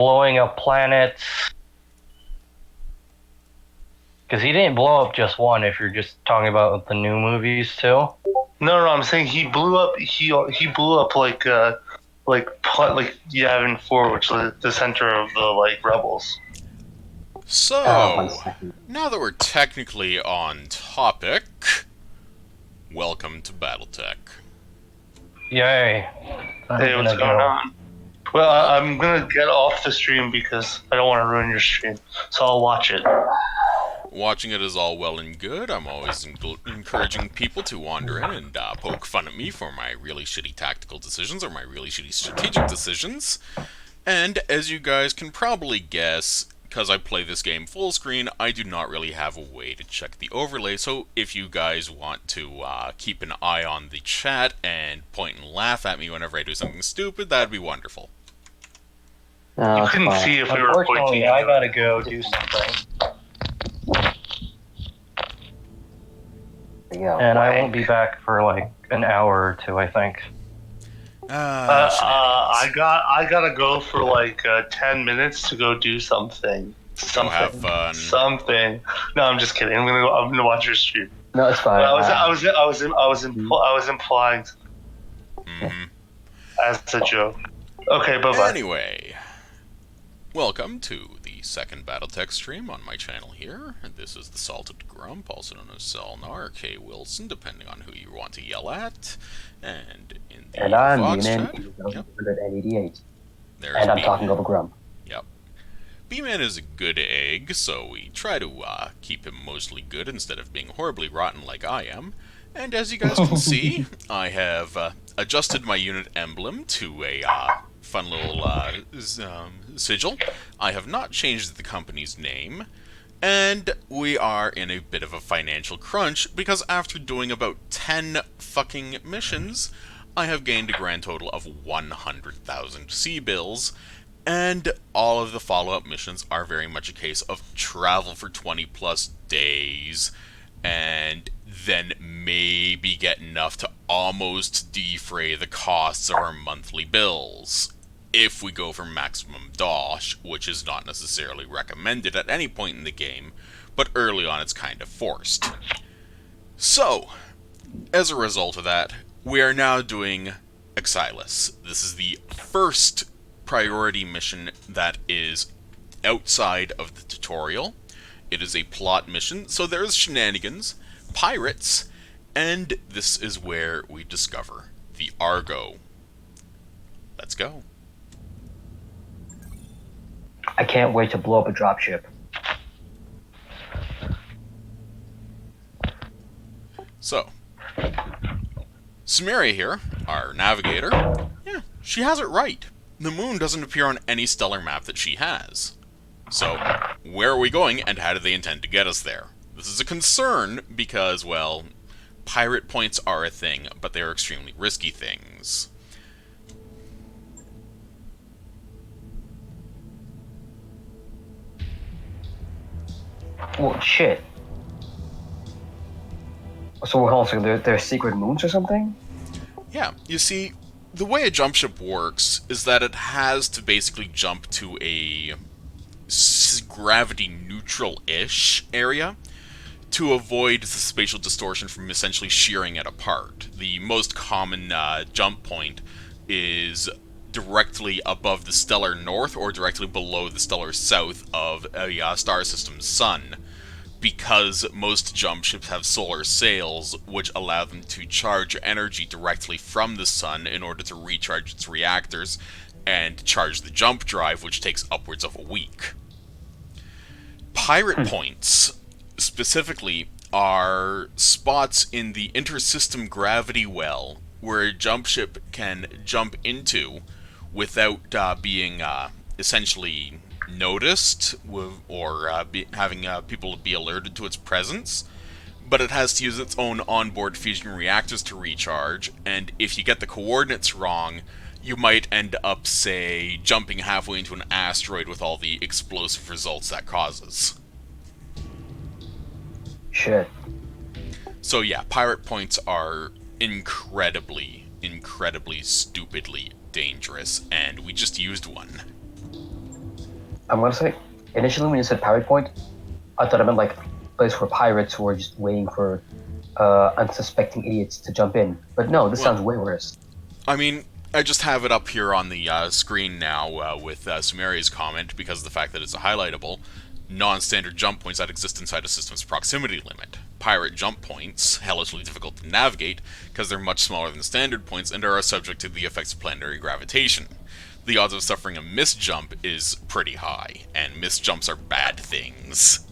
blowing up planets. Because he didn't blow up just one. If you're just talking about the new movies too. No, I'm saying he blew up. He blew up like Yavin 4, which is the center of the rebels. So, now that we're technically on topic, welcome to Battletech. Yay! Hey, what's going on? Well, I'm gonna get off the stream because I don't want to ruin your stream, so I'll watch it. Watching it is all well and good. I'm always encouraging people to wander in and poke fun at me for my really shitty tactical decisions or my really shitty strategic decisions. And as you guys can probably guess, because I play this game full screen, I do not really have a way to check the overlay, so if you guys want to keep an eye on the chat and point and laugh at me whenever I do something stupid, that'd be wonderful. You couldn't see if we were pointing. Unfortunately, I gotta go do something. And I won't be back for like an hour or two, I think. I gotta go for 10 minutes to go do something. Go have fun. Something. No, I'm just kidding. I'm gonna watch your stream. No, it's fine. I was implying as a joke. Okay, bye bye. Anyway, welcome to the second Battletech stream on my channel here. This is the Salted Grump, also known as Selnar, or K. Wilson, depending on who you want to yell at. And in the I'm Fox B-Man, chat, 188. there's And I'm B-Man. talking over Grump. Yep. B-Man is a good egg, so we try to keep him mostly good instead of being horribly rotten like I am. And as you guys can see, I have adjusted my unit emblem to a fun little sigil. I have not changed the company's name, and we are in a bit of a financial crunch because after doing about 10 fucking missions, I have gained a grand total of 100,000 C-bills, and all of the follow-up missions are very much a case of travel for 20 plus days, and then maybe get enough to almost defray the costs of our monthly bills. If we go for maximum dosh, which is not necessarily recommended at any point in the game, but early on it's kind of forced. So, as a result of that, we are now doing Axylus. This is the first priority mission that is outside of the tutorial. It is a plot mission, so there's shenanigans, pirates, and this is where we discover the Argo. Let's go. I can't wait to blow up a dropship. So, Samaria here, our navigator, yeah, she has it right. The moon doesn't appear on any stellar map that she has. So, where are we going, and how do they intend to get us there? This is a concern because, well, pirate points are a thing, but they're extremely risky things. Well, shit. So we're also there's secret moons or something? Yeah, you see, the way a jump ship works is that it has to basically jump to a gravity-neutral-ish area to avoid the spatial distortion from essentially shearing it apart. The most common jump point is directly above the stellar north or directly below the stellar south of a star system's sun, because most jump ships have solar sails, which allow them to charge energy directly from the sun in order to recharge its reactors and charge the jump drive, which takes upwards of a week. Pirate points, specifically, are spots in the intersystem gravity well where a jump ship can jump into without being essentially noticed or having people be alerted to its presence, but it has to use its own onboard fusion reactors to recharge, and if you get the coordinates wrong, you might end up, say, jumping halfway into an asteroid with all the explosive results that causes. Shit. So yeah, pirate points are incredibly stupidly dangerous, and we just used one. I'm gonna say, initially when you said pirate point, I thought it meant like a place where pirates were just waiting for unsuspecting idiots to jump in. But no, this sounds way worse. I mean, I just have it up here on the screen now with Sumeria's comment because of the fact that it's a highlightable. Non-standard jump points that exist inside a system's proximity limit. Pirate jump points, hellishly difficult to navigate because they're much smaller than standard points and are subject to the effects of planetary gravitation. The odds of suffering a misjump is pretty high, and misjumps are bad things.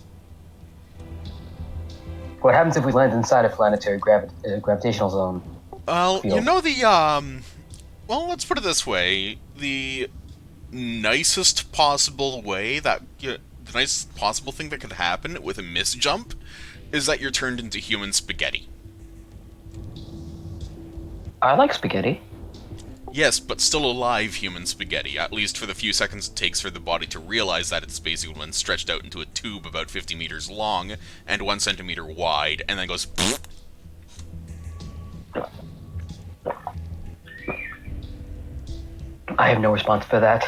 What happens if we land inside a planetary gravitational zone? Well, field? you know the, well, let's put it this way. The nicest possible way that, the nicest possible thing that could happen with a misjump is that you're turned into human spaghetti. I like spaghetti. Yes, but still alive human spaghetti, at least for the few seconds it takes for the body to realize that it's basically when stretched out into a tube about 50 meters long and 1 centimeter wide, and then goes pfft. I have no response for that.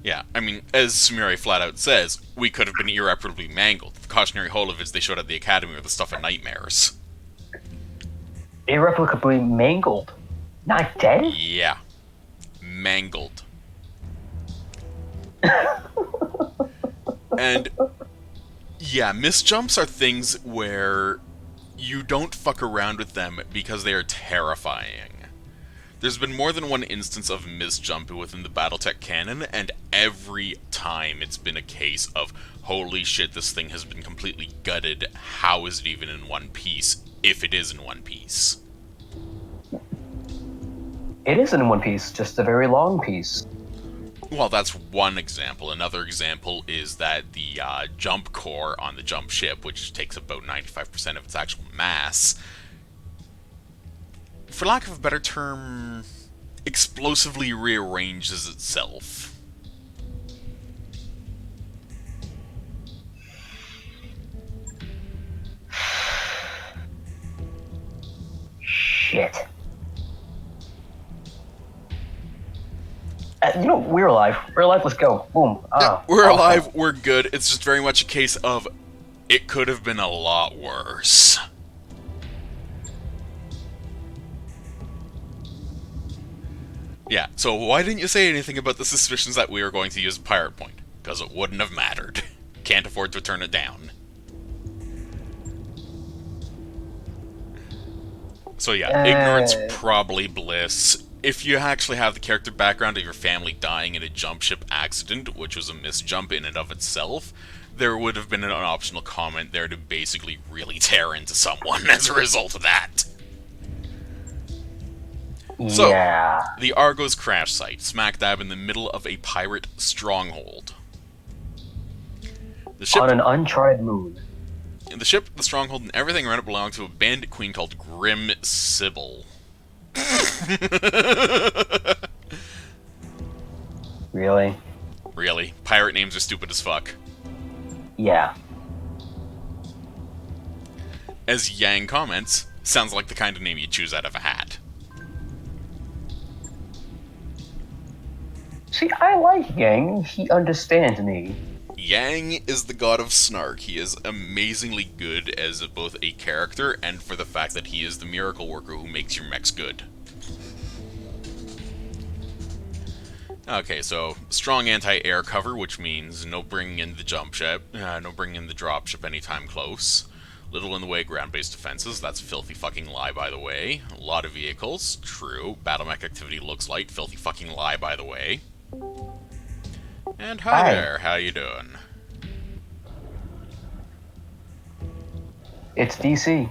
Yeah, I mean, as Sumeri flat out says, we could have been irreparably mangled. The cautionary holovids they showed at the Academy were the stuff of nightmares. Irreplicably mangled. Not dead? Yeah. Mangled. And, yeah, misjumps are things where you don't fuck around with them because they are terrifying. There's been more than one instance of misjump within the Battletech canon, and every time it's been a case of, holy shit, this thing has been completely gutted, how is it even in one piece, if it is in one piece? It is in one piece, just a very long piece. Well, that's one example. Another example is that the jump core on the jump ship, which takes about 95% of its actual mass, for lack of a better term, explosively rearranges itself. Shit. We're alive. We're alive, let's go. Boom. Yeah, we're awesome. alive, we're good. It's just very much a case of, it could have been a lot worse. Yeah, so why didn't you say anything about the suspicions that we were going to use a pirate point? Because it wouldn't have mattered. Can't afford to turn it down. So yeah, ignorance, probably bliss. If you actually have the character background of your family dying in a jump ship accident, which was a misjump in and of itself, there would have been an optional comment there to basically really tear into someone as a result of that. So, yeah. the Argo's crash site, smack dab in the middle of a pirate stronghold. The ship, On an uncharted moon. the ship, the stronghold, and everything around it belong to a bandit queen called Grim Sybil. Really? Really, pirate names are stupid as fuck. Yeah. As Yang comments, sounds like the kind of name you choose out of a hat. See, I like Yang. He understands me. Yang is the god of snark. He is amazingly good as both a character and for the fact that he is the miracle worker who makes your mechs good. Okay, so strong anti-air cover, which means no bringing in the jump ship, no bringing in the drop ship anytime close. Little in the way of ground-based defenses, that's a filthy fucking lie, by the way. A lot of vehicles, true. Battle mech activity looks light, filthy fucking lie, by the way. And hi there, how you doing? It's DC.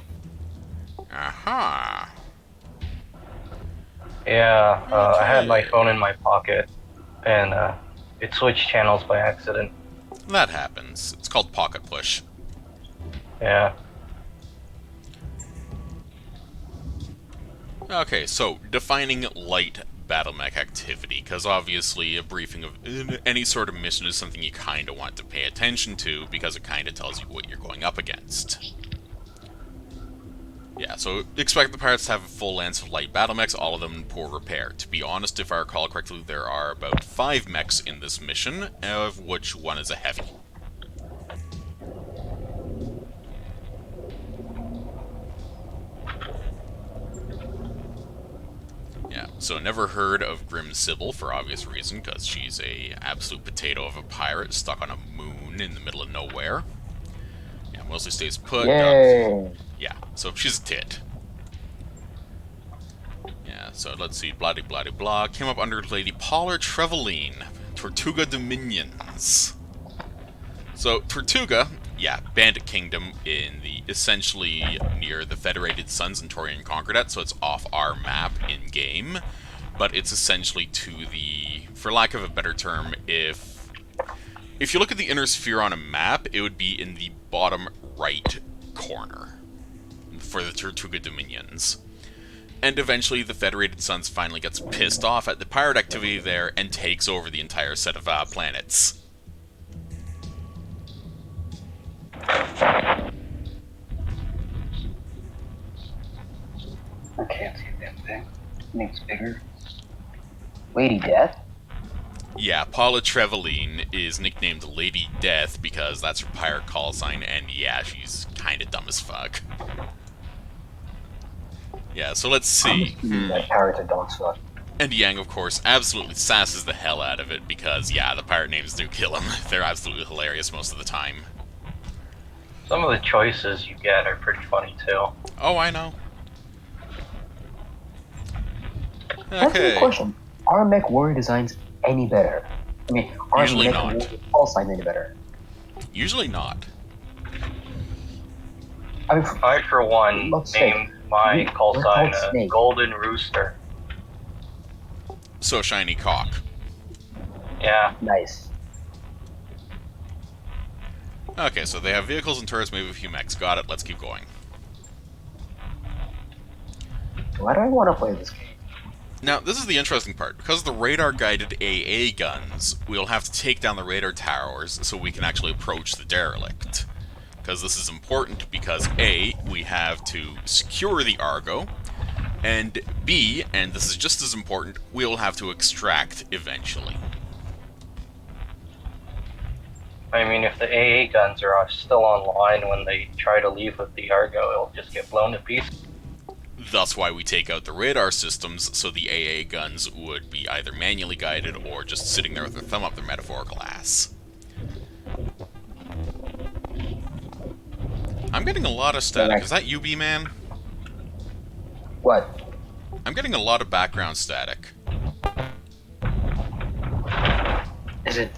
Aha. Yeah, I had my phone in my pocket, and it switched channels by accident. That happens. It's called pocket push. Yeah. Okay, so defining light battle mech activity, because obviously a briefing of any sort of mission is something you kind of want to pay attention to, because it kind of tells you what you're going up against. Yeah, so expect the pirates to have a full lance of light battle mechs, all of them in poor repair. To be honest, if I recall correctly, there are about 5 mechs in this mission, of which one is a heavy. Yeah, so never heard of Grim Sybil for obvious reason, because she's a absolute potato of a pirate stuck on a moon in the middle of nowhere. Yeah, mostly stays put. Yay! Yeah, so she's a tit. Yeah, so let's see, blah blah blah blah. Came up under Lady Paula Trevelyan, Tortuga Dominions. So Tortuga, yeah, Bandit Kingdom in the essentially near the Federated Suns and Torian Concordat, so it's off our map in game, but it's essentially to the, for lack of a better term, if you look at the inner sphere on a map, it would be in the bottom right corner for the Tortuga Dominions. And eventually the Federated Suns finally gets pissed off at the pirate activity there and takes over the entire set of planets. I can't see that thing. Makes bigger. Lady Death? Yeah, Paula Trevelyan is nicknamed Lady Death because that's her pirate call sign, and yeah, she's kinda dumb as fuck. Yeah, so let's see. That pirates are dumb as fuck. And Yang, of course, absolutely sasses the hell out of it because, yeah, the pirate names do kill him. They're absolutely hilarious most of the time. Some of the choices you get are pretty funny too. Oh, I know. That's a Okay. question. Are mech warrior designs any better? I mean, are Usually mech not. warrior call signs any better? Usually not. I mean, I, for one, Let's say, named my call we're sign called a Snake. Golden Rooster. So shiny cock. Yeah. nice. Okay, so they have vehicles and turrets, maybe a few mechs. Got it, let's keep going. Why do I want to play this game? Now, this is the interesting part. Because of the radar-guided AA guns, we'll have to take down the radar towers so we can actually approach the derelict. Because this is important because A, we have to secure the Argo, and B, and this is just as important, we'll have to extract eventually. I mean, if the AA guns are still online when they try to leave with the Argo, it'll just get blown to pieces. Thus why we take out the radar systems, so the AA guns would be either manually guided or just sitting there with their thumb up their metaphorical ass. I'm getting a lot of static. Is that you, B-Man? What? I'm getting a lot of background static. Is it?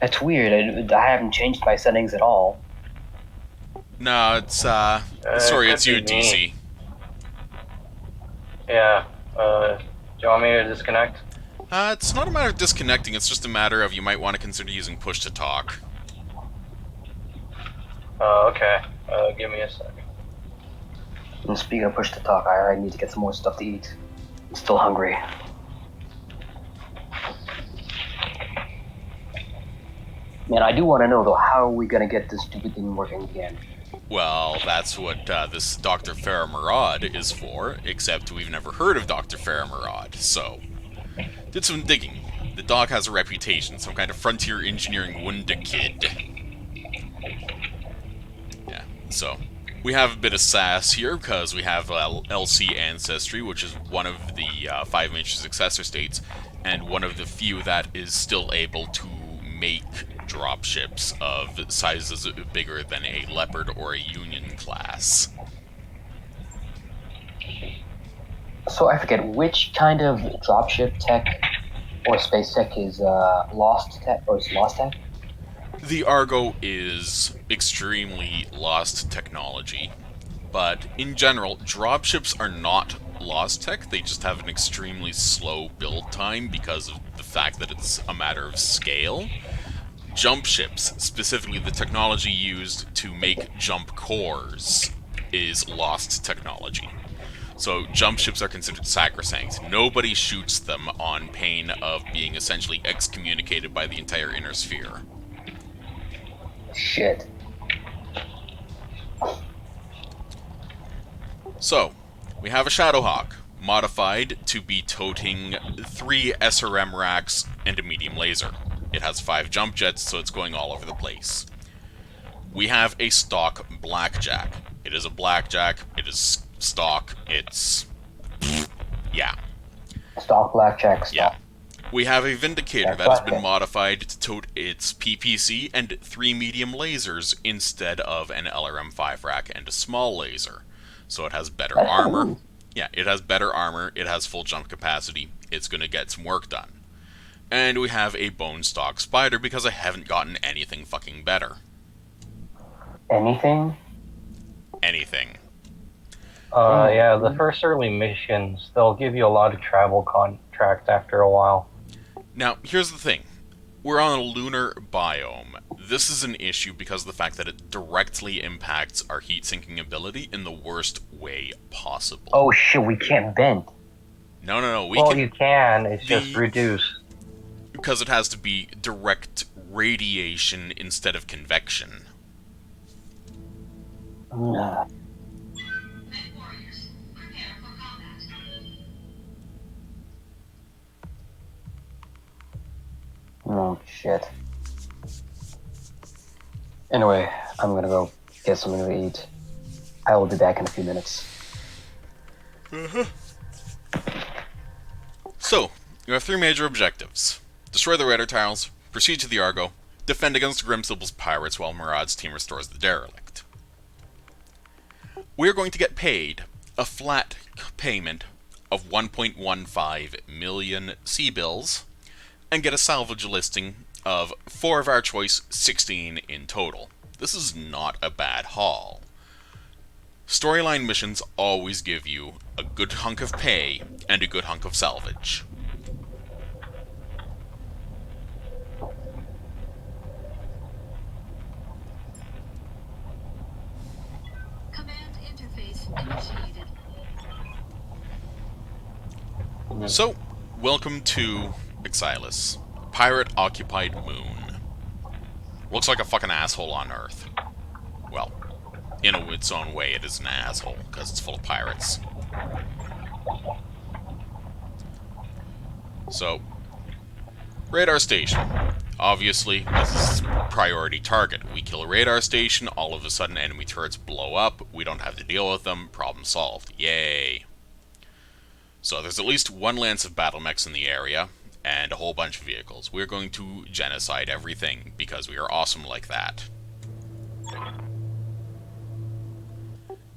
That's weird. I haven't changed my settings at all. No, it's, sorry, it it's could you, be me. DC. Yeah. Do you want me to disconnect? It's not a matter of disconnecting, it's just a matter of you might want to consider using push to talk. Okay. Give me a second. And speaking of push to talk, I need to get some more stuff to eat. I'm still hungry. Man, I do want to know though, how are we gonna get this stupid thing working again? Well, that's what this Dr. Farah Murad is for, except we've never heard of Dr. Farah Murad, so... Did some digging. The dog has a reputation, some kind of frontier engineering wunderkid. Yeah, so... We have a bit of sass here, because we have LC Ancestry, which is one of the 5 major successor states, and one of the few that is still able to make dropships of sizes bigger than a Leopard or a Union class. So I forget, which kind of dropship tech or space tech is lost tech, or is lost tech? The Argo is extremely lost technology, but in general, dropships are not lost tech, they just have an extremely slow build time because of the fact that it's a matter of scale. Jump ships, specifically the technology used to make jump cores, is lost technology. So jump ships are considered sacrosanct. Nobody shoots them on pain of being essentially excommunicated by the entire inner sphere. Shit. So, we have a Shadowhawk, modified to be toting 3 SRM racks and a medium laser. It has 5 jump jets, so it's going all over the place. We have a stock Blackjack. It is a Blackjack, it is stock, it's... yeah. Stock Blackjack, stock. Yeah. We have a Vindicator that has been modified to tote its PPC and 3 medium lasers instead of an LRM-5 rack and a small laser. So it has better armor. Yeah, it has better armor, it has full jump capacity, it's going to get some work done. And we have a Bone Stock Spider because I haven't gotten anything fucking better. Anything? Anything. Yeah, the first early missions, they'll give you a lot of travel contracts after a while. Now, here's the thing. We're on a lunar biome. This is an issue because of the fact that it directly impacts our heat sinking ability in the worst way possible. Oh shit, we can't vent. No, You can, it's just reduced. Because it has to be direct radiation instead of convection. Nah. Oh shit. Anyway, I'm gonna go get something to eat. I will be back in a few minutes. So, you have 3 major objectives. Destroy the radar tiles, proceed to the Argo, defend against Grimsible's pirates while Murad's team restores the derelict. We are going to get paid a flat payment of 1.15 million sea bills and get a salvage listing of 4 of our choice, 16 in total. This is not a bad haul. Storyline missions always give you a good hunk of pay and a good hunk of salvage. Command interface initiated. So, welcome to Axylus, pirate-occupied moon. Looks like a fucking asshole on Earth. Well, in its own way, it is an asshole, because it's full of pirates. So, radar station. Obviously, this is priority target. We kill a radar station, all of a sudden enemy turrets blow up, we don't have to deal with them, problem solved. Yay! So there's at least 1 lance of battle mechs in the area, and a whole bunch of vehicles. We're going to genocide everything, because we are awesome like that.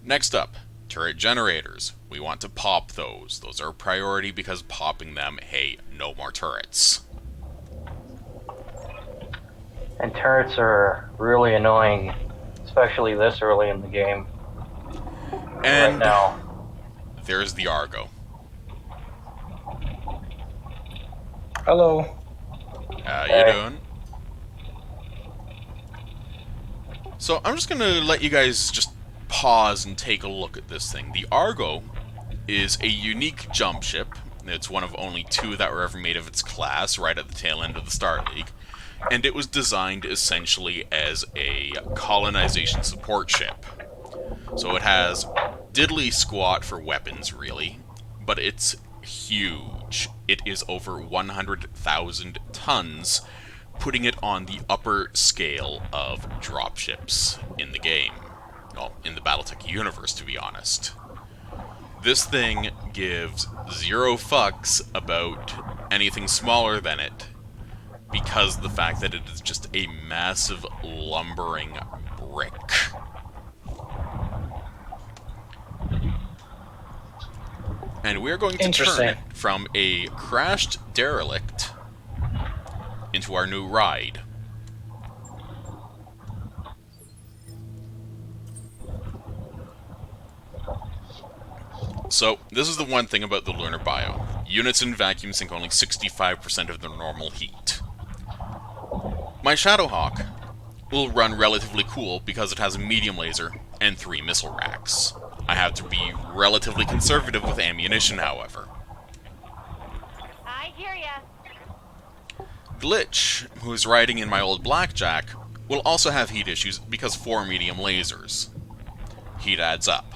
Next up, turret generators. We want to pop those. Those are a priority because popping them, hey, no more turrets. And turrets are really annoying, especially this early in the game. And right now. There's the Argo. Hello. How you Hey. doing? So I'm just gonna let you guys just pause and take a look at this thing. The Argo is a unique jump ship. It's one of only 2 that were ever made of its class, right at the tail end of the Star League. And it was designed essentially as a colonization support ship. So it has diddly squat for weapons, really, but it's huge. It is over 100,000 tons, putting it on the upper scale of dropships in the game. Well, in the Battletech universe, to be honest. This thing gives 0 fucks about anything smaller than it, because of the fact that it is just a massive lumbering brick. And we're going to turn it from a crashed derelict into our new ride. So, this is the one thing about the lunar biome. Units in vacuum sink only 65% of their normal heat. My Shadowhawk will run relatively cool because it has a medium laser and 3 missile racks. I have to be relatively conservative with ammunition, however. I hear ya. Glitch, who is riding in my old Blackjack, will also have heat issues because 4 medium lasers. Heat adds up.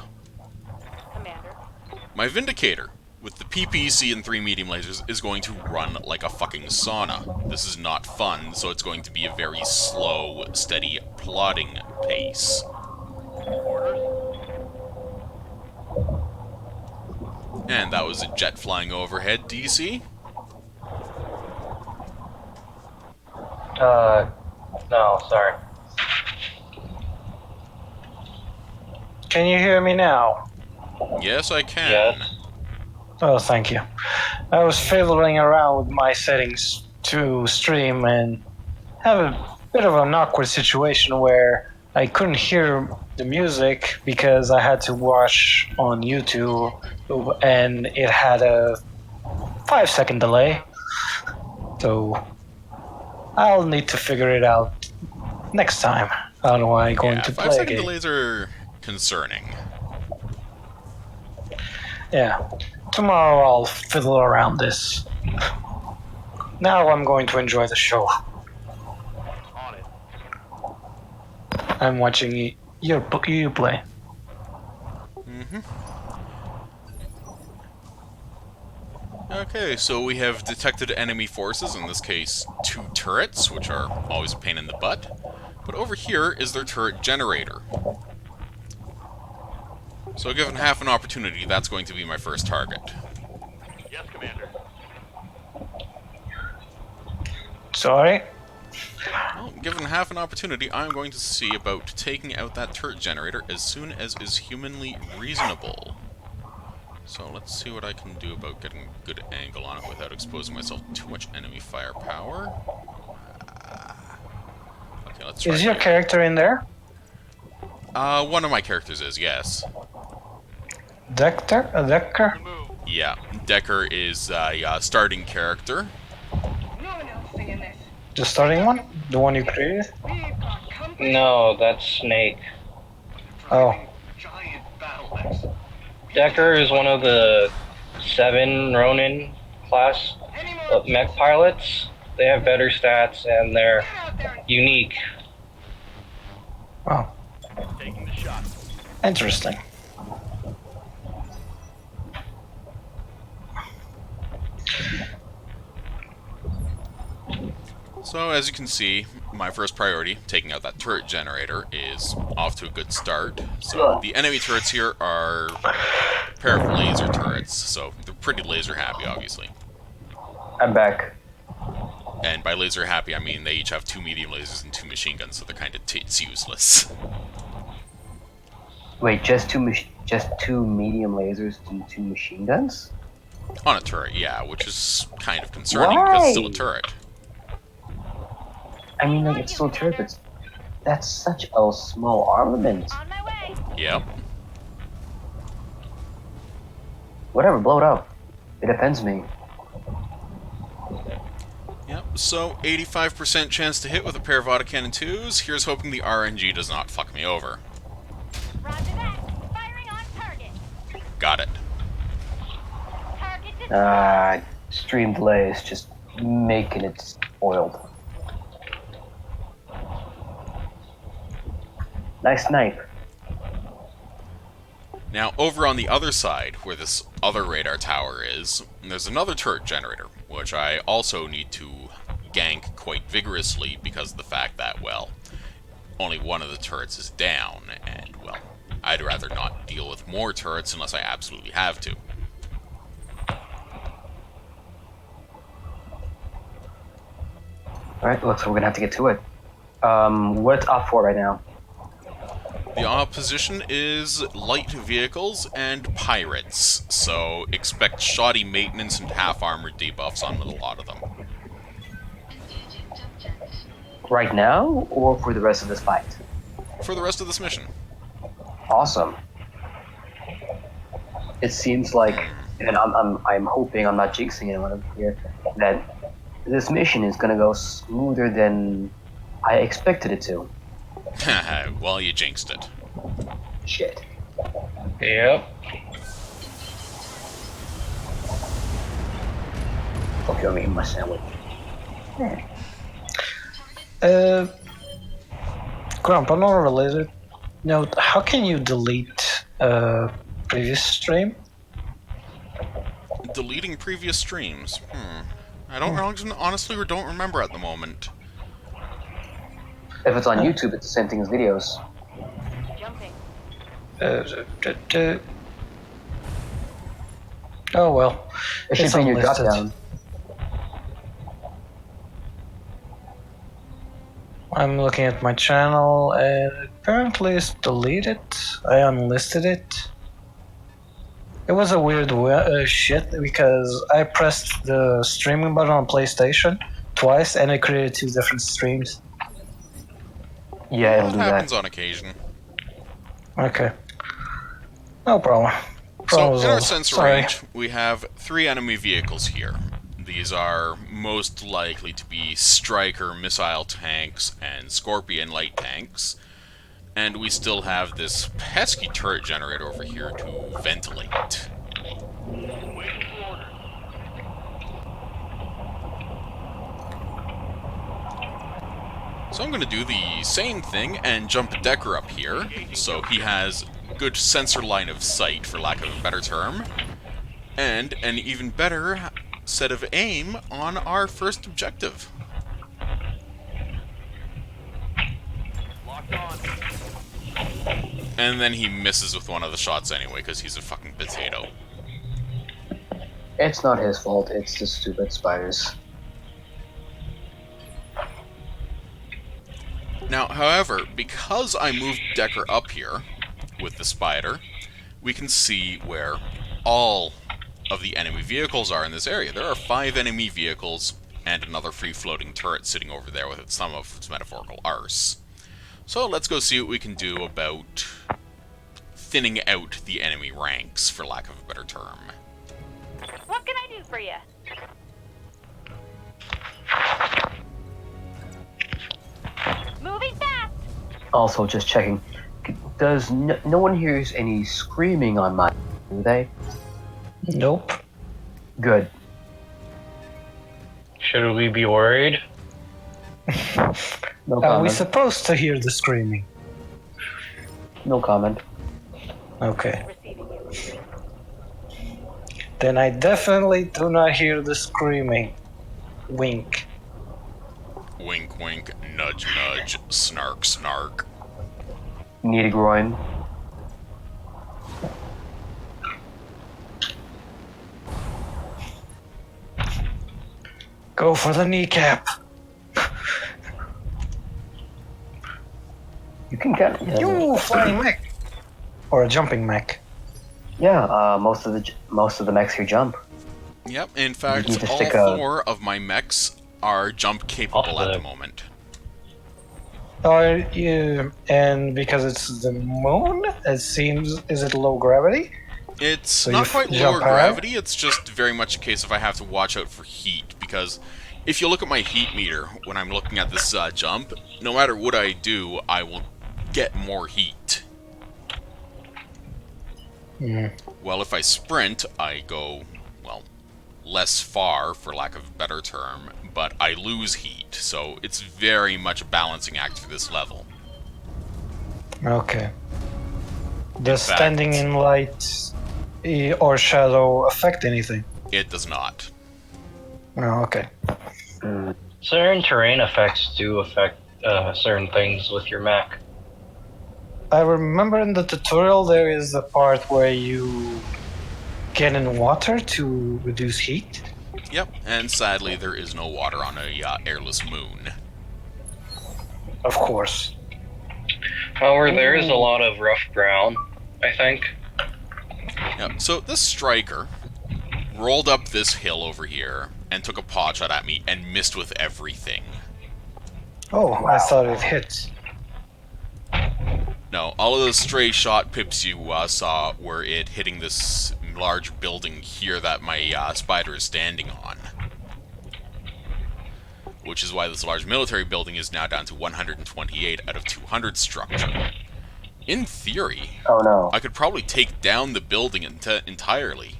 My Vindicator, with the PPC and 3 medium lasers, is going to run like a fucking sauna. This is not fun, so it's going to be a very slow, steady, plodding pace. And that was a jet flying overhead, DC? No, sorry. Can you hear me now? Yes, I can. Yes. Oh, thank you. I was fiddling around with my settings to stream and have a bit of an awkward situation where I couldn't hear the music because I had to watch on YouTube and it had a 5-second delay. So I'll need to figure it out next time. How do I going to play 5-second again? delays are concerning. Yeah. Tomorrow I'll fiddle around this. Now I'm going to enjoy the show. On it. I'm watching you play. Okay, so we have detected enemy forces, in this case 2 turrets, which are always a pain in the butt. But over here is their turret generator. So given half an opportunity, that's going to be my first target. Yes, Commander. Sorry? Well, given half an opportunity, I'm going to see about taking out that turret generator as soon as is humanly reasonable. So let's see what I can do about getting a good angle on it without exposing myself to too much enemy firepower. Okay, let's try. Is your character in there? One of my characters is, yes. Decker? A Decker? Move. Yeah, Decker is a starting character. No one else singing this. The starting one? The one you created? We've got company. No, that's Snake. Oh. Giant Battletechs. Decker is one of the 7 Ronin class Any more? mech pilots. They have better stats and they're Get out there and unique. Oh. Taking the shot. Interesting. So as you can see, my first priority, taking out that turret generator, is off to a good start. So the enemy turrets here are a pair of laser turrets, so they're pretty laser happy, obviously. I'm back. And by laser happy, I mean they each have 2 medium lasers and 2 machine guns, so they're kind of it's useless. Wait, just two medium lasers and 2 machine guns? On a turret, yeah, which is kind of concerning because it's still a Why? turret. I mean, like, it's still a turret, but that's such a small armament. On my way. Yep. Whatever, blow it up. It offends me. Yep, so 85% chance to hit with a pair of autocannon 2s. Here's hoping the RNG does not fuck me over. Roger that. Firing on target. Got it. Target Stream delay is just making it spoiled. Nice snipe. Now, over on the other side, where this other radar tower is, there's another turret generator, which I also need to gank quite vigorously because of the fact that, well, only one of the turrets is down, and, well, I'd rather not deal with more turrets unless I absolutely have to. Alright, looks like we're gonna have to get to it. What's up for right now? The opposition is light vehicles and pirates, so expect shoddy maintenance and half-armored debuffs on a lot of them. engaging jump jet. Right now, or for the rest of this fight? For the rest of this mission. Awesome. It seems like, and I'm hoping I'm not jinxing anyone here, that this mission is gonna go smoother than I expected it to. Well, you jinxed it. Shit. Yep. Fuck you, I'm eating my sandwich. Grump, on a related note, how can you delete a previous stream? deleting previous streams? I don't honestly don't remember at the moment. If it's on YouTube, it's the same thing as videos. Jumping. Oh well. It should It's be in your drop unlisted. down. I'm looking at my channel and apparently it's deleted. I unlisted it. It was a weird shit because I pressed the streaming button on PlayStation twice and it created 2 different streams. Yeah, it'll That do happens that. on occasion. Okay. No problem. So, Problem in our solved. sensor Sorry. range, we have 3 enemy vehicles here. These are most likely to be Striker missile tanks and Scorpion light tanks. And we still have this pesky turret generator over here to ventilate. Waiting for orders. So I'm going to do the same thing and jump Decker up here, so he has good sensor line of sight, for lack of a better term, and an even better set of aim on our first objective. Locked on. And then he misses with one of the shots anyway, because he's a fucking potato. It's not his fault, it's the stupid spiders. Now, however, because I moved Decker up here with the spider, we can see where all of the enemy vehicles are in this area. There are 5 enemy vehicles and another free-floating turret sitting over there with some of its metaphorical arse. So let's go see what we can do about thinning out the enemy ranks, for lack of a better term. What can I do for you? Moving fast. Also, just checking. Does no one hears any screaming on my... Do they? Nope. Good. Should we be worried? No Are we comment. supposed to hear the screaming? No comment. Okay. Receiving you. Then I definitely do not hear the screaming. Wink. Wink, wink, nudge, nudge, snark, snark. Need a groin. Go for the kneecap. You can get... Yeah, You flying mech. Or a jumping mech. yeah most of the mechs here jump. Yep, in fact, need to all stick a- 4 of my mechs are jump capable at the Awesome. moment. Or you, and because it's the moon, it seems, is it low gravity? It's So not you quite jump lower high? gravity, it's just very much a case of I have to watch out for heat, because if you look at my heat meter when I'm looking at this jump, no matter what I do, I will get more heat. Well, if I sprint, I go, well, less far, for lack of a better term, but I lose heat, so it's very much a balancing act for this level. Okay. Does fact- standing in light or shadow affect anything? It does not. Oh, okay. Certain terrain effects do affect certain things with your mech. I remember in the tutorial there is a part where you get in water to reduce heat. Yep, and sadly there is no water on a airless moon. Of course. However, there is a lot of rough ground, I think. Yep, so this striker rolled up this hill over here and took a pot shot at me and missed with everything. Oh, I thought it hit. No, all of those stray shot pips you saw were it hitting this large building here that my spider is standing on. Which is why this large military building is now down to 128 out of 200 structure. In theory, Oh no. I could probably take down the building entirely.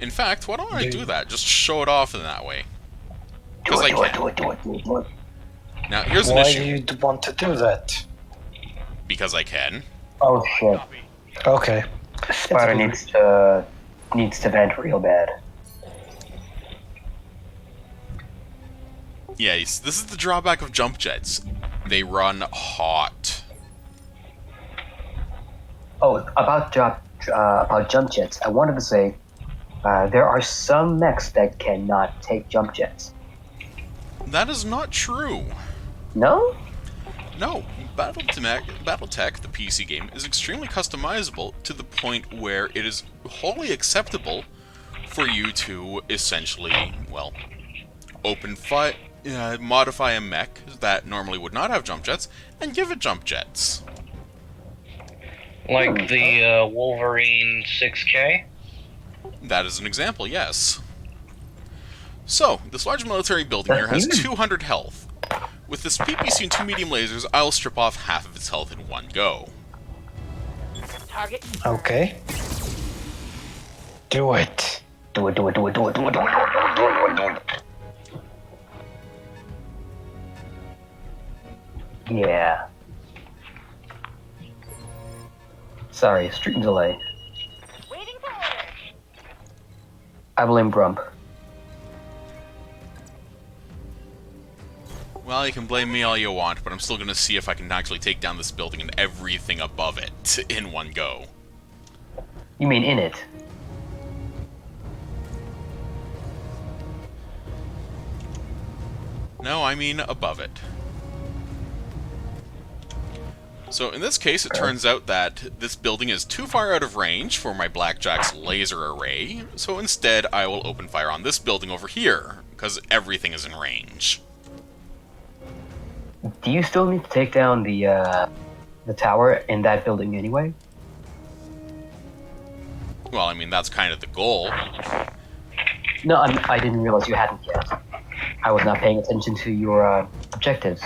In fact, why don't I do that? Just show it off in that way. Because I can. Do it. Now, here's an Why issue. do you want to do that? Because I can. Oh shit. Okay. Spider needs to needs to vent real bad. Yeah, this is the drawback of jump jets. They run hot. Oh, about jump jets, I wanted to say there are some mechs that cannot take jump jets. That is not true. No? No, Battletech, the PC game, is extremely customizable to the point where it is wholly acceptable for you to essentially, well, modify a mech that normally would not have jump jets and give it jump jets. Like the Wolverine 6K? That is an example, yes. So, this large military building here has 200 health. With this PPC and 2 medium lasers, I'll strip off half of its health in one go. Target. Okay. Do it. Do it, do it, do it, do it, do it, do it, do it, do it, do it. Yeah. Sorry, stream delay. Waiting for orders. I blame Grump. Well, you can blame me all you want, but I'm still gonna see if I can actually take down this building and everything above it in one go. You mean in it? No, I mean above it. So in this case, it turns out that this building is too far out of range for my Blackjack's laser array, so instead I will open fire on this building over here, because everything is in range. Do you still need to take down the tower in that building anyway? Well, I mean, that's kind of the goal. No, I didn't realize you hadn't yet. I was not paying attention to your objectives.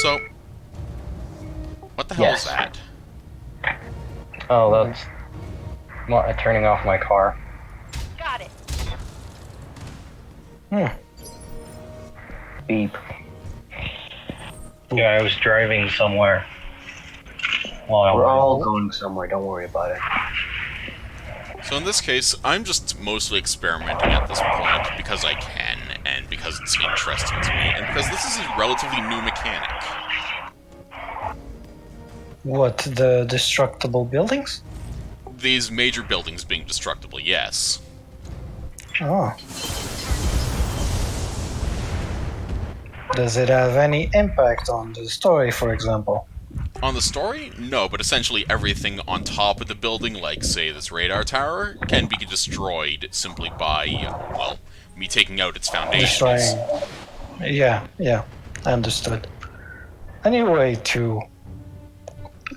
So, what the hell is that? Oh, that's not turning off my car. Got it. Beep. Yeah, I was driving somewhere. We're all going somewhere, don't worry about it. So in this case, I'm just mostly experimenting at this point because I can, and because it's interesting to me, and because this is a relatively new mechanic. What, the destructible buildings? These major buildings being destructible, yes. Oh. Does it have any impact on the story, for example? On the story, no, but essentially everything on top of the building, like, say, this radar tower, can be destroyed simply by, well, me taking out its foundations. Destroying. Yeah, I understood. Anyway, to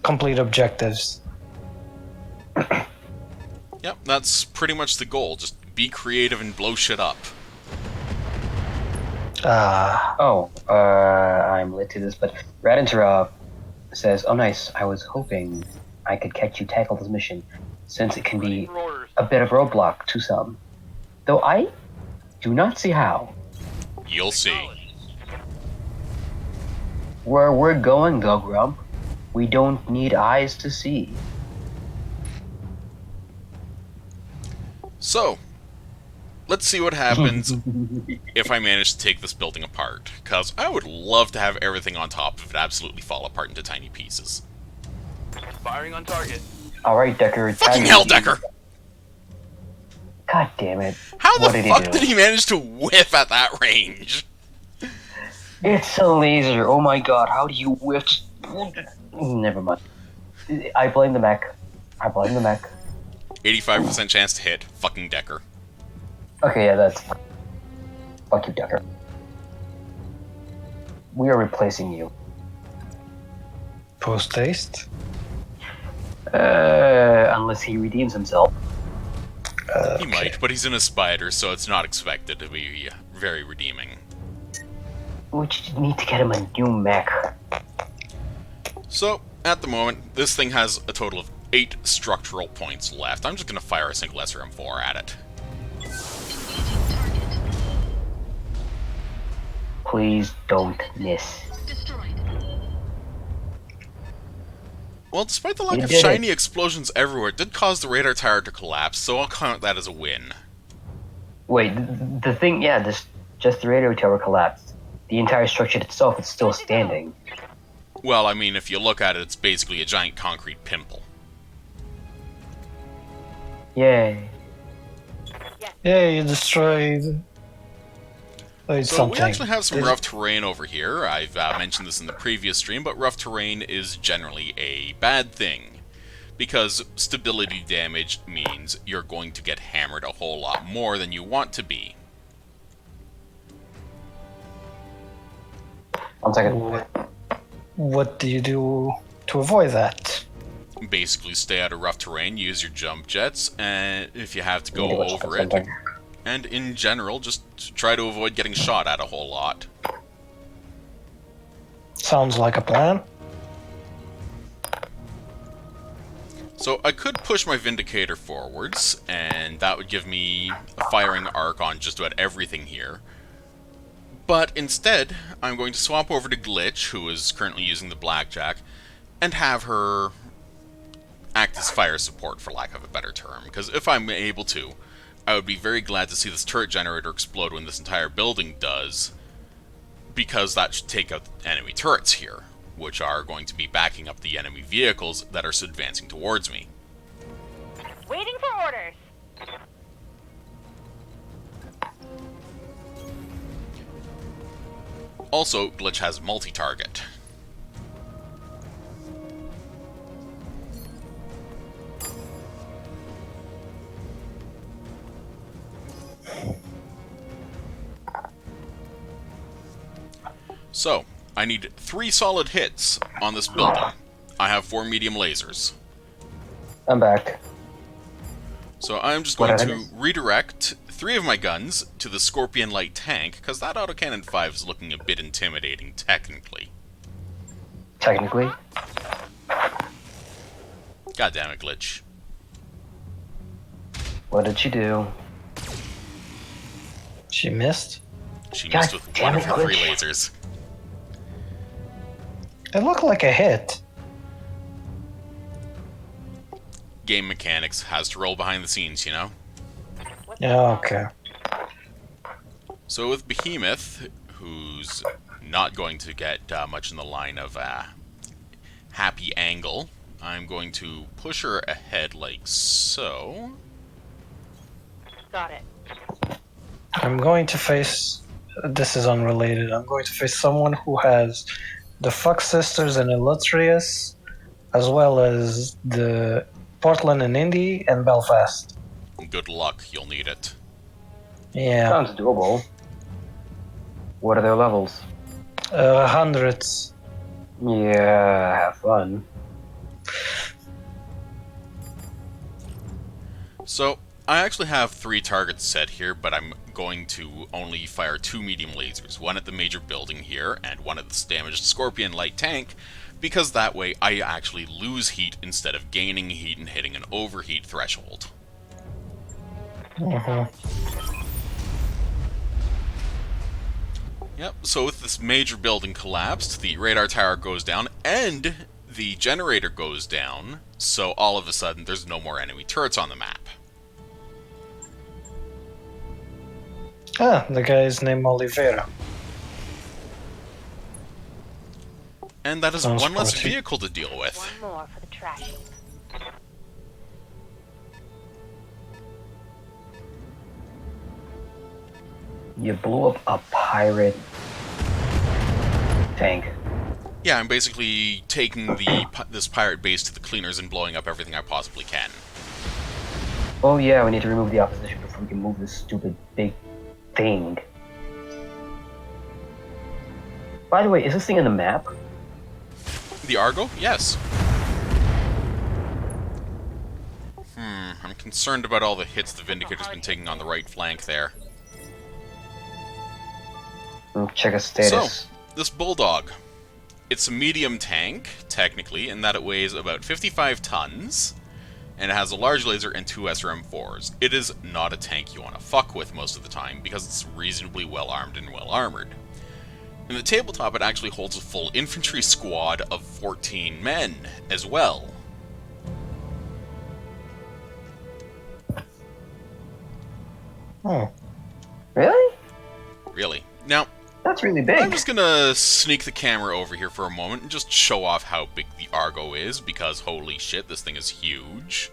complete objectives. Yep, that's pretty much the goal. Just be creative and blow shit up. I'm late to this, but Radinterov says, "Oh, nice. I was hoping I could catch you tackle this mission, since it can be a bit of roadblock to some. Though I do not see how." You'll see. Where we're going, though, Grump, we don't need eyes to see. So, let's see what happens if I manage to take this building apart. Because I would love to have everything on top of it absolutely fall apart into tiny pieces. Firing on target. Alright, Decker. Fucking hell, Decker! God damn it. How What the did fuck he do? did he manage to whiff at that range? It's a laser. Oh my god, how do you whiff? Never mind. I blame the mech. 85% chance to hit. Fucking Decker. Okay, yeah, that's... Fuck you, Decker. We are replacing you. Post-haste? Unless he redeems himself. He might, but he's in a spider, so it's not expected to be very redeeming. We just need to get him a new mech. So, at the moment, this thing has a total of 8 structural points left. I'm just gonna fire a single SRM-4 at it. Please don't miss. Well, despite the lack You of did shiny it. explosions everywhere, it did cause the radar tower to collapse, so I'll count that as a win. Wait, the thing, yeah, just the radio tower collapsed. The entire structure itself is still standing. Well, I mean, if you look at it, it's basically a giant concrete pimple. Yay. Yeah, you destroyed. So something. we actually have some Did- rough terrain over here. I've mentioned this in the previous stream, but rough terrain is generally a bad thing. Because stability damage means you're going to get hammered a whole lot more than you want to be. 1 second. What do you do to avoid that? Basically stay out of rough terrain, use your jump jets, and if you have to go Need to check over it. something. And in general, just try to avoid getting shot at a whole lot. Sounds like a plan. So I could push my Vindicator forwards, and that would give me a firing arc on just about everything here. But instead, I'm going to swap over to Glitch, who is currently using the Blackjack, and have her act as fire support, for lack of a better term. Because if I'm able to, I would be very glad to see this turret generator explode when this entire building does, because that should take out the enemy turrets here, which are going to be backing up the enemy vehicles that are advancing towards me. Waiting for orders. Also, Glitch has multi-target. So, I need 3 solid hits on this building. I have 4 medium lasers. I'm back. So I'm just What going did I to miss? redirect 3 of my guns to the Scorpion Light tank, because that autocannon 5 is looking a bit intimidating, technically. Technically. God damn it, Glitch. What did she do? She missed. She God missed with damn one it, of her 3 Glitch. lasers. It looked like a hit. Game mechanics has to roll behind the scenes, you know? Yeah, okay. So with Behemoth, who's not going to get much in the line of happy angle, I'm going to push her ahead like so. Got it. I'm going to face. This is unrelated. I'm going to face someone who has the Fox Sisters and Illustrious, as well as the Portland and Indy and Belfast. Good luck, you'll need it. Yeah, Sounds doable. What are their levels? hundreds. Yeah, have fun. So, I actually have 3 targets set here, but I'm going to only fire 2 medium lasers. One at the major building here, and one at this damaged Scorpion Light tank, because that way I actually lose heat instead of gaining heat and hitting an overheat threshold. Yep, so with this major building collapsed, the radar tower goes down, and the generator goes down, so all of a sudden there's no more enemy turrets on the map. Ah, the guy is named Oliveira. And that is Sounds one less promising. vehicle to deal with. One more for the trash heap. You blew up a pirate tank. Yeah, I'm basically taking this pirate base to the cleaners and blowing up everything I possibly can. Oh yeah, we need to remove the opposition before we can move this stupid big thing. By the way, is this thing in the map? The Argo? Yes. I'm concerned about all the hits the Vindicator's been taking on the right flank there. Check a status. So, this Bulldog. It's a medium tank, technically, in that it weighs about 55 tons, and it has a large laser and 2 SRM-4s. It is not a tank you want to fuck with most of the time, because it's reasonably well armed and well armored. In the tabletop, it actually holds a full infantry squad of 14 men as well. Oh. Really? Really. Now, That's really big. I'm just gonna sneak the camera over here for a moment and just show off how big the Argo is, because holy shit, this thing is huge.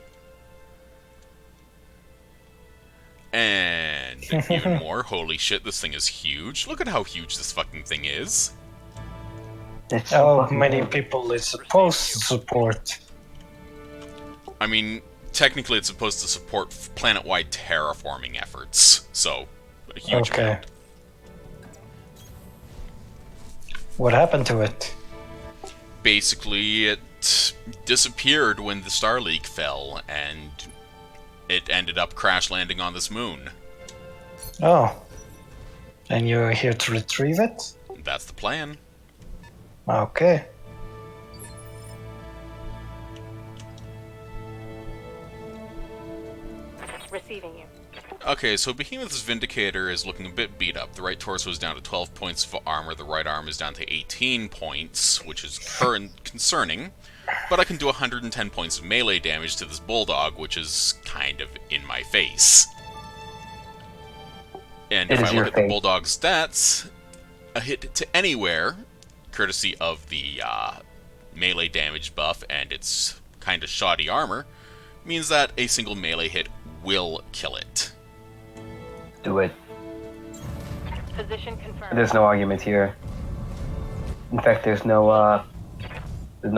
And even more, holy shit, this thing is huge. Look at how huge this fucking thing is. It's How fucking many big. people it's supposed to support? I mean, technically it's supposed to support planet-wide terraforming efforts, so a huge Okay. amount. What happened to it? Basically, it disappeared when the Star Leak fell, and it ended up crash landing on this moon. Oh. And you're here to retrieve it? That's the plan. Okay. Receiving you. Okay, so Behemoth's Vindicator is looking a bit beat up. The right torso is down to 12 points of armor, the right arm is down to 18 points, which is concerning. But I can do 110 points of melee damage to this Bulldog, which is kind of in my face. And if I look at the Bulldog's stats, a hit to anywhere, courtesy of the melee damage buff and its kind of shoddy armor, means that a single melee hit will kill it. Do it. Position confirmed. There's no argument here. In fact, there's no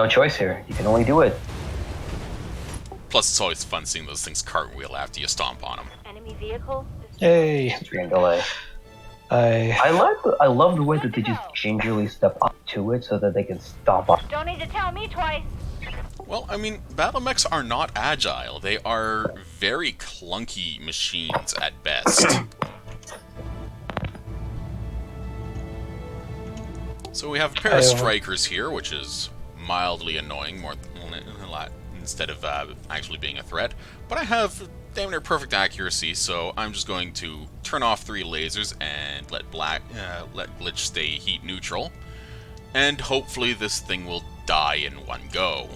choice here. You can only do it. Plus, it's always fun seeing those things cartwheel after you stomp on them. Enemy vehicle. Yay. 3 and delay. I love the way that they just gingerly step up to it so that they can stop up. Don't need to tell me twice. Well, I mean, battlemechs are not agile. They are very clunky machines at best. So we have a pair of strikers here, which is mildly annoying, instead of actually being a threat. But I have damn near perfect accuracy, so I'm just going to turn off 3 lasers and let Glitch stay heat neutral. And hopefully this thing will die in one go.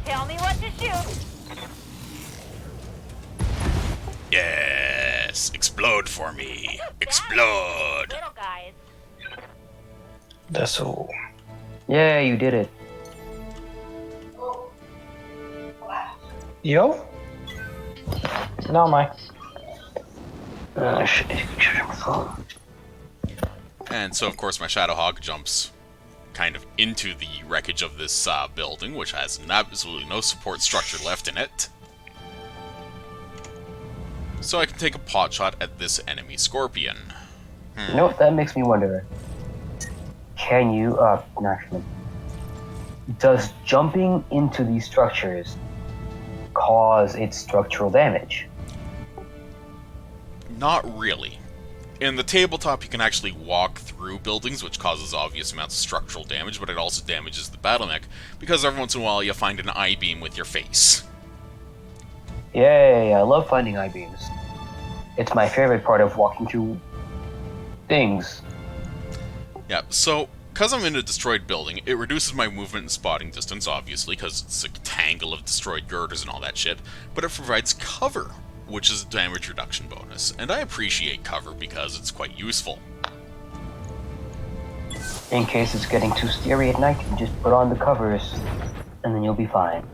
Tell me what to shoot. Yes! Explode for me! Explode! Little guys. That's all. Yeah, you did it. Yo? No, Mike. And so, of course, my Shadowhawk jumps kind of into the wreckage of this building, which has absolutely no support structure left in it. So I can take a pot shot at this enemy Scorpion. You know what that makes me wonder? Can you, actually, does jumping into these structures cause its structural damage? Not really. In the tabletop, you can actually walk through buildings, which causes obvious amounts of structural damage, but it also damages the battlemech, because every once in a while you find an I-beam with your face. Yay, I love finding I-beams. It's my favorite part of walking through things. Yeah, so, because I'm in a destroyed building, it reduces my movement and spotting distance, obviously, because it's a tangle of destroyed girders and all that shit, but it provides cover, which is a damage reduction bonus, and I appreciate cover because it's quite useful. In case it's getting too scary at night, you just put on the covers, and then you'll be fine.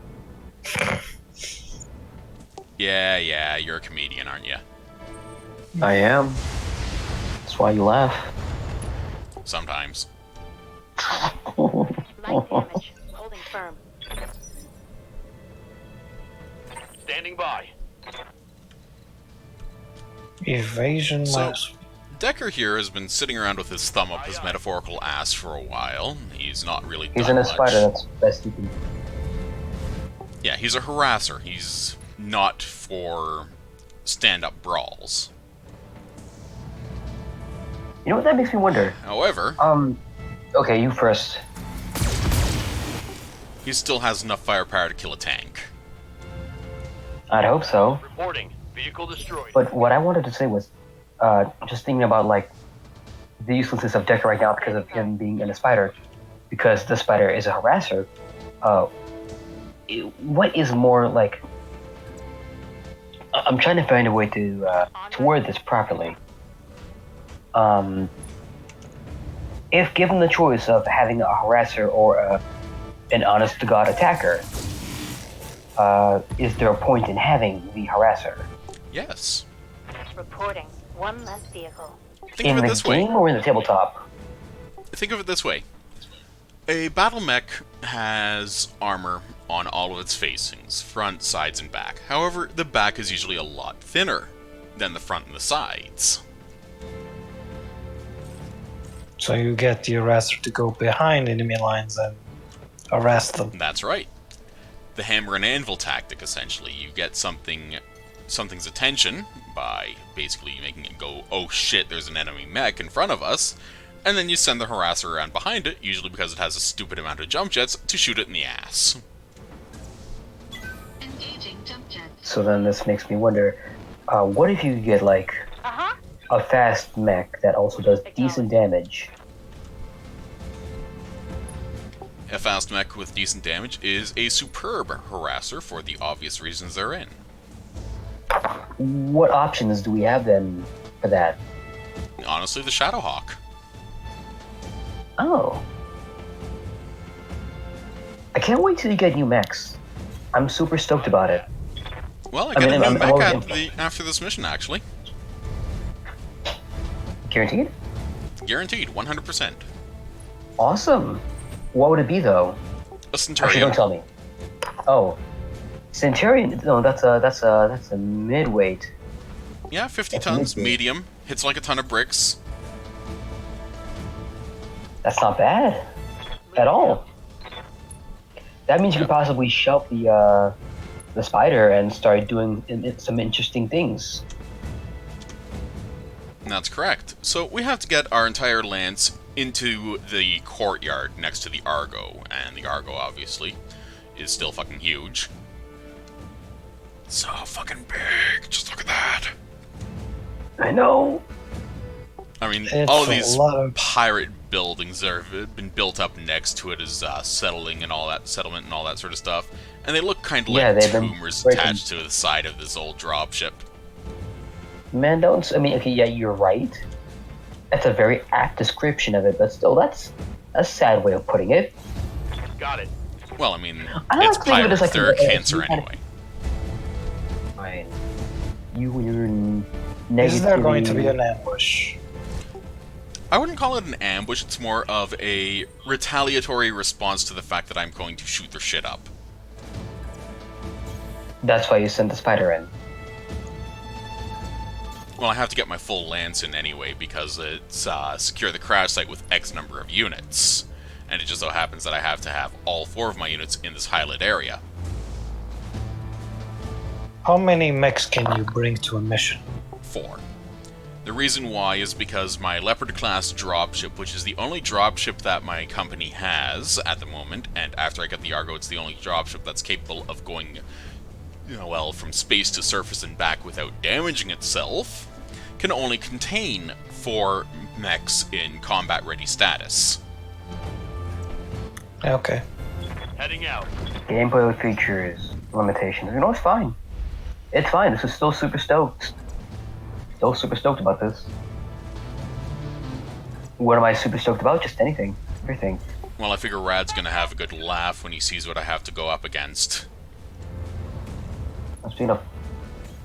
Yeah, you're a comedian, aren't you? I am. That's why you laugh. Sometimes. Light damage. Holding firm. Standing by. Evasion So, last. Decker here has been sitting around with his thumb up his metaphorical ass for a while. He's not really He's done in a much. spider, that's best you can do. Yeah, he's a harasser. He's not for stand-up brawls. You know what that makes me wonder? However, Okay, you first. he still has enough firepower to kill a tank. I'd hope so. Reporting. Vehicle destroyed. But what I wanted to say was, just thinking about, like, the uselessness of Decker right now because of him being in a spider, because the spider is a harasser. What is more like? I'm trying to find a way to word this properly. If given the choice of having a harasser or an honest-to-God attacker, is there a point in having the harasser? Yes. Reporting. One less vehicle. Think In of it the this way. game or in the tabletop? Think of it this way. A battle mech has armor on all of its facings, front, sides, and back. However, the back is usually a lot thinner than the front and the sides. So you get the harasser to go behind enemy lines and harass them. That's right. The hammer and anvil tactic, essentially. You get something's attention by basically making it go, oh shit, there's an enemy mech in front of us, and then you send the harasser around behind it, usually because it has a stupid amount of jump jets, to shoot it in the ass. Engaging jump jet. So then this makes me wonder, what if you get like a fast mech that also does decent damage? A fast mech with decent damage is a superb harasser for the obvious reasons they're in. What options do we have then for that? Honestly, the Shadowhawk. Oh. I can't wait till you get new mechs. I'm super stoked about it. Well, I got a new I'm mech always after this mission, actually. Guaranteed? Guaranteed, 100%. Awesome. What would it be though? A Centurion. Actually, don't tell me. Oh, Centurion. No, that's a midweight. Yeah, 50 That's tons, midweight. medium, hits like a ton of bricks. That's not bad at all. That means you could possibly shelf the spider and start doing some interesting things. That's correct. So we have to get our entire lance into the courtyard next to the Argo, and the Argo, obviously, is still fucking huge. So fucking big, just look at that. I know. I mean, It's all of a these lot of- pirate buildings that have been built up next to it as settlement and all that sort of stuff, and they look kind of Yeah, like they've been tumors breaking- attached to the side of this old dropship. Man, don't. I mean, okay, yeah, you're right. That's a very apt description of it, but still, that's a sad way of putting it. Got it. Well, I mean, I like it's to think of it pirates, as like they're a a- cancer anyway. Fine. You and your negativity. Is there going to be an ambush? I wouldn't call it an ambush, it's more of a retaliatory response to the fact that I'm going to shoot their shit up. That's why you sent the spider in. Well, I have to get my full lance in anyway, because it's secure the crash site with X number of units. And it just so happens that I have to have all 4 of my units in this highlight area. How many mechs can you bring to a mission? 4. The reason why is because my Leopard class dropship, which is the only dropship that my company has at the moment, and after I get the Argo, it's the only dropship that's capable of going, well, from space to surface and back without damaging itself, can only contain 4 mechs in combat-ready status. Okay. Heading out. Gameplay features limitations. You know, it's fine. It's fine. This is still super stoked. Still super stoked about this. What am I super stoked about? Just anything. Everything. Well, I figure Rad's gonna have a good laugh when he sees what I have to go up against. Speaking of...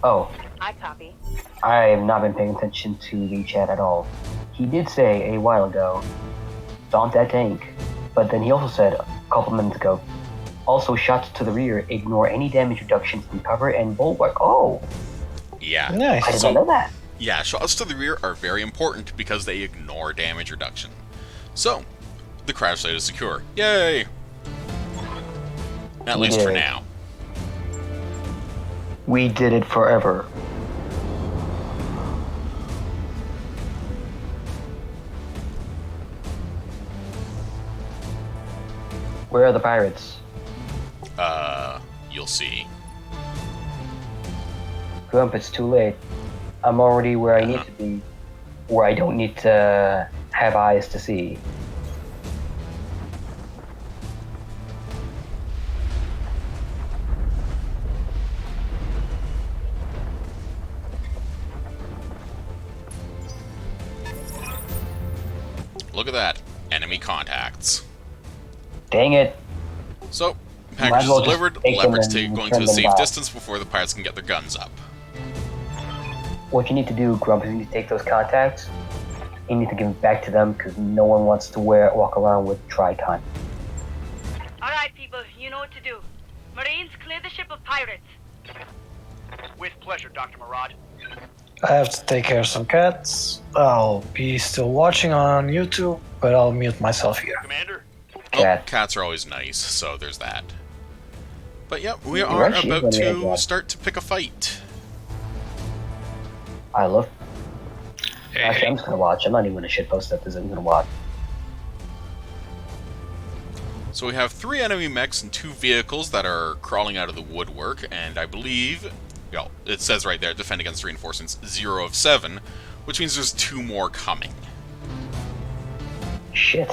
Oh, I copy. I have not been paying attention to the chat at all. He did say a while ago, "Daunt that tank," but then he also said a couple minutes ago, "Also shots to the rear, ignore any damage reduction from cover and bulwark." Oh, Yeah. Nice. I did not know that. Yeah, shots to the rear are very important because they ignore damage reduction. So, the crash site is secure. Yay! At least for Yay. now. We did it forever. Where are the pirates? You'll see. Grump, it's too late. I'm already where I need to be. Where I don't need to have eyes to see. Look at that. Enemy contacts. Dang it. So, Might package as well is just delivered, take them leverage and going to turn a them safe back. distance before the pirates can get their guns up. What you need to do, Grump, is you need to take those contacts. You need to give them back to them because no one wants to walk around with Tricon. Alright, people, you know what to do. Marines, clear the ship of pirates. With pleasure, Dr. Murad. I have to take care of some cats. I'll be still watching on YouTube, but I'll mute myself here. Commander? Cat. Oh, cats are always nice, so there's that. But yep, we You're are right, she's about gonna get to that. start to pick a fight. I love. Hey, Actually, I'm just gonna watch. I'm not even gonna shitpost that. I'm gonna watch. So we have 3 enemy mechs and 2 vehicles that are crawling out of the woodwork, and I believe, it says right there, defend against reinforcements 0 of 7, which means there's 2 more coming. Shit.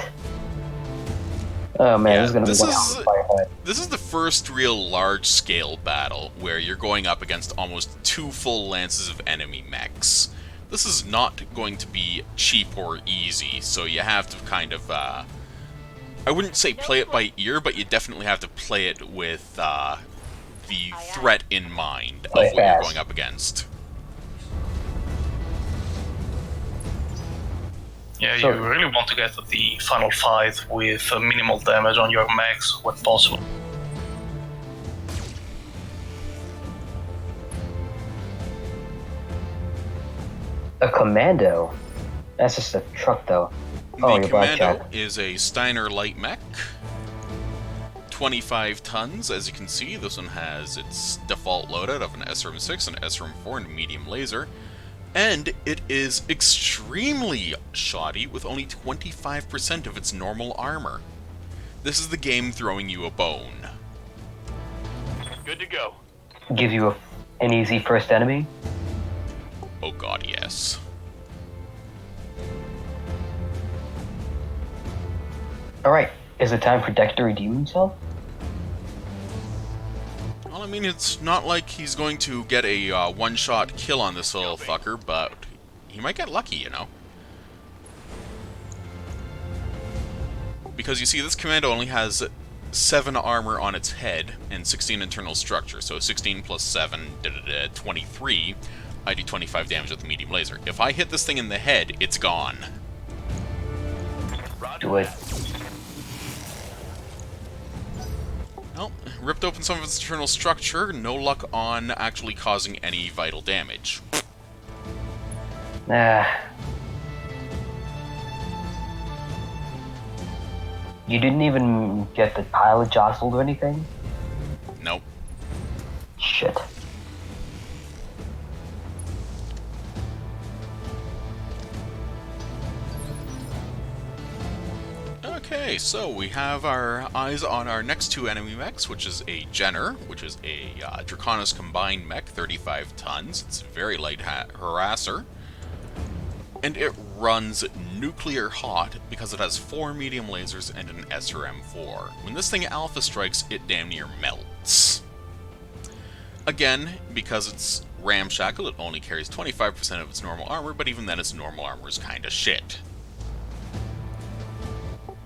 Oh man, Yeah, this is gonna be this one is- hell of a firefight. This is the first real large-scale battle where you're going up against almost 2 full lances of enemy mechs. This is not going to be cheap or easy, so you have to kind of, I wouldn't say play it by ear, but you definitely have to play it with the threat in mind of Play what you're fast. going up against. Yeah, So- you really want to get to the final fight with minimal damage on your mechs when possible. A commando. That's just a truck, though. Oh, The your Commando blackjack. is a Steiner light mech. 25 tons, as you can see. This one has its default loadout of an SRM-6, an SRM-4, and a medium laser. And it is extremely shoddy, with only 25% of its normal armor. This is the game throwing you a bone. Good to go. Give you an easy first enemy. Oh god, yes. Alright, is it time for Deck to redeem himself? Well, I mean, it's not like he's going to get a one-shot kill on this little fucker, but he might get lucky, you know? Because you see, this commando only has 7 armor on its head and 16 internal structure, so 16 plus 7, 23. I do 25 damage with the medium laser. If I hit this thing in the head, it's gone. Do it. Well, ripped open some of its internal structure, no luck on actually causing any vital damage. Ah. You didn't even get the pilot jostled or anything? Nope. Shit. Okay, so we have our eyes on our next 2 enemy mechs, which is a Jenner, which is a Draconis combined mech, 35 tons. It's a very light harasser. And it runs nuclear hot because it has 4 medium lasers and an SRM-4. When this thing alpha strikes, it damn near melts. Again, because it's ramshackle, it only carries 25% of its normal armor, but even then its normal armor is kinda shit.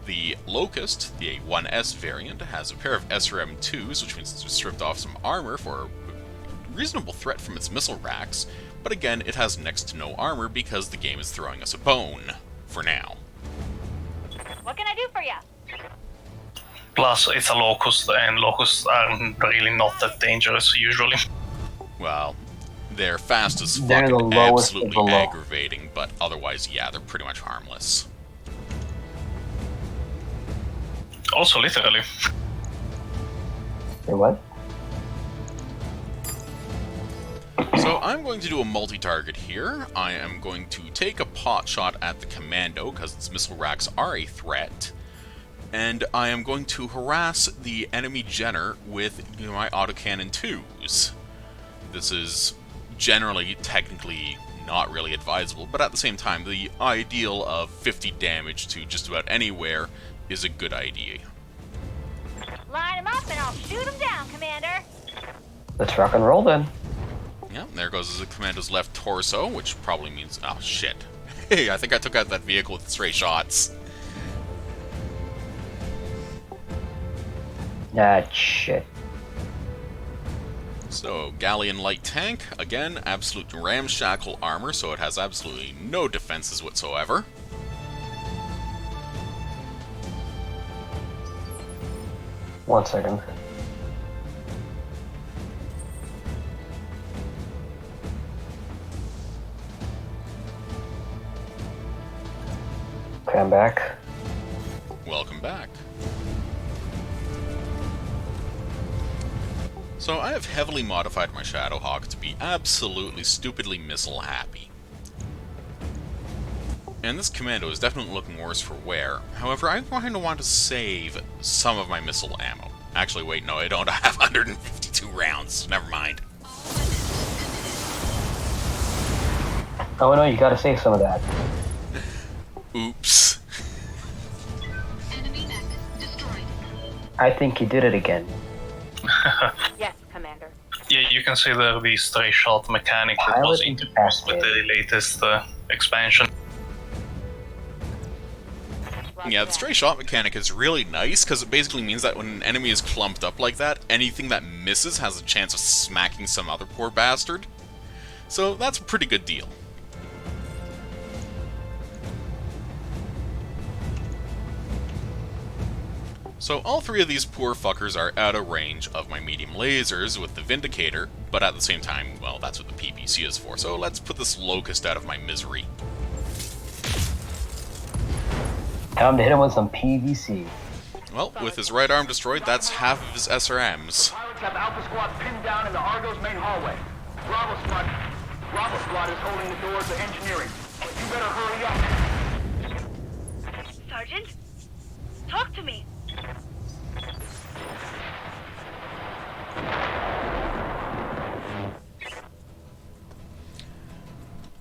The Locust, the A1S variant, has a pair of SRM-2s, which means it's stripped off some armor for a reasonable threat from its missile racks, but again, it has next to no armor because the game is throwing us a bone, for now. What can I do for you? Plus, it's a Locust, and Locusts are really not that dangerous usually. Well, they're fast as fuck They're the and lowest of the absolutely low. aggravating, but otherwise, yeah, they're pretty much harmless. Also, literally. Wait, what? So I'm going to do a multi-target here. I am going to take a pot shot at the commando, because its missile racks are a threat. And I am going to harass the enemy Jenner with my autocannon 2s. This is generally, technically, not really advisable, but at the same time, the ideal of 50 damage to just about anywhere is a good idea. Line him up and I'll shoot him down, Commander. Let's rock and roll then. Yeah, there goes the commando's left torso, which probably means... oh, shit. Hey, I think I took out that vehicle with stray shots. Ah, shit. So, Galleon light tank, again, absolute ramshackle armor, so it has absolutely no defenses whatsoever. One second. Okay, I'm back. Welcome back. So I have heavily modified my Shadowhawk to be absolutely stupidly missile happy. And this commando is definitely looking worse for wear. However, I kind of want to save some of my missile ammo. Actually, wait, no, I don't. I have 152 rounds. Never mind. Oh no, you gotta save some of that. Oops. Enemy mech destroyed. I think you did it again. Yes, Commander. Yeah, you can see the stray shot mechanic that was introduced with the latest expansion. Yeah, the stray shot mechanic is really nice, because it basically means that when an enemy is clumped up like that, anything that misses has a chance of smacking some other poor bastard. So that's a pretty good deal. So all three of these poor fuckers are out of range of my medium lasers with the Vindicator, but at the same time, well, that's what the PPC is for, so let's put this Locust out of my misery. Time to hit him with some PVC. Well, with his right arm destroyed, that's half of his SRMs. Pilots have Alpha Squad pinned down in the Argo's main hallway. Bravo Squad is holding the doors to engineering. You better hurry up. Sergeant? Talk to me.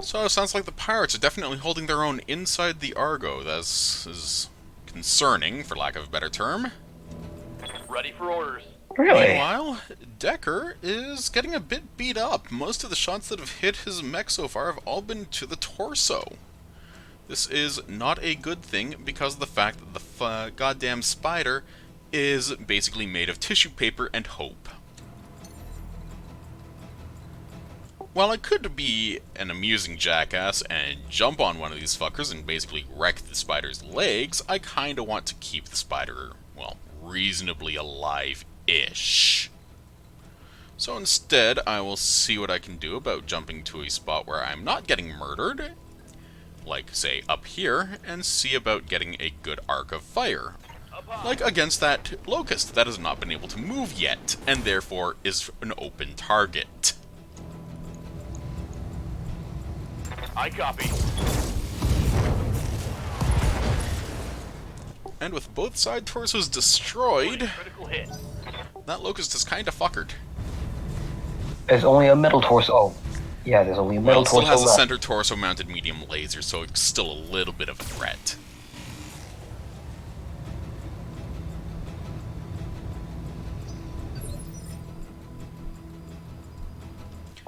So it sounds like the pirates are definitely holding their own inside the Argo. This is concerning, for lack of a better term. Ready for orders. Really? Meanwhile, Decker is getting a bit beat up. Most of the shots that have hit his mech so far have all been to the torso. This is not a good thing because of the fact that the goddamn spider is basically made of tissue paper and hope. While I could be an amusing jackass and jump on one of these fuckers and basically wreck the spider's legs, I kinda want to keep the spider, well, reasonably alive-ish. So instead, I will see what I can do about jumping to a spot where I'm not getting murdered, like, say, up here, and see about getting a good arc of fire. Like against that Locust that has not been able to move yet, and therefore is an open target. I copy. And with both side torsos destroyed, Critical hit. that Locust is kinda fuckered. There's only a middle torso. Oh, yeah, there's only a Well, middle it still torso has a left. center torso mounted medium laser, so it's still a little bit of a threat.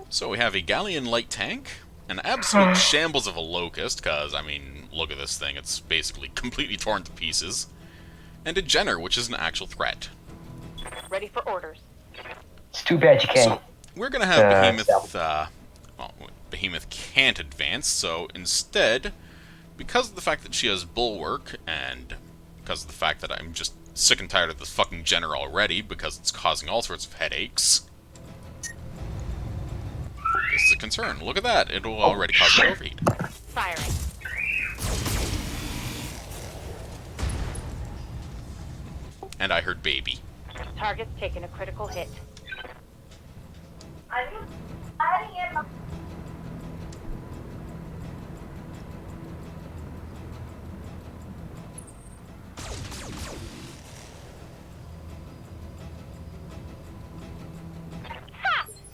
So we have a Galleon light tank, an absolute shambles of a Locust, because, I mean, look at this thing, it's basically completely torn to pieces, and a Jenner, which is an actual threat. Ready for orders. It's too bad you can't. So, we're gonna have Behemoth, Salvage. well, Behemoth can't advance, so instead, because of the fact that she has Bulwark, and because of the fact that I'm just sick and tired of this fucking Jenner already, because it's causing all sorts of headaches, this is a concern. Look at that, it'll already cause an overheat. Firing. And I heard baby. Target's taking a critical hit. Ha!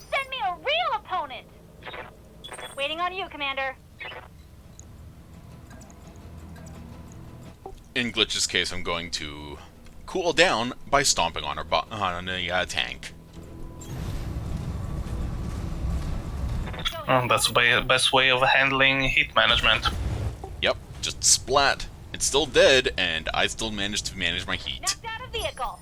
Send me a real opponent! Waiting on you, Commander. Commander. In Glitch's case, I'm going to cool down by stomping on a tank. That's the best way of handling heat management. Yep, just splat. It's still dead, and I still managed to manage my heat. Knocked out a vehicle.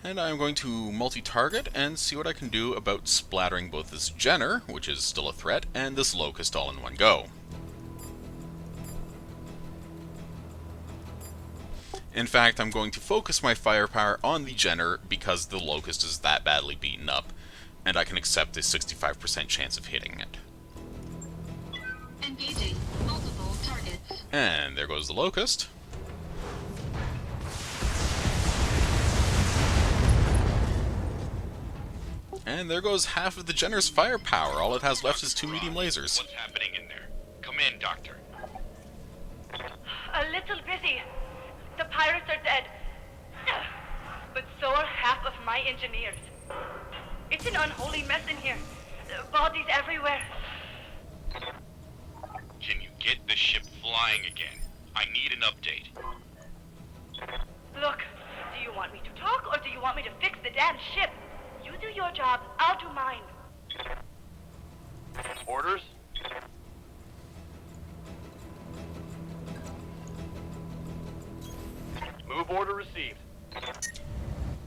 And I'm going to multi-target and see what I can do about splattering both this Jenner, which is still a threat, and this Locust all in one go. In fact, I'm going to focus my firepower on the Jenner because the Locust is that badly beaten up, and I can accept a 65% chance of hitting it. Engaging multiple targets. And there goes the Locust. And there goes half of the Jenner's firepower. All it has left is 2 medium lasers. What's happening in there? Come in, Doctor. A little busy. The pirates are dead. But so are half of my engineers. It's an unholy mess in here. Bodies everywhere. Can you get the ship flying again? I need an update. Look, do you want me to talk or do you want me to fix the damn ship? You do your job, I'll do mine. Orders? Move order received.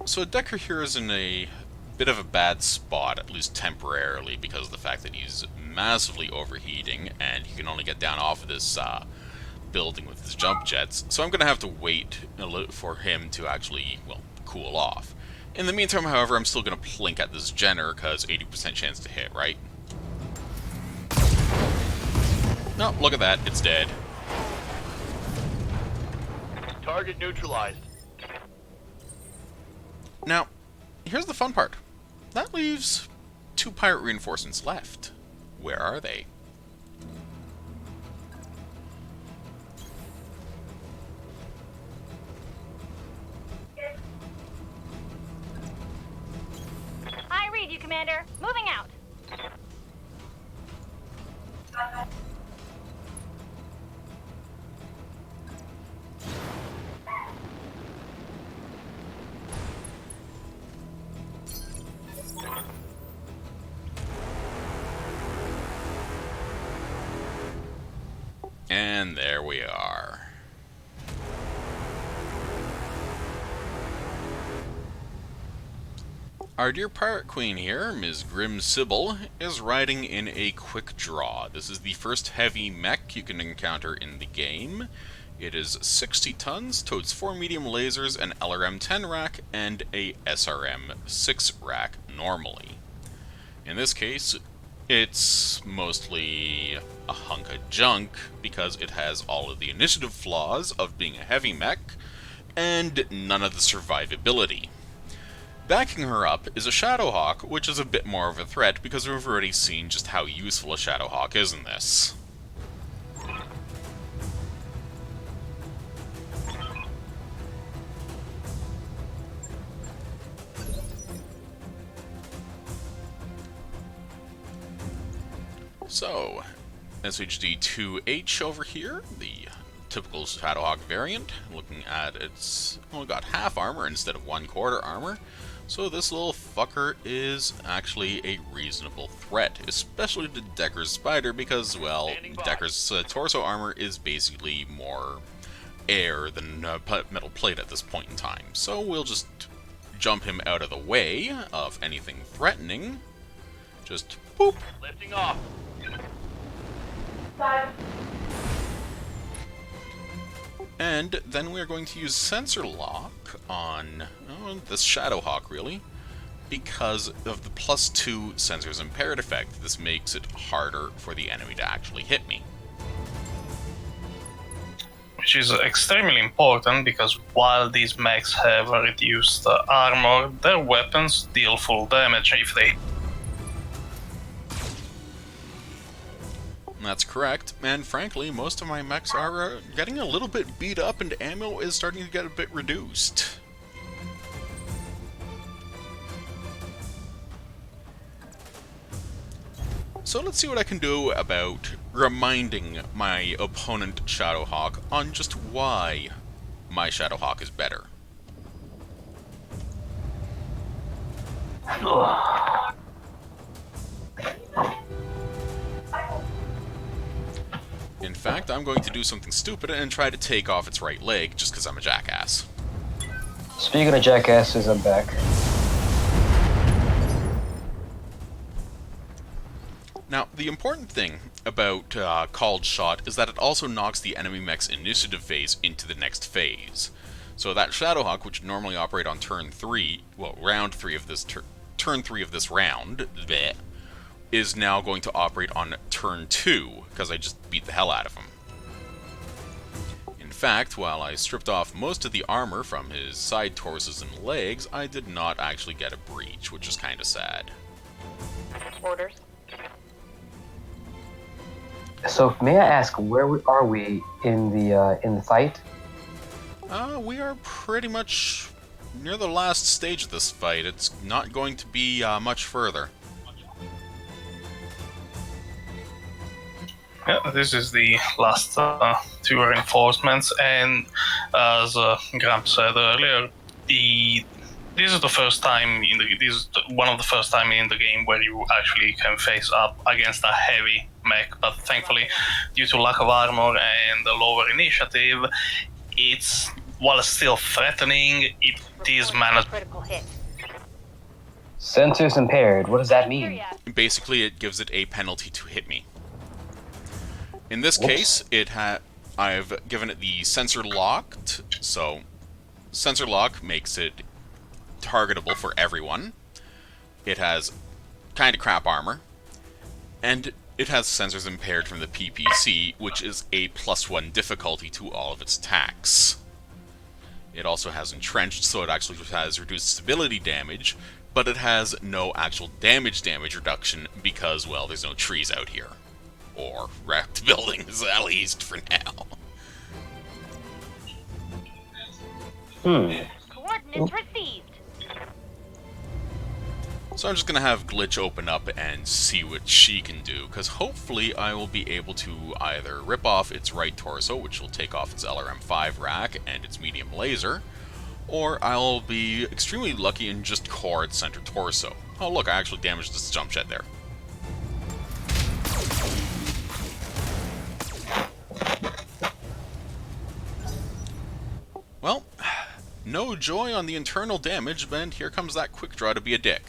So Decker here is in a bit of a bad spot, at least temporarily, because of the fact that he's massively overheating, and he can only get down off of this building with his jump jets. So I'm going to have to wait for him to actually, well, cool off. In the meantime, however, I'm still going to plink at this Jenner, because 80% chance to hit, right? No, look at that, it's dead. Target neutralized. Now, here's the fun part. That leaves 2 pirate reinforcements left. Where are they? I read you, Commander. Moving out. And there we are. Our dear pirate queen here, Ms. Grim Sybil, is riding in a quick draw. This is the first heavy mech you can encounter in the game. It is 60 tons, totes 4 medium lasers, an LRM-10 rack, and a SRM-6 rack normally. In this case, it's mostly a hunk of junk because it has all of the initiative flaws of being a heavy mech and none of the survivability. Backing her up is a Shadowhawk, which is a bit more of a threat because we've already seen just how useful a Shadowhawk is in this. So, SHD-2H over here, the typical Shadowhawk variant, looking at it's only got half armor instead of 1/4 armor, so this little fucker is actually a reasonable threat, especially to Decker's Spider because, well, Decker's torso armor is basically more air than metal plate at this point in time, so we'll just jump him out of the way of anything threatening. Just boop! Lifting off. And then we're going to use sensor lock on this Shadowhawk, really, because of the +2 sensors impaired effect. This makes it harder for the enemy to actually hit me. Which is extremely important because while these mechs have reduced armor, their weapons deal full damage if they That's correct, and frankly, most of my mechs are getting a little bit beat up and ammo is starting to get a bit reduced. So let's see what I can do about reminding my opponent Shadowhawk on just why my Shadowhawk is better. In fact, I'm going to do something stupid and try to take off its right leg just because I'm a jackass. Speaking of jackasses, I'm back. Now, the important thing about Called Shot is that it also knocks the enemy mech's initiative phase into the next phase. So that Shadowhawk, which would normally operate on turn 3, well, round 3 of this turn 3 of this round, bleh, is now going to operate on turn 2, because I just beat the hell out of him. In fact, while I stripped off most of the armor from his side torsos and legs, I did not actually get a breach, which is kind of sad. Orders. So may I ask, where are we in the fight? We are pretty much near the last stage of this fight. It's not going to be much further. Yeah, this is the last two reinforcements, and as Gramp said earlier, this is the first time one of the first time in the game where you actually can face up against a heavy mech. But thankfully, due to lack of armor and the lower initiative, while it's still threatening, it is managed. Critical hit. Sensors impaired. What does that mean? Basically, it gives it a penalty to hit me. In this Whoops. case, I've given it the sensor locked, so sensor lock makes it targetable for everyone. It has kind of crap armor, and it has sensors impaired from the PPC, which is a +1 difficulty to all of its attacks. It also has entrenched, so it actually has reduced stability damage, but it has no actual damage reduction because, well, there's no trees out here. Or wrecked buildings, at least for now. Coordinates received. So I'm just going to have Glitch open up and see what she can do, because hopefully I will be able to either rip off its right torso, which will take off its LRM-5 rack and its medium laser, or I'll be extremely lucky and just core its center torso. Oh look, I actually damaged this jump shed there. Well, no joy on the internal damage, and here comes that quick draw to be a dick.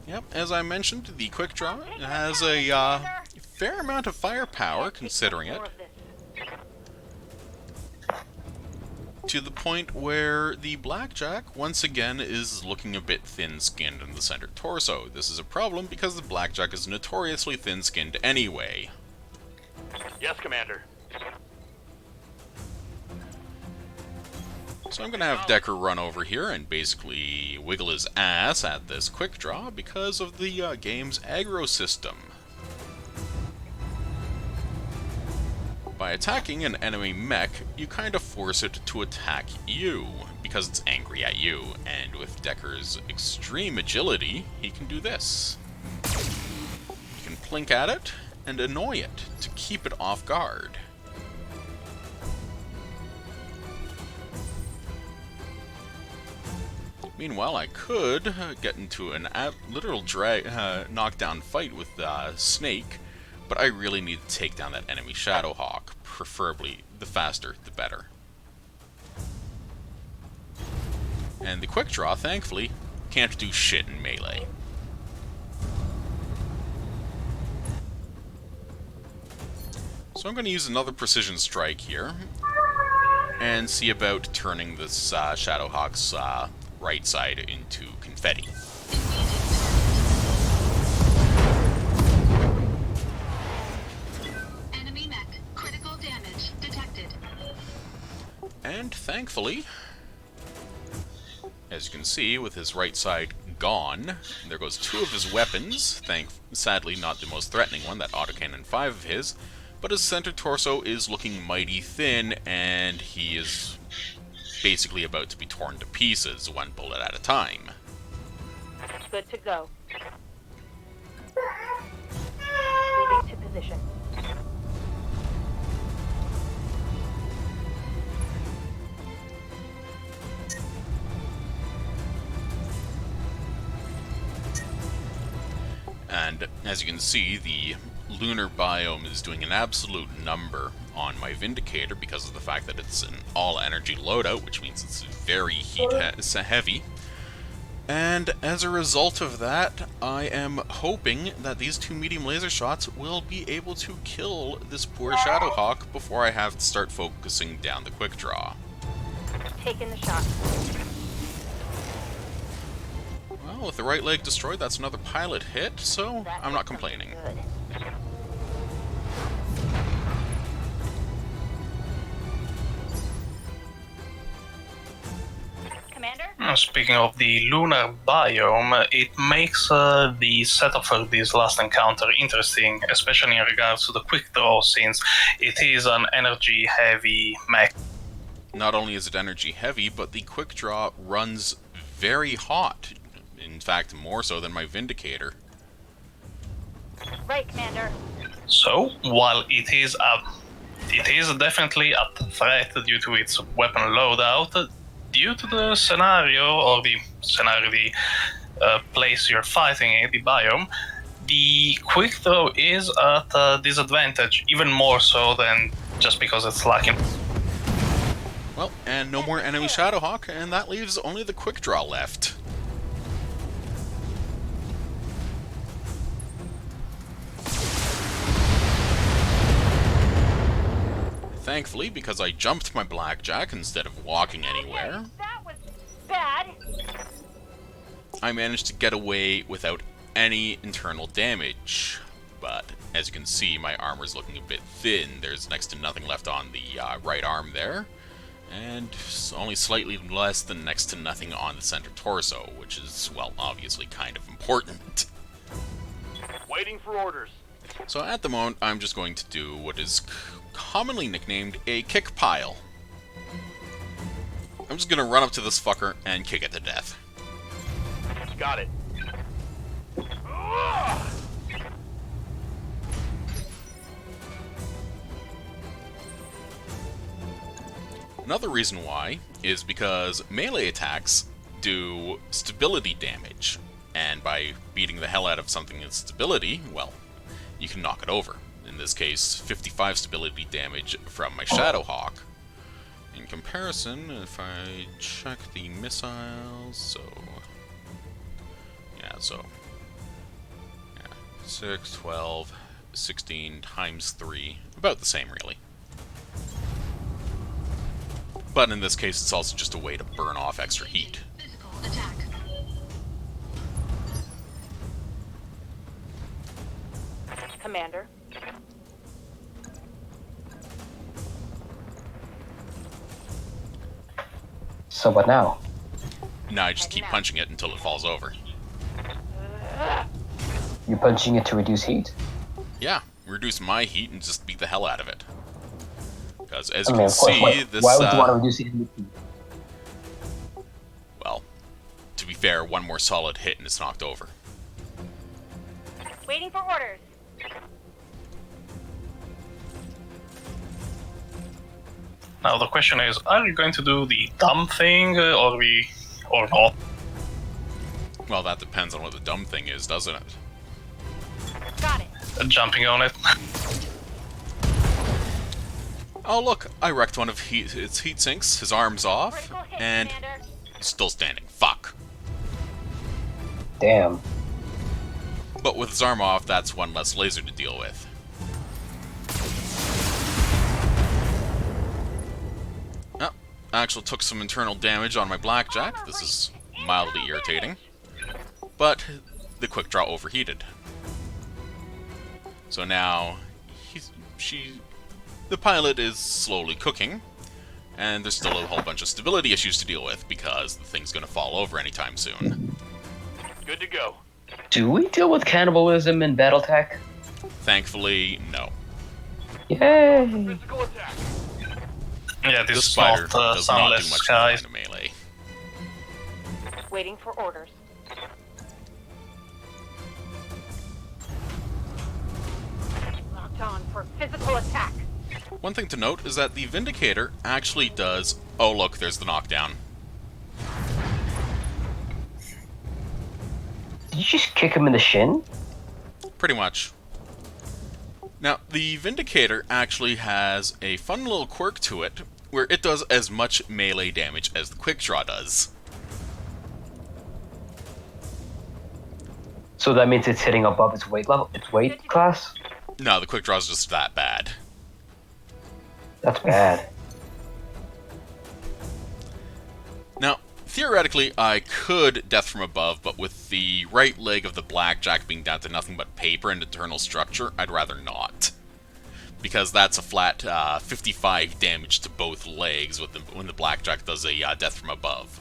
Yep, as I mentioned, the quick draw has a fair amount of firepower, considering it. To the point where the Blackjack, once again, is looking a bit thin-skinned in the center torso. This is a problem because the Blackjack is notoriously thin-skinned anyway. Yes, Commander. So I'm going to have Decker run over here and basically wiggle his ass at this quick draw because of the game's aggro system. By attacking an enemy mech, you kind of force it to attack you, because it's angry at you, and with Decker's extreme agility, he can do this. You can plink at it and annoy it to keep it off guard. Meanwhile, I could get into an literal knockdown fight with Snake, but I really need to take down that enemy Shadowhawk, preferably the faster the better. And the quick draw, thankfully, can't do shit in melee. So I'm going to use another precision strike here, and see about turning this Shadowhawk's right side into confetti. Enemy mech. Critical damage detected. And thankfully, as you can see, with his right side gone, there goes 2 of his weapons, sadly not the most threatening one, that autocannon 5 of his, but his center torso is looking mighty thin, and he is basically about to be torn to pieces, 1 bullet at a time. Good to go. Moving to position. And as you can see, the lunar biome is doing an absolute number on my Vindicator because of the fact that it's an all-energy loadout, which means it's very heavy. And as a result of that, I am hoping that these 2 medium laser shots will be able to kill this poor Shadowhawk before I have to start focusing down the quick draw. Taking the shot. Well, with the right leg destroyed, that's another pilot hit, so I'm not complaining. Good. Commander? Speaking of the lunar biome, it makes the setup for this last encounter interesting, especially in regards to the quick draw, since it is an energy-heavy mech. Not only is it energy heavy, but the quick draw runs very hot. In fact, more so than my Vindicator. Right, Commander. So, while it is definitely a threat due to its weapon loadout, due to the scenario, or the place you're fighting in, the biome, the quick throw is at a disadvantage, even more so than just because it's lacking. Well, and no more enemy Shadowhawk, and that leaves only the quick draw left. Thankfully, because I jumped my blackjack instead of walking anywhere, That was bad. I managed to get away without any internal damage. But as you can see, my armor's looking a bit thin. There's next to nothing left on the right arm there, and only slightly less than next to nothing on the center torso, which is, well, obviously kind of important. Waiting for orders. So at the moment, I'm just going to do what is commonly nicknamed a kick pile. I'm just gonna run up to this fucker and kick it to death. Got it. Another reason why is because melee attacks do stability damage, and by beating the hell out of something in stability, well, you can knock it over. In this case, 55 stability damage from my Shadowhawk. In comparison, if I check the missiles, so 6, 12, 16 times 3, about the same really. But in this case, it's also just a way to burn off extra heat. Physical attack. Commander. So what now? Now I just keep punching it until it falls over. You're punching it to reduce heat? Yeah, reduce my heat and just beat the hell out of it. Because as I you mean, can of course, see, this, why would you want to reduce heat? well, to be fair, one more solid hit and it's knocked over. Waiting for orders. Now the question is, are you going to do the dumb thing or not? Well, that depends on what the dumb thing is, doesn't it? Got it. Jumping on it. Oh look, I wrecked one of its heat sinks, his arm's off, Critical hit, and Commander. he's still standing. Fuck. Damn. But with his arm off, that's one less laser to deal with. Oh, I actually took some internal damage on my blackjack. This is mildly irritating. But the quick draw overheated. So now the pilot is slowly cooking, And there's still a whole bunch of stability issues to deal with, because the thing's going to fall over anytime soon. Good to go. Do we deal with cannibalism in Battletech? Thankfully, no. Yay! Physical attack. Yeah, The this is spider not does not do sunless much skies. in melee. Waiting for orders. Locked on for physical attack. One thing to note is that the Vindicator actually does... Oh, look, there's the knockdown. Did you just kick him in the shin? Pretty much. Now, the Vindicator actually has a fun little quirk to it, where it does as much melee damage as the Quickdraw does. So that means it's hitting above its weight level, its weight class? No, the Quickdraw's just that bad. That's bad. Now, theoretically, I could Death from Above, but with the right leg of the Blackjack being down to nothing but paper and internal structure, I'd rather not. Because that's a flat 55 damage to both legs when the Blackjack does a Death from Above.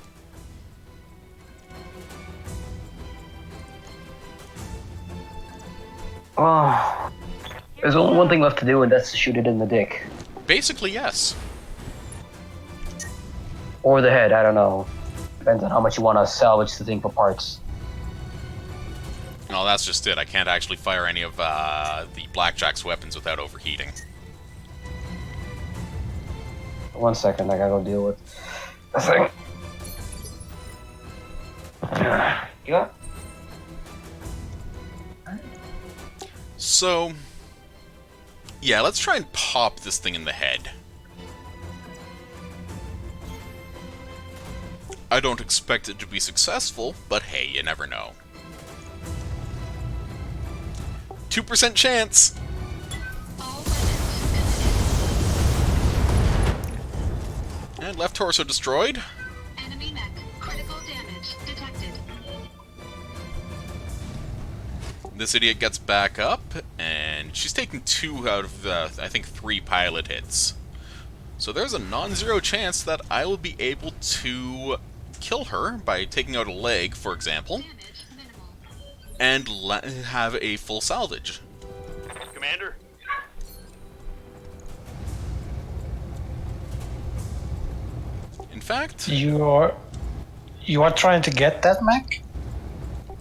Oh, there's only one thing left to do, and that's to shoot it in the dick. Basically, yes. Or the head, I don't know. Depends on how much you want to salvage the thing for parts. No, that's just it. I can't actually fire any of the Blackjack's weapons without overheating. 1 second, I gotta go deal with this thing. Yeah. So, yeah, let's try and pop this thing in the head. I don't expect it to be successful, but hey, you never know. 2% chance! All weapons And left torso destroyed. enemy mech. Critical damage detected. This idiot gets back up, and she's taken 2 out of the, I think, 3 pilot hits. So there's a non-zero chance that I will be able to kill her by taking out a leg, for example, Damage minimal. and have a full salvage. Commander. In fact, You are trying to get that mech?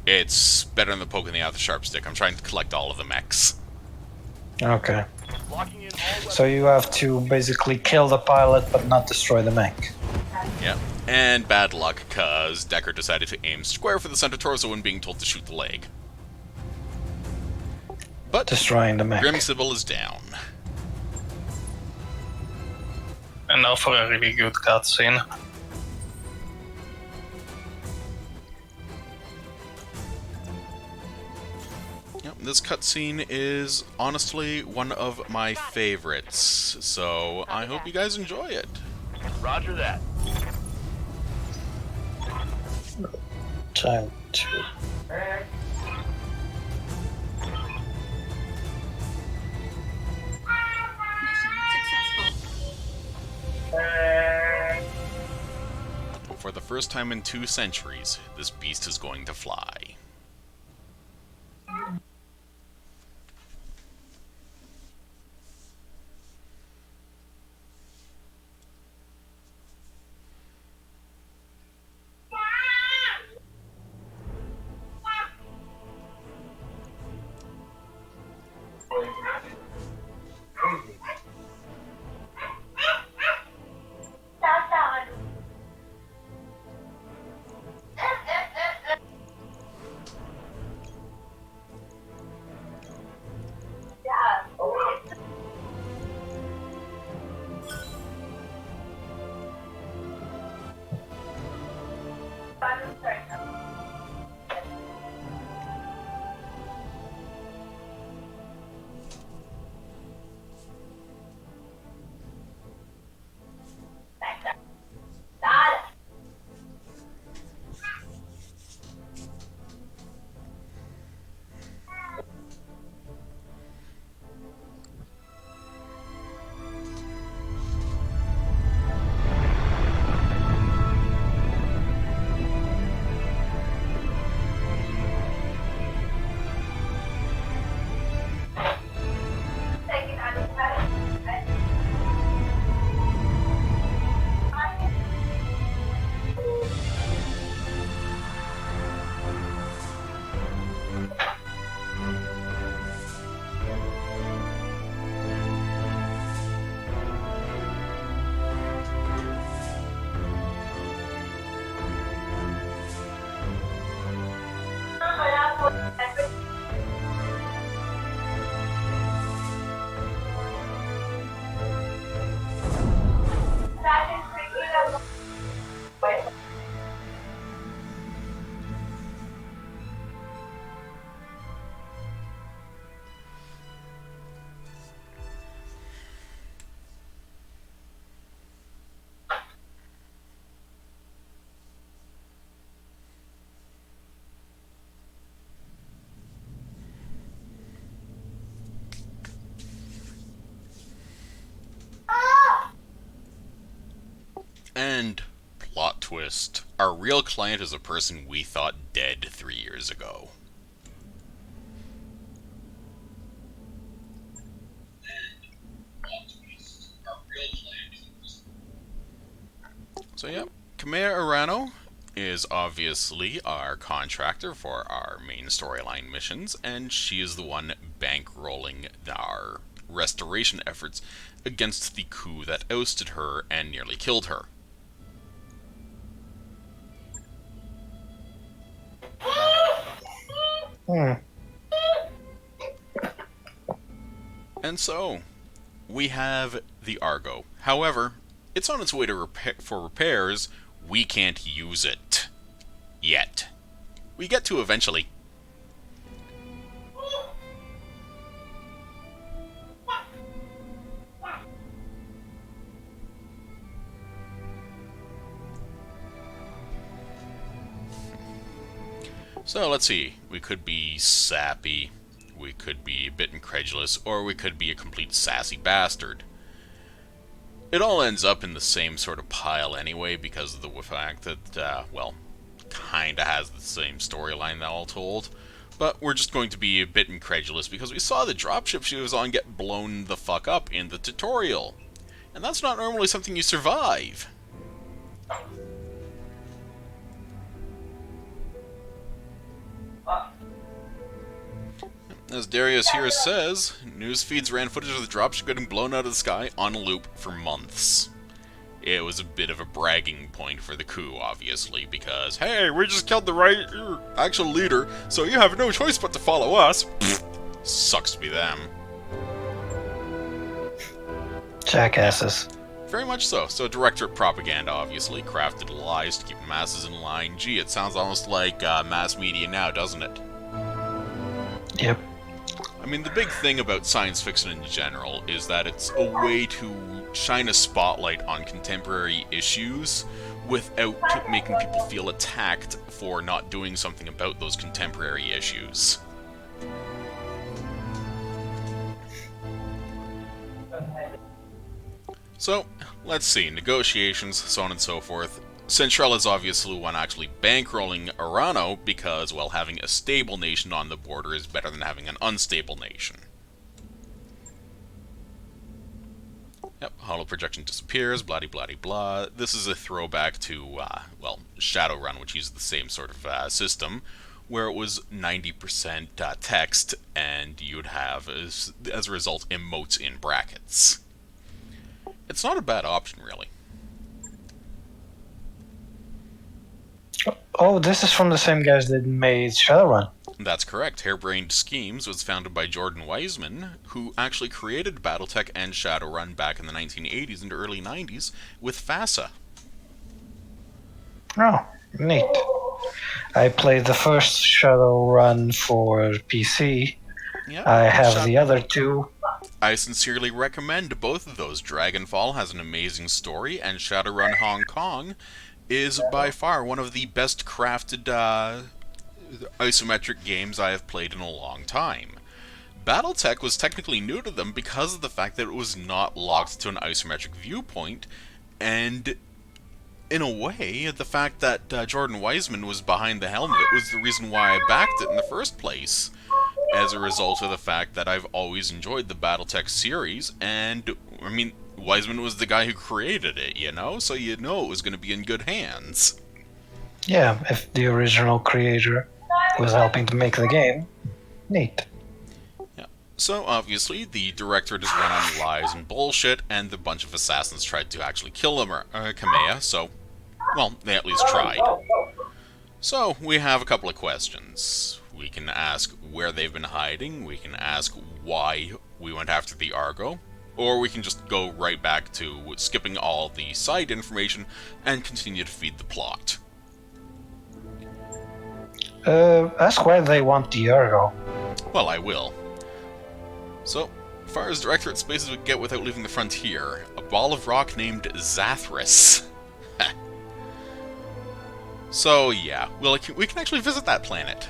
it's better than the poke in the eye with the sharp stick. I'm trying to collect all of the mechs. Okay. Locking in all weapons. So you have to basically kill the pilot but not destroy the mech. Yeah. And bad luck, because Decker decided to aim square for the center torso when being told to shoot the leg. But Destroying the mech. Grim Sybil is down. And now for a really good cutscene. Yep, this cutscene is honestly one of my favorites, so I hope you guys enjoy it. Roger that. Time to... Mission successful. For the first time in 2 centuries, this beast is going to fly. twist. Our real client is a person we thought dead 3 years ago. So yeah, Kamea Arano is obviously our contractor for our main storyline missions, and she is the one bankrolling our restoration efforts against the coup that ousted her and nearly killed her. And so, we have the Argo. However, it's on its way to for repairs. We can't use it. Yet. We get to eventually. So let's see. We could be sappy, we could be a bit incredulous, or we could be a complete sassy bastard. It all ends up in the same sort of pile anyway, because of the fact that, well, kinda has the same storyline all told. But we're just going to be a bit incredulous because we saw the dropship she was on get blown the fuck up in the tutorial. And that's not normally something you survive. As Darius here says, news feeds ran footage of the dropship getting blown out of the sky on a loop for months. It was a bit of a bragging point for the coup, obviously, because, hey, we just killed the actual leader, so you have no choice but to follow us. Pfft, sucks to be them. Jackasses. Very much so. So directorate propaganda, obviously, crafted lies to keep the masses in line. Gee, it sounds almost like mass media now, doesn't it? Yep. I mean, the big thing about science fiction in general is that it's a way to shine a spotlight on contemporary issues without making people feel attacked for not doing something about those contemporary issues. So, let's see, negotiations, so on and so forth. Central is obviously the one actually bankrolling Arano because, well, having a stable nation on the border is better than having an unstable nation. Yep, hollow projection disappears, blah-de-blah-de-blah. This is a throwback to, well, Shadowrun, which uses the same sort of system, where it was 90% text, and you would have, as a result, emotes in brackets. It's not a bad option, really. Oh, this is from the same guys that made Shadowrun. That's correct. Harebrained Schemes was founded by Jordan Wiseman, who actually created Battletech and Shadowrun back in the 1980s and early 90s with FASA. Oh, neat. I played the first Shadowrun for PC. Yep, I have the other two. I sincerely recommend both of those. Dragonfall has an amazing story, and Shadowrun Hong Kong is by far one of the best crafted isometric games I have played in a long time. Battletech was technically new to them because of the fact that it was not locked to an isometric viewpoint, and in a way, the fact that Jordan Wiseman was behind the helm of it was the reason why I backed it in the first place, as a result of the fact that I've always enjoyed the Battletech series, and, I mean, Wiseman was the guy who created it, you know? So you know it was going to be in good hands. Yeah, if the original creator was helping to make the game. Neat. Yeah. So, obviously, the directorate is run on lies and bullshit, and the bunch of assassins tried to actually kill him, Kamea, so, well, they at least tried. So, we have a couple of questions. We can ask where they've been hiding, we can ask why we went after the Argo, or we can just go right back to skipping all the side information and continue to feed the plot. Ask why they want the Argo. Well, I will. So, as far as directorate spaces we can get without leaving the frontier, a ball of rock named Zathras. So, yeah, well, we can actually visit that planet.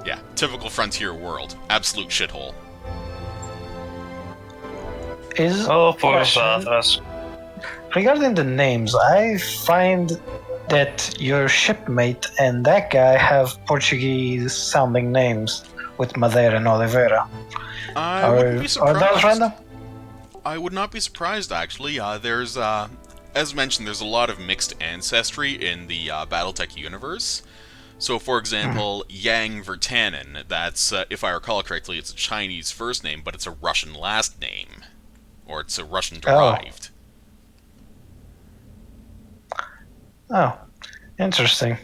Yeah, typical frontier world. Absolute shithole. Is Oh, poor Zathras. regarding the names, I find that your shipmate and that guy have Portuguese-sounding names with Madeira and Oliveira. I wouldn't be Are surprised. those random? I would not be surprised, actually. There's, as mentioned, there's a lot of mixed ancestry in the Battletech universe. So, for example, Yang Vertanen, that's, if I recall correctly, it's a Chinese first name, but it's a Russian last name. Or it's a Russian-derived. Oh, interesting.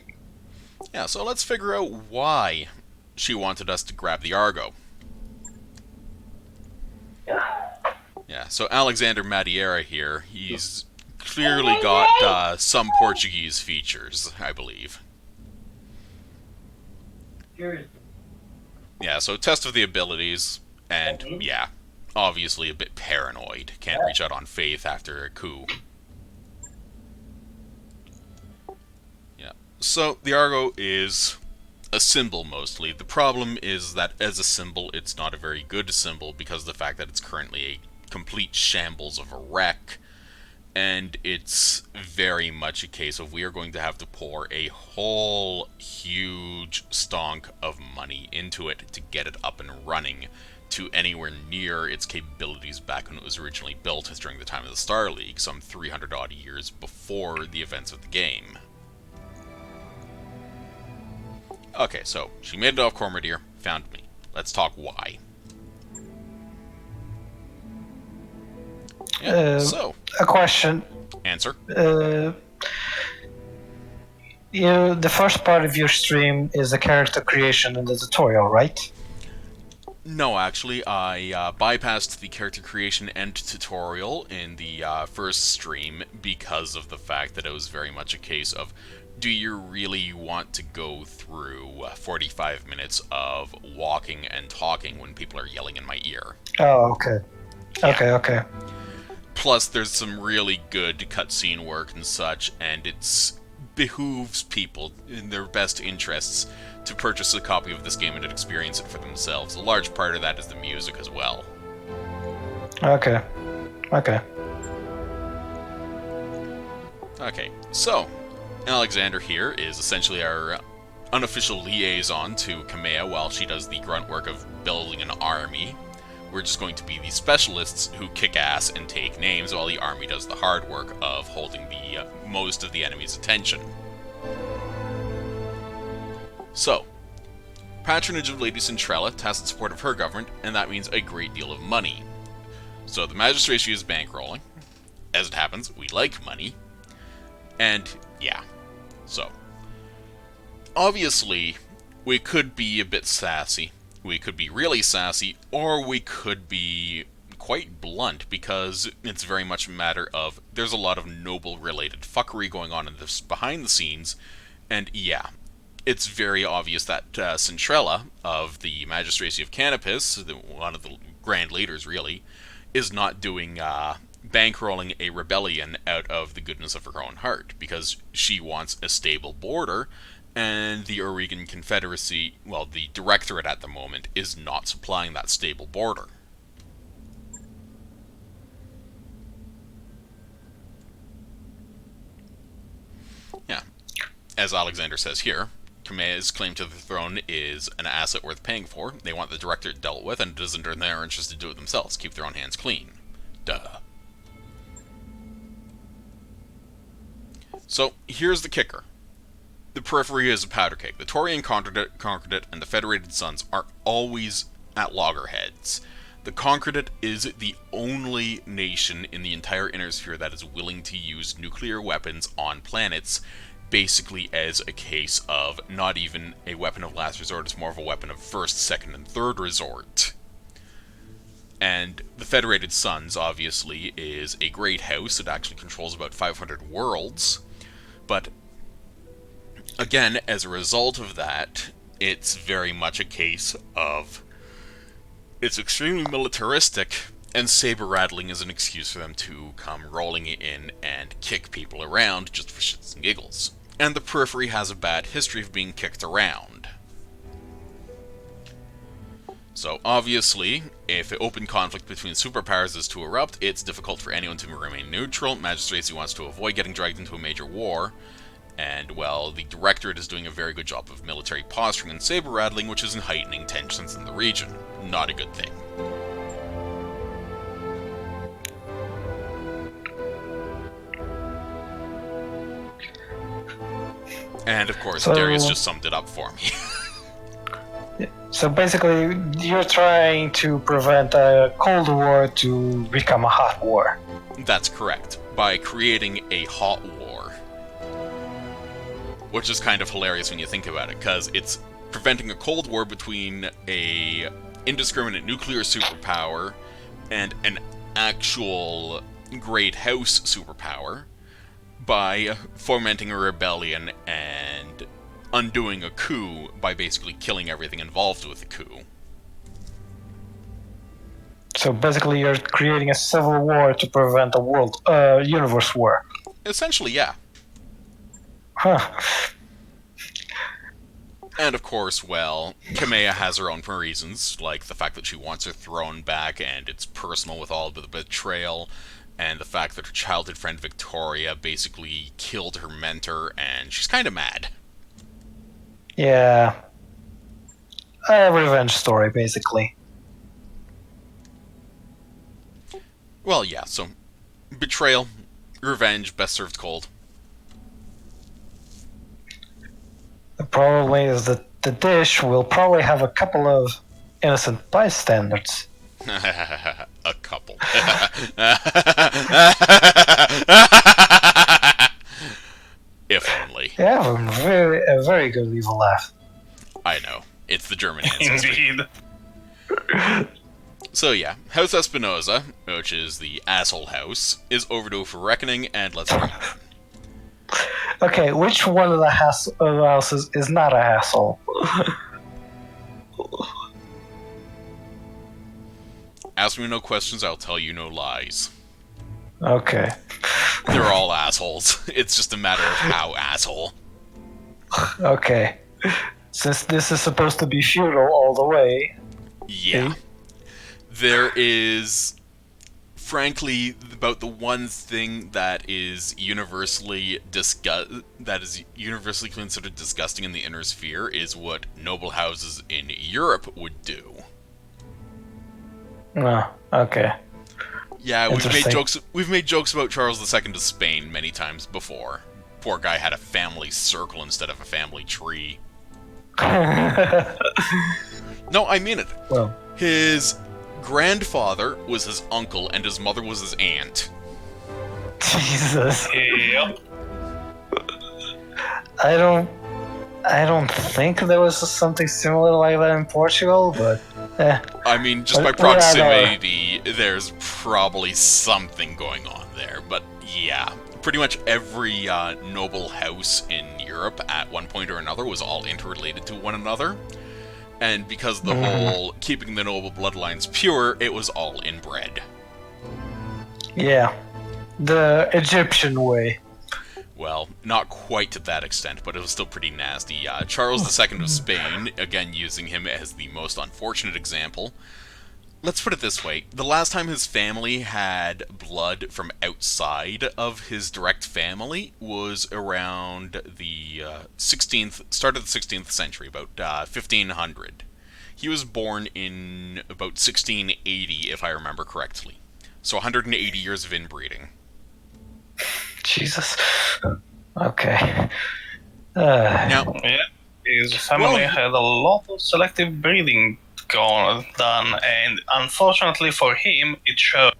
Yeah, so let's figure out why she wanted us to grab the Argo. Yeah, so Alexander Madeira here, he's clearly got some Portuguese features, I believe. Yeah, so test of the abilities, and yeah, obviously a bit paranoid. Can't reach out on faith after a coup. Yeah, so the Argo is a symbol mostly. The problem is that as a symbol, it's not a very good symbol because of the fact that it's currently a complete shambles of a wreck. And it's very much a case of we are going to have to pour a whole huge stonk of money into it to get it up and running to anywhere near its capabilities back when it was originally built during the time of the Star League, some 300 odd years before the events of the game. Okay, so she made it off Cormordeer, found me. Let's talk why. Yeah, so a question. Answer. The first part of your stream is the character creation and the tutorial, right? No, actually, I bypassed the character creation and tutorial in the first stream because of the fact that it was very much a case of, do you really want to go through 45 minutes of walking and talking when people are yelling in my ear? Oh, okay. Yeah. Okay. Plus, there's some really good cutscene work and such, and it behooves people in their best interests to purchase a copy of this game and to experience it for themselves. A large part of that is the music as well. Okay, so Alexander here is essentially our unofficial liaison to Kamea while she does the grunt work of building an army. We're just going to be the specialists who kick ass and take names while the army does the hard work of holding the most of the enemy's attention. So, patronage of Lady Centrella, tacit support of her government, and that means a great deal of money. So the magistracy is bankrolling. As it happens, we like money. And, yeah. So, obviously, we could be a bit sassy. We could be really sassy, or we could be quite blunt, because it's very much a matter of there's a lot of noble-related fuckery going on in this behind the scenes, and yeah, it's very obvious that Centrella of the Magistracy of Canopus, one of the grand leaders really, is not doing bankrolling a rebellion out of the goodness of her own heart, because she wants a stable border, and the Oregon Confederacy, well, the Directorate at the moment, is not supplying that stable border. Yeah. As Alexander says here, Kamea's claim to the throne is an asset worth paying for. They want the Directorate dealt with, and it isn't in their interest to do it themselves. Keep their own hands clean. Duh. So, here's the kicker. The periphery is a powder keg. The Taurian conquered it, and the Federated Sons are always at loggerheads. The Conquered is the only nation in the entire Inner Sphere that is willing to use nuclear weapons on planets, basically as a case of not even a weapon of last resort, it's more of a weapon of first, second, and third resort. And the Federated Sons, obviously, is a great house. It actually controls about 500 worlds, but again, as a result of that, it's very much a case of it's extremely militaristic, and saber-rattling is an excuse for them to come rolling in and kick people around just for shits and giggles. And the periphery has a bad history of being kicked around. So obviously, if an open conflict between superpowers is to erupt, it's difficult for anyone to remain neutral. Magistracy wants to avoid getting dragged into a major war. And, well, the Directorate is doing a very good job of military posturing and saber-rattling, which is heightening tensions in the region. Not a good thing. And, of course, Darius just summed it up for me. So basically, you're trying to prevent a Cold War to become a hot war. That's correct. By creating a hot war. Which is kind of hilarious when you think about it, because it's preventing a Cold War between a indiscriminate nuclear superpower and an actual Great House superpower by fomenting a rebellion and undoing a coup by basically killing everything involved with the coup. So basically, you're creating a civil war to prevent a universe war. Essentially, yeah. Huh. And of course, well, Kamea has her own reasons, like the fact that she wants her throne back, and it's personal with all the betrayal, and the fact that her childhood friend Victoria basically killed her mentor, and she's kind of mad. Yeah. A revenge story, basically. Well, yeah, so betrayal, revenge, best served cold. The problem is that the dish will probably have a couple of innocent bystanders. A couple. If only. Yeah, a very good evil laugh. I know. It's the German ancestry. Indeed. So yeah, House Espinosa, which is the asshole house, is overdue for reckoning, and let's bring it on. Okay, which one of the houses is not a hassle? Ask me no questions, I'll tell you no lies. Okay. They're all assholes. It's just a matter of how asshole. Okay. Since this is supposed to be feudal all the way. Yeah. There is, frankly, about the one thing that is universally considered disgusting in the inner sphere is what noble houses in Europe would do. Oh, okay. Yeah, we've made jokes about Charles II of Spain many times before. Poor guy had a family circle instead of a family tree. No, I mean it. Well, his grandfather was his uncle, and his mother was his aunt. Jesus. Yep. I don't think there was something similar like that in Portugal, but I mean, just by But- proximity, there's probably something going on there. But yeah, pretty much every noble house in Europe at one point or another was all interrelated to one another. And because of the whole keeping the noble bloodlines pure, it was all inbred. yeah, the Egyptian way. Well, not quite to that extent, but it was still pretty nasty. Charles II of Spain, again using him as the most unfortunate example. Let's put it this way. The last time his family had blood from outside of his direct family was around the start of the 16th century, about 1500. He was born in about 1680, if I remember correctly. So 180 years of inbreeding. Jesus. Okay. Now, Yeah, his family had a lot of selective breeding done, and unfortunately for him, it showed.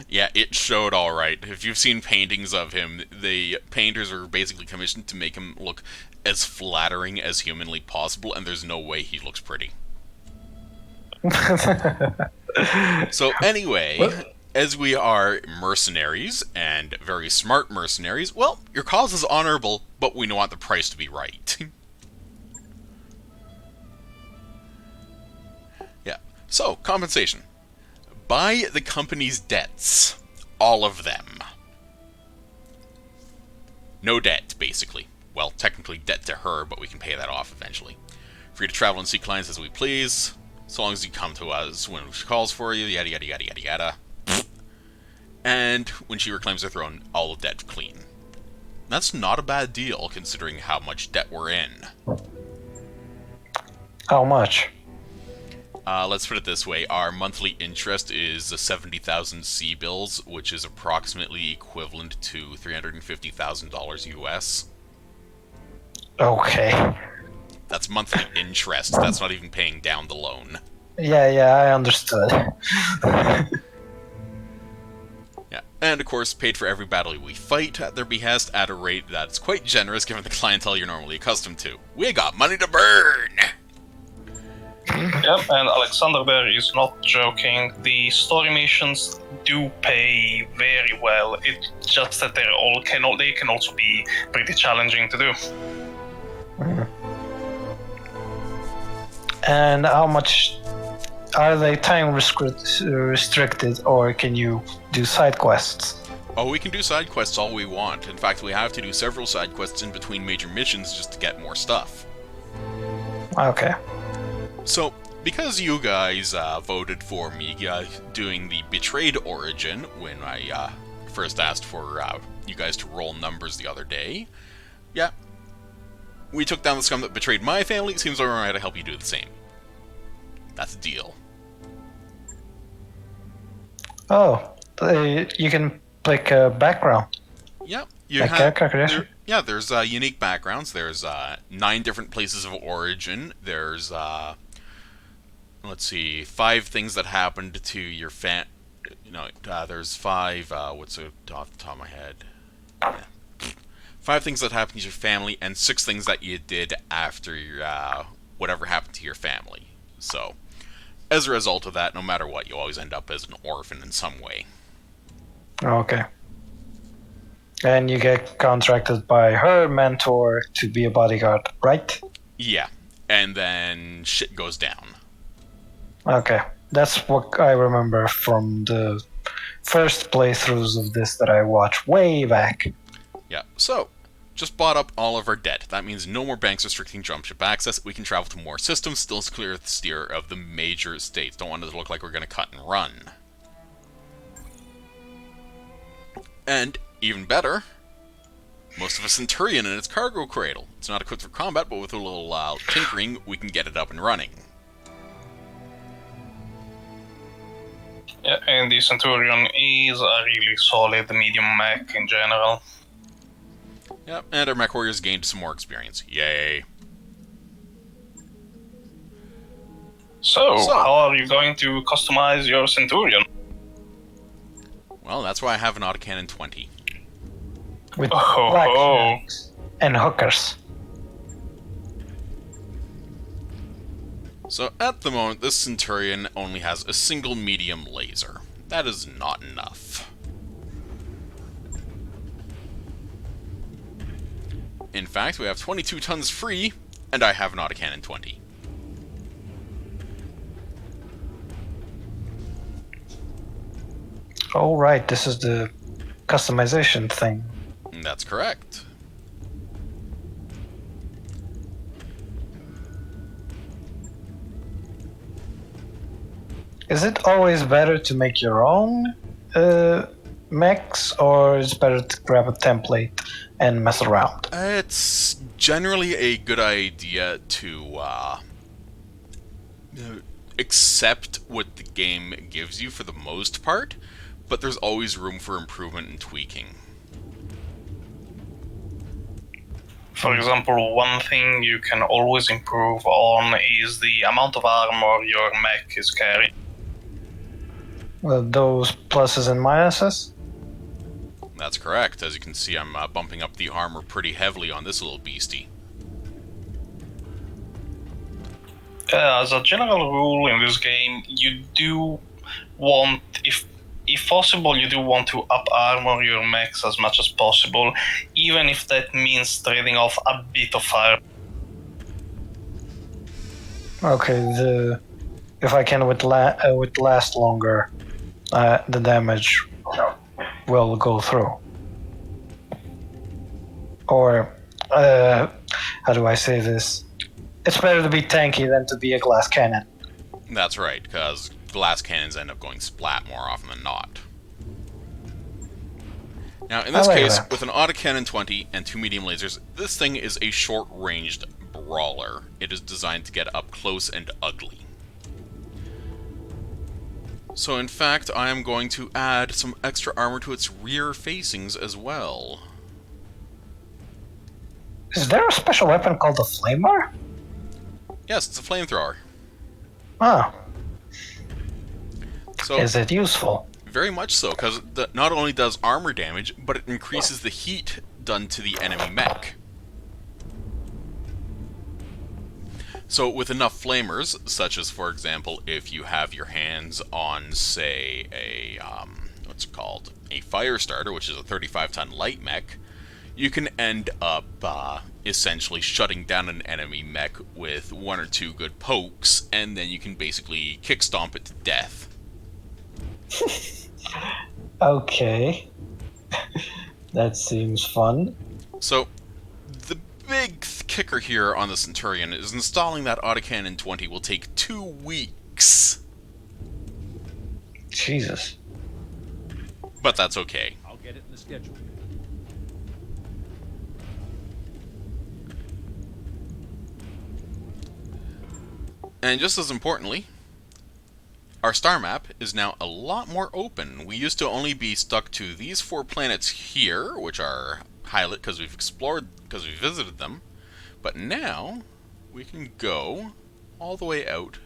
yeah, it showed all right. If you've seen paintings of him, the painters are basically commissioned to make him look as flattering as humanly possible, and there's no way he looks pretty. So anyway, as we are mercenaries, and very smart mercenaries, well, your cause is honorable, but we want the price to be right. Yeah, so, compensation. Buy the company's debts. All of them. No debt, basically. Well, technically debt to her, but we can pay that off eventually. Free to travel and see clients as we please. So long as you come to us when she calls for you, yada yada yada yada yada. And when she reclaims her throne, all of debt clean. That's not a bad deal, considering how much debt we're in. How much? Let's put it this way. Our monthly interest is 70,000 C-bills, which is approximately equivalent to $350,000 US. Okay. That's monthly interest. That's not even paying down the loan. Yeah, I understood. Yeah, and of course, paid for every battle we fight at their behest at a rate that's quite generous given the clientele you're normally accustomed to. We got money to burn! Yep, and Alexander there is not joking. The story missions do pay very well. It's just that they can also be pretty challenging to do. And how much are they time restricted, or can you do side quests? Oh, we can do side quests all we want. In fact, we have to do several side quests in between major missions just to get more stuff. Okay. So, because you guys voted for me doing the Betrayed Origin when I first asked for you guys to roll numbers the other day, yeah, we took down the scum that betrayed my family. It seems alright to help you do the same. That's a deal. Oh, you can pick a background. Yep. You Like character creation? Yeah, there's unique backgrounds. There's 9 different places of origin. There's, let's see, 5 things that happened to your there's 5, what's it off the top of my head? Yeah. 5 things that happened to your family, and 6 things that you did after whatever happened to your family. So, as a result of that, no matter what, you always end up as an orphan in some way. Okay. And you get contracted by her mentor to be a bodyguard, right? Yeah, and then shit goes down. Okay. That's what I remember from the first playthroughs of this that I watched way back. Yeah, so, just bought up all of our debt. That means no more banks restricting jump ship access. We can travel to more systems, still clear the steer of the major states. Don't want it to look like we're going to cut and run. And, even better, most of a Centurion in its cargo cradle. It's not equipped for combat, but with a little tinkering, we can get it up and running. Yeah, and the Centurion is a really solid medium mech in general. Yep, and our mech warriors gained some more experience. Yay. So, how are you going to customize your Centurion? Well, that's why I have an autocannon 20. With blacksmiths and hookers. So, at the moment, this Centurion only has a single medium laser. That is not enough. In fact, we have 22 tons free, and I have an autocannon 20. Oh, right, this is the customization thing. That's correct. Is it always better to make your own mechs, or is it better to grab a template and mess around? It's generally a good idea to accept what the game gives you for the most part, but there's always room for improvement and tweaking. For example, one thing you can always improve on is the amount of armor your mech is carrying. Those pluses and minuses? That's correct. As you can see, I'm bumping up the armor pretty heavily on this little beastie. As a general rule in this game, you do want, if possible, you do want to up armor your mechs as much as possible, even if that means trading off a bit of fire. Okay, if I can last longer, the damage will go through. Or, how do I say this? It's better to be tanky than to be a glass cannon. That's right, because glass cannons end up going splat more often than not. Now, in this I like case, that. with an autocannon 20 and 2 medium lasers, this thing is a short-ranged brawler. It is designed to get up close and ugly. So in fact, I am going to add some extra armor to its rear facings as well. Is there a special weapon called a flamer? Yes, it's a flamethrower. Ah, So, is it useful? very much so, because it not only does armor damage, but it increases the heat done to the enemy mech. So with enough flamers, such as, for example, if you have your hands on, say, a, what's it called? A fire starter, which is a 35-ton light mech, you can end up, essentially shutting down an enemy mech with 1 or 2 good pokes, and then you can basically kick stomp it to death. Okay. That seems fun. So, the big kicker here on the Centurion is installing that autocannon 20 will take 2 weeks. Jesus. But that's okay. I'll get it in the schedule. And just as importantly, our star map is now a lot more open. We used to only be stuck to these 4 planets here, which are highlighted because we've explored, because we visited them. But now, we can go all the way out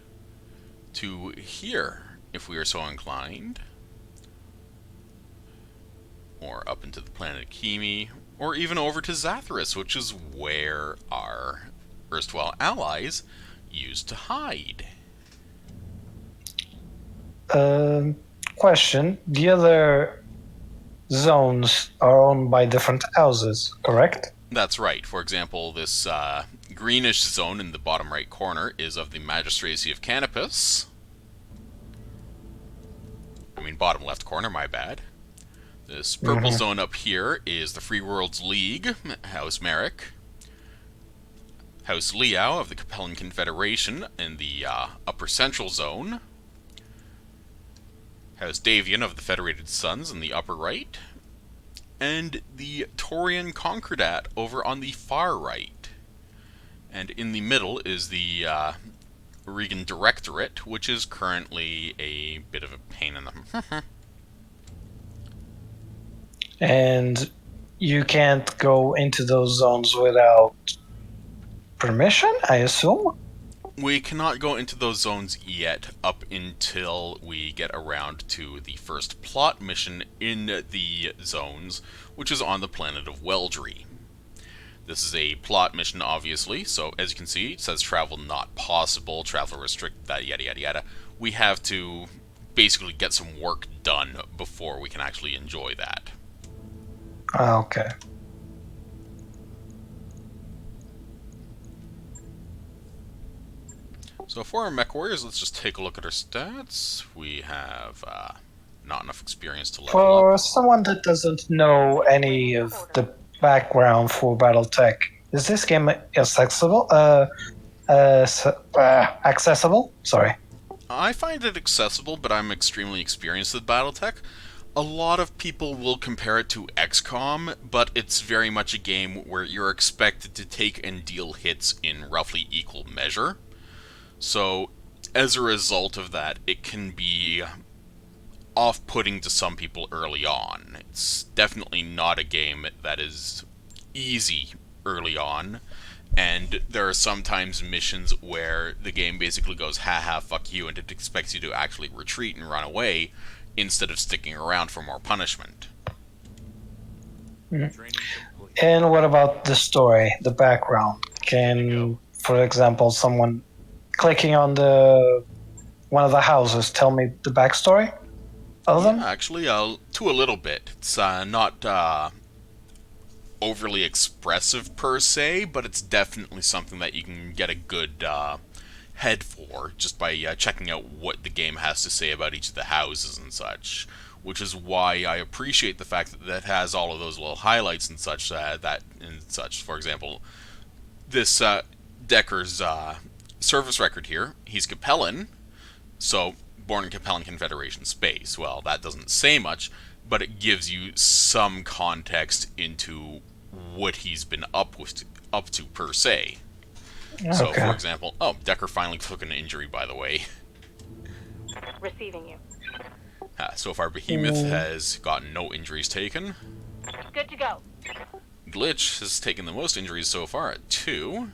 to here, if we are so inclined. Or up into the planet Akimi, or even over to Zathras, which is where our erstwhile allies used to hide. Question. The other zones are owned by different houses, correct? That's right. For example, this greenish zone in the bottom right corner is of the Magistracy of Canopus. I mean, bottom left corner, my bad. This purple zone up here is the Free Worlds League, House Merrick. House Liao of the Capellan Confederation in the upper central zone. House Davian of the Federated Suns in the upper right. And the Taurian Concordat over on the far right. And in the middle is the Regan Directorate, which is currently a bit of a pain in the... And you can't go into those zones without permission, I assume? We cannot go into those zones yet up until we get around to the first plot mission in the zones, which is on the planet of Weldry. This is a plot mission, obviously, so as you can see, it says travel not possible, travel restricted, that yada yada yada. We have to basically get some work done before we can actually enjoy that. Okay. So for our mech warriors, let's just take a look at our stats. We have not enough experience to level For up. someone that doesn't know any of the background for Battletech, is this game accessible? Accessible? Sorry. I find it accessible, but I'm extremely experienced with Battletech. A lot of people will compare it to XCOM, but it's very much a game where you're expected to take and deal hits in roughly equal measure. So, as a result of that, it can be off-putting to some people early on. It's definitely not a game that is easy early on, and there are sometimes missions where the game basically goes, haha, fuck you, and it expects you to actually retreat and run away, instead of sticking around for more punishment. And what about the story, the background? Can, for example, someone clicking on one of the houses tell me the backstory of them? Actually, to a little bit. It's not overly expressive per se, but it's definitely something that you can get a good head for just by checking out what the game has to say about each of the houses and such, which is why I appreciate the fact that it has all of those little highlights and such. For example, this Decker's service record here, he's Capellan, So, born in Capellan Confederation space. Well, that doesn't say much, but it gives you some context into what he's been up to per se. So, Okay. for example, oh, Decker finally took an injury, by the way. Receiving you. So far, Behemoth has gotten no injuries taken. Good to go. Glitch has taken the most injuries so far at 2.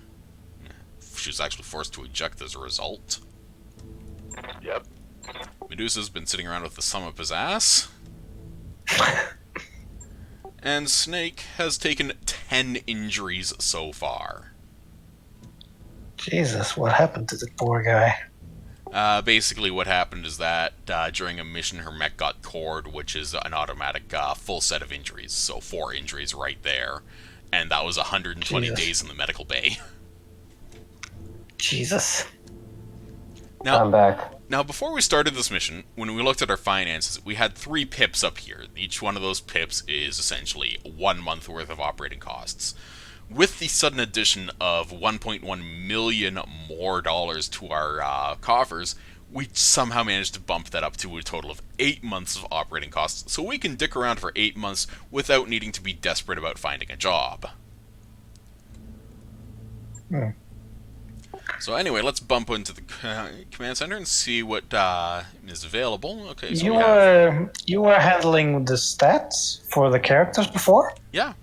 She was actually forced to eject as a result. Yep. Medusa's been sitting around with the thumb up his ass. And Snake has taken 10 injuries so far. Jesus, what happened to the poor guy? Basically what happened is that during a mission her mech got cored, which is an automatic full set of injuries. So 4 injuries right there. And that was 120 Jesus. days in the medical bay. Jesus. I'm back. Now, before we started this mission, when we looked at our finances, we had 3 pips up here. Each one of those pips is essentially 1 month worth of operating costs. With the sudden addition of 1.1 million more dollars to our coffers, we somehow managed to bump that up to a total of 8 months of operating costs, so we can dick around for 8 months without needing to be desperate about finding a job. So anyway, let's bump into the command center and see what is available. Okay, so you were handling the stats for the characters before? Yeah.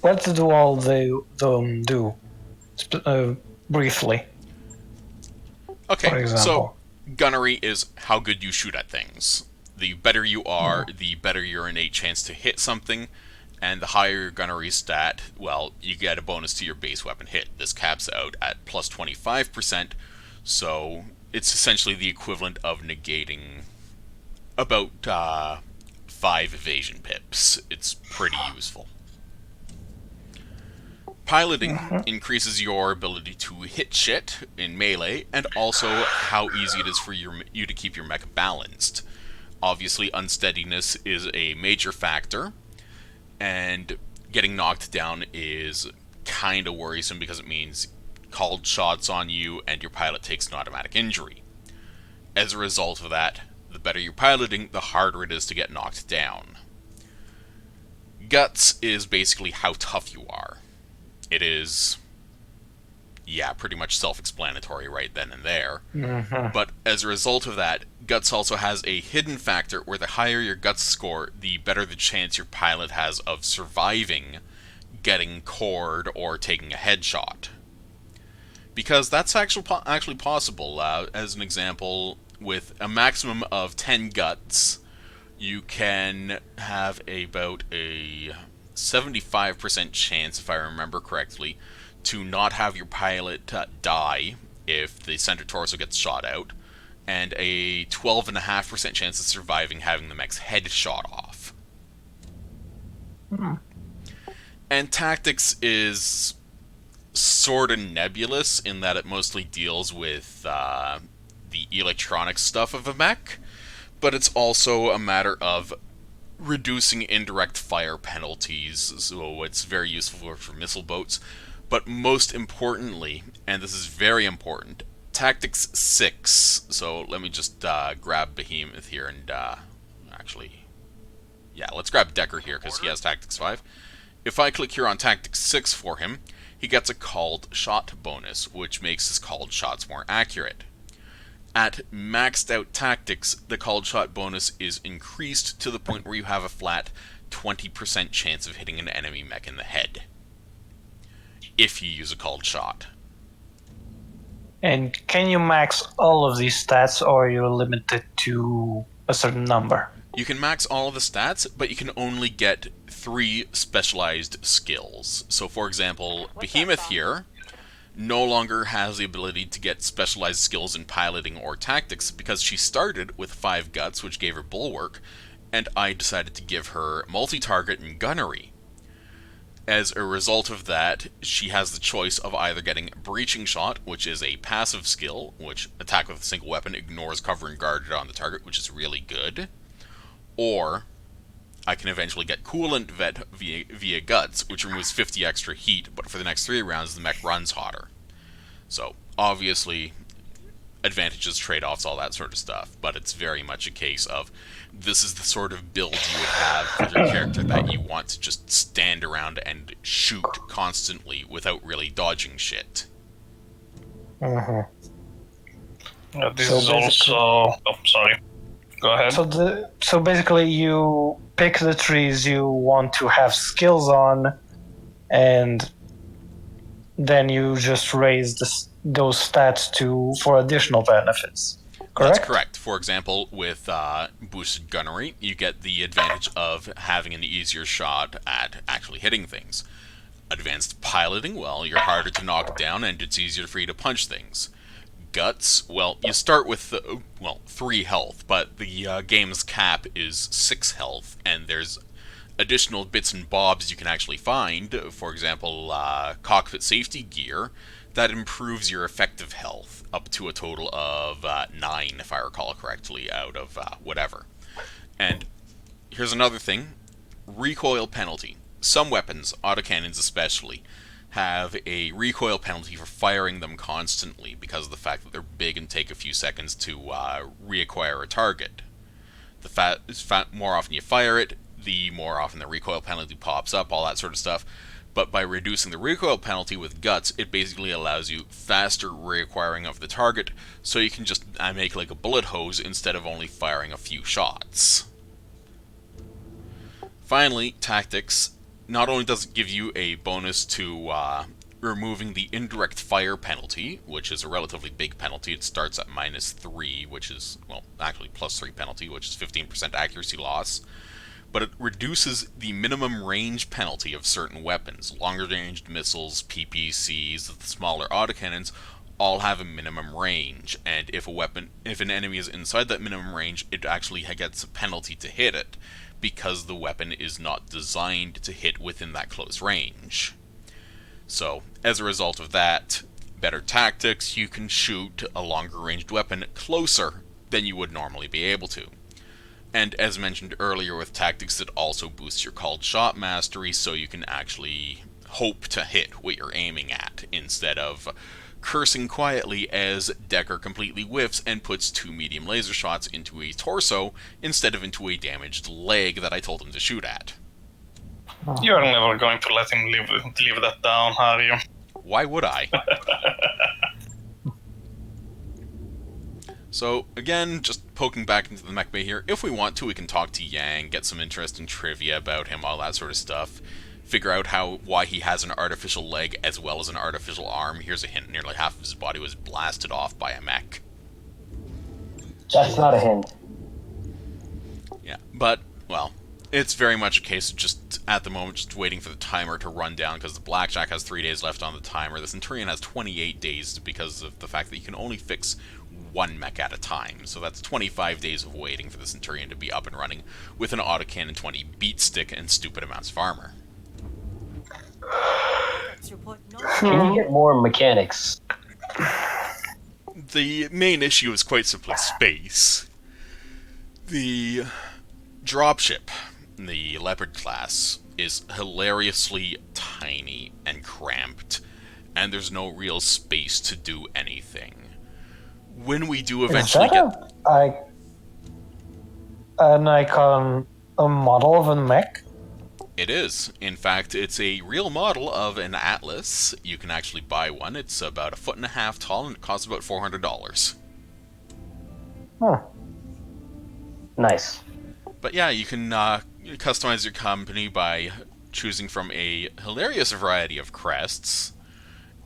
What do all they do? Briefly. Okay, For so example. gunnery is how good you shoot at things. The better you are, the better your innate chance to hit something, and the higher your gunnery stat, well, you get a bonus to your base weapon hit. This caps out at plus 25%, so it's essentially the equivalent of negating about 5 evasion pips. It's pretty useful. Piloting increases your ability to hit shit in melee, and also how easy it is for you to keep your mech balanced. Obviously, unsteadiness is a major factor, and getting knocked down is kind of worrisome because it means called shots on you and your pilot takes an automatic injury. As a result of that, the better you're piloting, the harder it is to get knocked down. Guts is basically how tough you are. It is, yeah, pretty much self-explanatory right then and there. But as a result of that, Guts also has a hidden factor where the higher your Guts score, the better the chance your pilot has of surviving, getting cored, or taking a headshot. Because that's actually possible. As an example, with a maximum of 10 Guts, you can have about a 75% chance, if I remember correctly, to not have your pilot die if the center torso gets shot out, and a 12.5% chance of surviving having the mech's head shot off. And tactics is sort of nebulous in that it mostly deals with the electronic stuff of a mech, but it's also a matter of reducing indirect fire penalties, so it's very useful for missile boats. But most importantly, and this is very important, Tactics 6, so let me just grab Behemoth here and let's grab Decker here because he has Tactics 5. If I click here on Tactics 6 for him, he gets a called shot bonus, which makes his called shots more accurate. At maxed out tactics, the called shot bonus is increased to the point where you have a flat 20% chance of hitting an enemy mech in the head, if you use a called shot. And can you max all of these stats, or you're limited to a certain number? You can max all of the stats, but you can only get 3 specialized skills. So for example, Behemoth here no longer has the ability to get specialized skills in piloting or tactics because she started with 5 Guts, which gave her Bulwark, and I decided to give her multi-target and gunnery. As a result of that, she has the choice of either getting Breaching Shot, which is a passive skill, which attack with a single weapon ignores cover and guarded on the target, which is really good, or I can eventually get Coolant Vet via Guts, which removes 50 extra heat, but for the next 3 rounds the mech runs hotter. So, obviously, advantages, trade-offs, all that sort of stuff, but it's very much a case of this is the sort of build you would have for your character that you want to just stand around and shoot constantly without really dodging shit. Mm-hmm. This So is basically- also... Oh, sorry. Go ahead. So basically, you pick the trees you want to have skills on, and then you just raise those stats for additional benefits. Correct? That's correct. For example, with boosted gunnery, you get the advantage of having an easier shot at actually hitting things. Advanced piloting, well, you're harder to knock down and it's easier for you to punch things. Guts, well, you start with, 3 health, but the game's cap is 6 health, and there's additional bits and bobs you can actually find. For example, cockpit safety gear that improves your effective health up to a total of 9, if I recall correctly, out of whatever. And here's another thing. Recoil penalty. Some weapons, autocannons especially, have a recoil penalty for firing them constantly because of the fact that they're big and take a few seconds to reacquire a target. The more often you fire it, the more often the recoil penalty pops up, all that sort of stuff. But by reducing the recoil penalty with Guts, it basically allows you faster reacquiring of the target, so you can just make like a bullet hose instead of only firing a few shots. Finally, tactics. Not only does it give you a bonus to removing the indirect fire penalty, which is a relatively big penalty. It starts at -3, which is, well, actually +3 penalty, which is 15% accuracy loss. But it reduces the minimum range penalty of certain weapons. Longer-ranged missiles, PPCs, the smaller autocannons, all have a minimum range. And if an enemy is inside that minimum range, it actually gets a penalty to hit it, because the weapon is not designed to hit within that close range. So, as a result of that, better tactics, you can shoot a longer ranged weapon closer than you would normally be able to. And as mentioned earlier with tactics, it also boosts your called shot mastery, so you can actually hope to hit what you're aiming at, instead of cursing quietly as Decker completely whiffs and puts 2 medium laser shots into a torso instead of into a damaged leg that I told him to shoot at. You're never going to let him live that down, are you? Why would I? So, again, just poking back into the mech bay here. If we want to, we can talk to Yang, get some interesting trivia about him, all that sort of stuff. Figure out why he has an artificial leg as well as an artificial arm. Here's a hint. Nearly half of his body was blasted off by a mech. That's not a hint. Yeah, but, well, it's very much a case of just, at the moment, just waiting for the timer to run down, because the Blackjack has 3 days left on the timer. The Centurion has 28 days because of the fact that you can only fix 1 mech at a time. So that's 25 days of waiting for the Centurion to be up and running with an autocannon, 20 beat stick, and stupid amounts of armor. Can you get more mechanics? The main issue is quite simply space. The dropship, the Leopard class, is hilariously tiny and cramped, and there's no real space to do anything. When we do eventually get... an icon, a model of a mech? It is. In fact, it's a real model of an Atlas. You can actually buy one. It's about 1.5 feet tall, and it costs about $400. Huh. Nice. But yeah, you can customize your company by choosing from a hilarious variety of crests.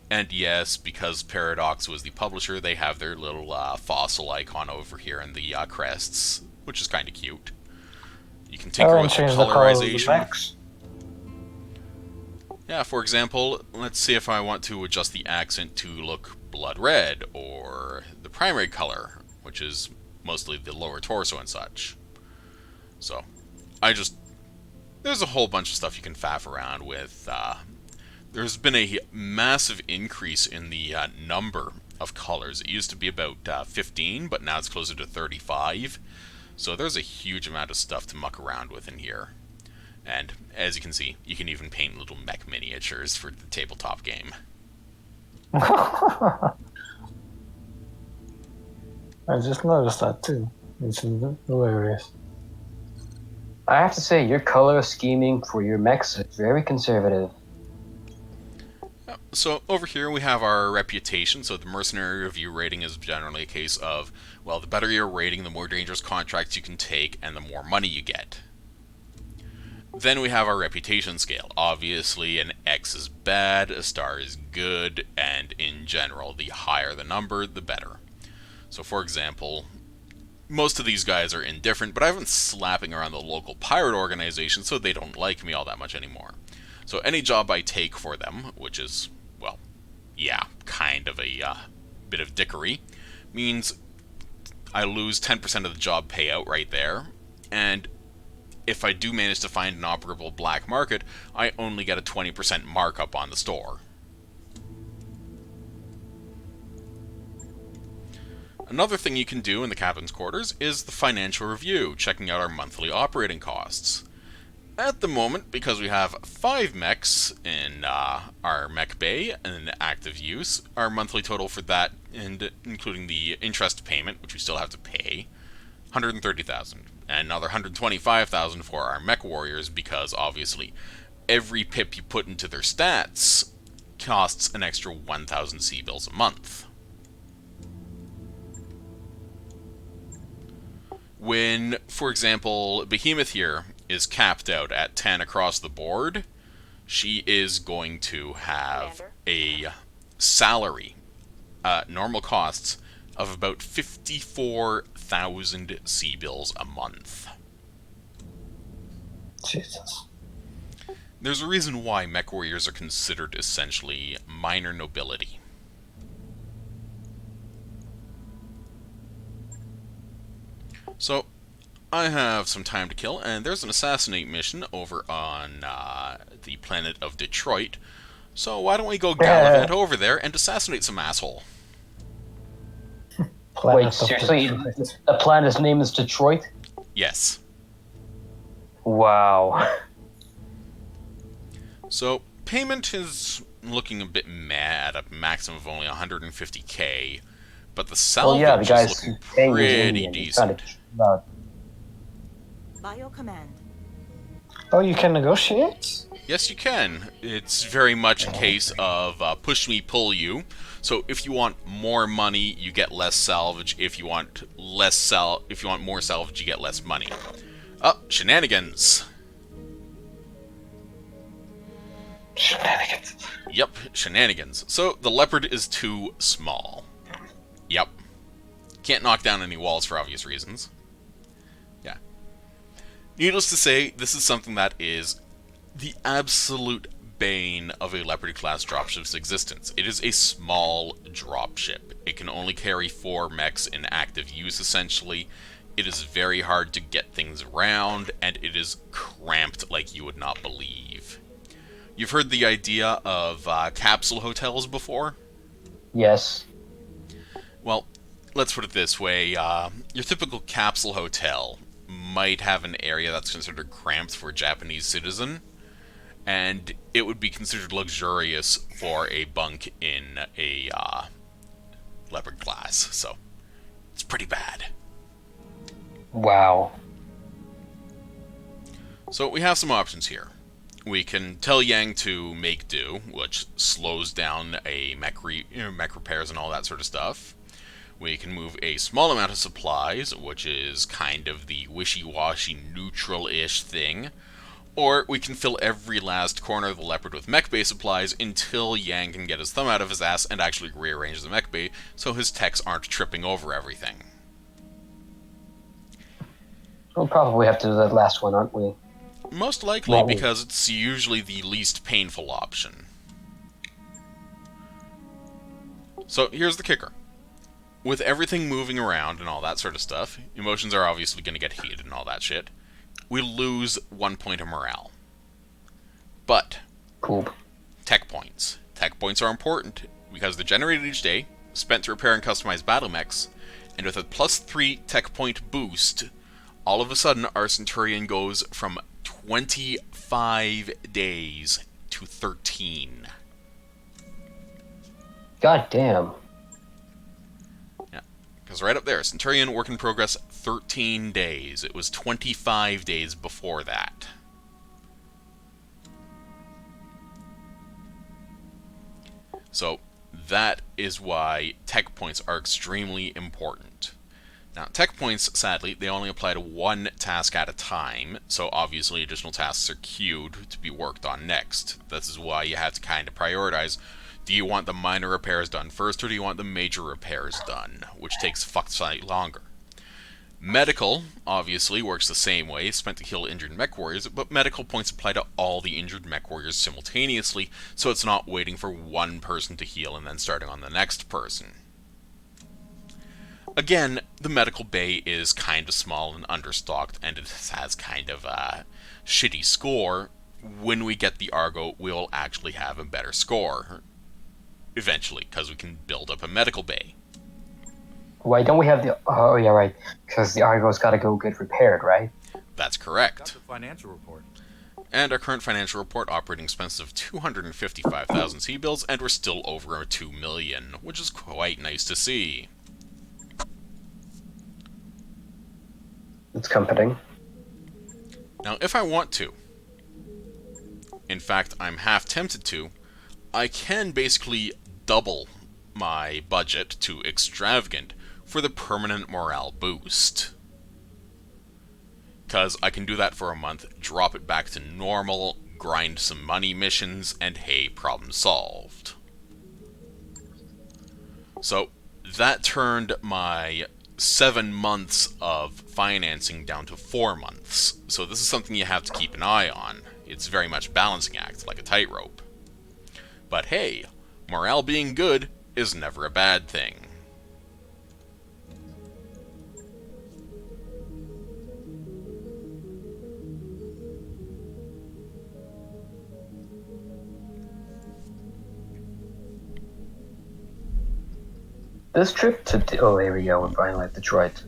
And yes, because Paradox was the publisher, they have their little fossil icon over here in the crests, which is kind of cute. You can tinker with the colorization. Yeah, for example, let's see if I want to adjust the accent to look blood red, or the primary color, which is mostly the lower torso and such. So, there's a whole bunch of stuff you can faff around with. There's been a massive increase in the number of colors. It used to be about 15, but now it's closer to 35. So there's a huge amount of stuff to muck around with in here. And as you can see, you can even paint little mech miniatures for the tabletop game. I just noticed that too. It's hilarious. I have to say, your color scheming for your mechs is very conservative. So over here we have our reputation. So the mercenary review rating is generally a case of, well, the better your rating, the more dangerous contracts you can take, and the more money you get. Then we have our reputation scale. Obviously, an X is bad, a star is good, and in general, the higher the number, the better. So for example, most of these guys are indifferent, but I've been slapping around the local pirate organization, so they don't like me all that much anymore. So any job I take for them, which is, well, yeah, kind of a bit of dickery, means I lose 10% of the job payout right there, and if I do manage to find an operable black market, I only get a 20% markup on the store. Another thing you can do in the captain's quarters is the financial review, checking out our monthly operating costs. At the moment, because we have 5 mechs in our mech bay in active use, our monthly total for that, and including the interest payment, which we still have to pay, 130,000, and another 125,000 for our mech warriors, because obviously every pip you put into their stats costs an extra 1,000 C-bills a month. When, for example, Behemoth here is capped out at 10 across the board, she is going to have a salary, normal costs, of about 54,000 C-bills a month. Jesus. There's a reason why mech warriors are considered essentially minor nobility. So, I have some time to kill, and there's an assassinate mission over on the planet of Detroit. So why don't we go gallivant over there and assassinate some asshole? Wait, seriously? The planet's name is Detroit? Yes. Wow. So, payment is looking a bit mad at a maximum of only 150k, but the salvage is looking pretty decent. Bio command. Oh, you can negotiate? Yes, you can. It's very much a case of push me, pull you. So if you want more money, you get less salvage. If you want more salvage, you get less money. Oh, shenanigans. Shenanigans. Yep, shenanigans. So the leopard is too small. Yep. Can't knock down any walls for obvious reasons. Yeah. Needless to say, this is something that is the absolute bane of a Leopard-class dropship's existence. It is a small dropship. It can only carry 4 mechs in active use, essentially. It is very hard to get things around, and it is cramped like you would not believe. You've heard the idea of capsule hotels before? Yes. Well, let's put it this way. Your typical capsule hotel might have an area that's considered cramped for a Japanese citizen, and it would be considered luxurious for a bunk in a Leopard class, so it's pretty bad. Wow. So we have some options here. We can tell Yang to make do, which slows down a mech repairs and all that sort of stuff. We can move a small amount of supplies, which is kind of the wishy-washy, neutral-ish thing. Or we can fill every last corner of the Leopard with mech bay supplies until Yang can get his thumb out of his ass and actually rearrange the mech bay so his techs aren't tripping over everything. We'll probably have to do that last one, aren't we? Most likely, because it's usually the least painful option. So here's the kicker. With everything moving around and all that sort of stuff, emotions are obviously going to get heated and all that shit. We lose 1 point of morale. But, cool. Tech points. Tech points are important because they're generated each day, spent to repair and customize battle mechs, and with a +3 tech point boost, all of a sudden our Centurion goes from 25 days to 13. God damn. Because right up there, Centurion work in progress 13 days. It was 25 days before that. So that is why tech points are extremely important. Now, tech points, sadly, they only apply to one task at a time, so obviously additional tasks are queued to be worked on next. This is why you have to kind of prioritize. Do you want the minor repairs done first, or do you want the major repairs done, which takes fucked slightly longer? Medical, obviously, works the same way, spent to kill injured mech warriors, but medical points apply to all the injured mech warriors simultaneously, so it's not waiting for one person to heal and then starting on the next person. Again, the medical bay is kind of small and understocked, and it has kind of a shitty score. When we get the Argo, we'll actually have a better score. Eventually, because we can build up a medical bay. Why don't we have the... Oh, yeah, right. Because the Argo's got to go get repaired, right? That's correct. Got the financial report. And our current financial report, operating expenses of 255,000 C-bills, and we're still over 2 million, which is quite nice to see. It's comforting. Now, if I want to, in fact, I'm half tempted to, I can basically double my budget to extravagant for the permanent morale boost. Because I can do that for a month, drop it back to normal, grind some money missions, and hey, problem solved. So, that turned my 7 months of financing down to 4 months. So this is something you have to keep an eye on. It's very much balancing act, like a tightrope. But hey, morale being good is never a bad thing. This trip to... Oh, here we go. We're finally at Detroit.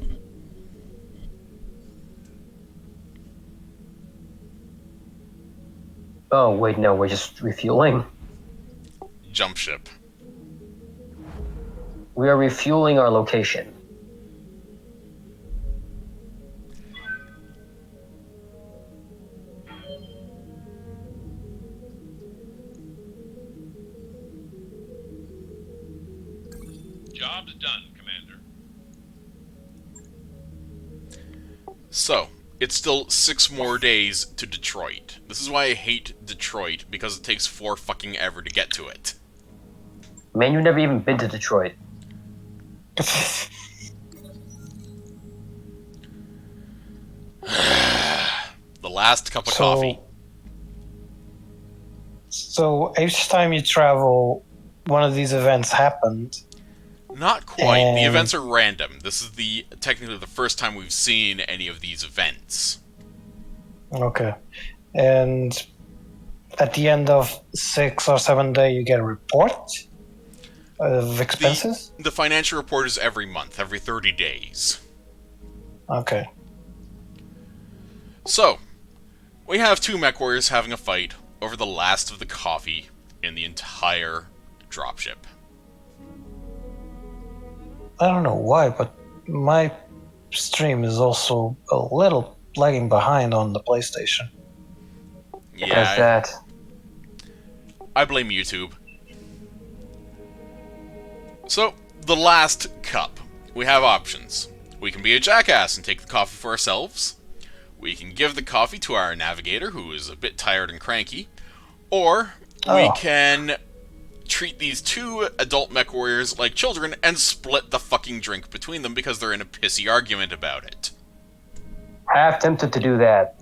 Oh, wait, no. We're just refueling. Jump ship. We are refueling our location. Job's done, Commander. So, it's still 6 more days to Detroit. This is why I hate Detroit, because it takes 4 fucking ever to get to it. Man, you've never even been to Detroit. The last cup of coffee. So each time you travel, one of these events happened. Not quite. The events are random. This is technically the first time we've seen any of these events. Okay. And at the end of 6 or 7 days, you get a report of expenses? The financial report is every month, every 30 days. Okay. So, we have 2 mech warriors having a fight over the last of the coffee in the entire dropship. I don't know why, but my stream is also a little lagging behind on the PlayStation. Yeah, that. I blame YouTube. So, the last cup. We have options. We can be a jackass and take the coffee for ourselves. We can give the coffee to our navigator, who is a bit tired and cranky. Or, we can treat these 2 adult mech warriors like children and split the fucking drink between them because they're in a pissy argument about it. Half tempted to do that.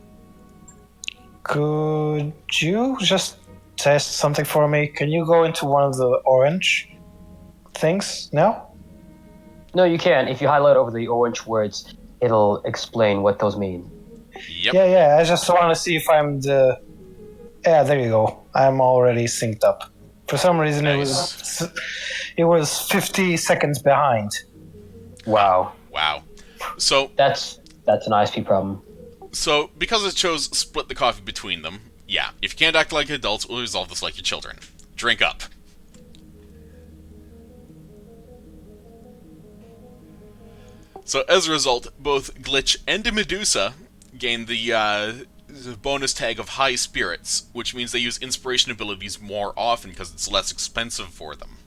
Could you just test something for me? Can you go into one of the orange things now? No, you can. If you highlight over the orange words, it'll explain what those mean. Yep. Yeah, I just want to see if I'm the... Yeah, there you go. I'm already synced up. For some reason, Nice. it was 50 seconds behind. Wow. Wow. So, That's an ISP problem. So, because it chose split the coffee between them, yeah, if you can't act like adults, we'll resolve this like your children. Drink up. So as a result, both Glitch and Medusa gain the bonus tag of High Spirits, which means they use inspiration abilities more often because it's less expensive for them.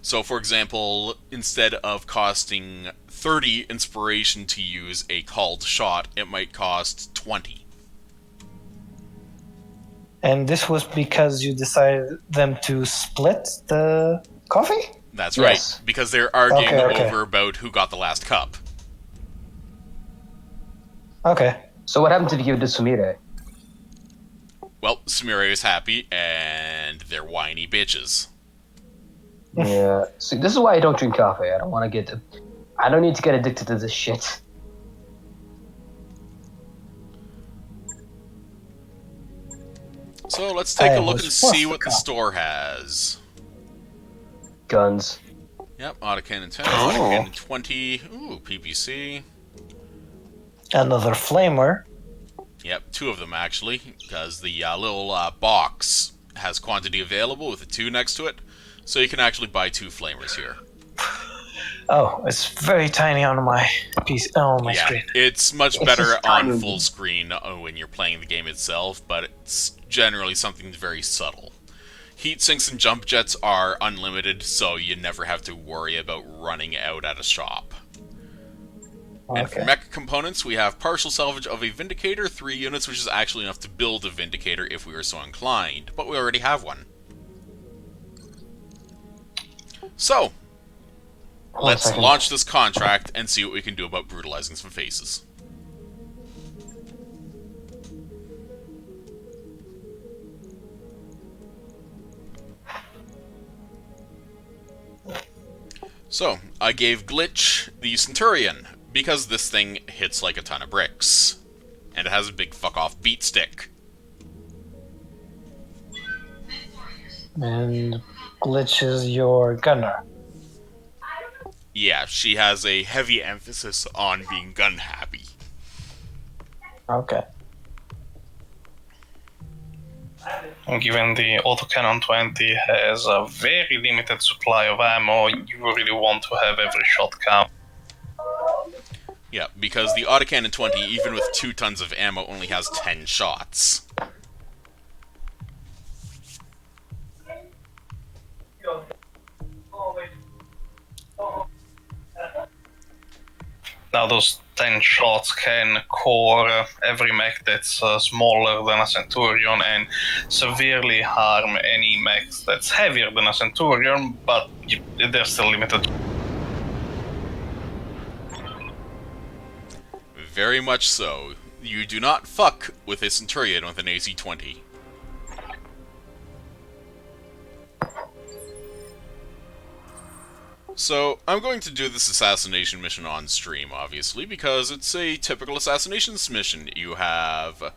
So, for example, instead of costing 30 inspiration to use a called shot, it might cost 20. And this was because you decided them to split the coffee? That's Yes. right, because they're arguing Okay. over about who got the last cup. Okay. So what happens if you give it to Sumire? Well, Sumire is happy, and they're whiny bitches. Yeah. See, this is why I don't drink coffee. I don't want to get. I don't need to get addicted to this shit. So let's take I a look was and supposed see to what the come. store has. Guns. Yep, autocannon 10, Oh. autocannon 20, ooh, PPC. Another flamer. Yep, 2 of them actually, because the little box has quantity available with a 2 next to it, so you can actually buy 2 flamers here. Oh, it's very tiny on my piece. Oh, my screen. It's much It's better just on tiny. full screen when you're playing the game itself, but it's generally something very subtle. Heat sinks and jump jets are unlimited, so you never have to worry about running out at a shop. And for Okay. mech components, we have partial salvage of a Vindicator, 3 units, which is actually enough to build a Vindicator if we were so inclined, but we already have one. So, let's second. launch this contract and see what we can do about brutalizing some faces. So, I gave Glitch the Centurion, because this thing hits like a ton of bricks. And it has a big fuck-off beat stick. And Glitch is your gunner. Yeah, she has a heavy emphasis on being gun-happy. Okay. Given the autocannon 20 has a very limited supply of ammo, you really want to have every shot count. Yeah, because the autocannon 20, even with 2 tons of ammo, only has 10 shots. Now those 10 shots can core every mech that's smaller than a Centurion and severely harm any mech that's heavier than a Centurion, but they're still limited. Very much so. You do not fuck with a Centurion with an AC-20. So, I'm going to do this assassination mission on stream, obviously, because it's a typical assassinations mission. You have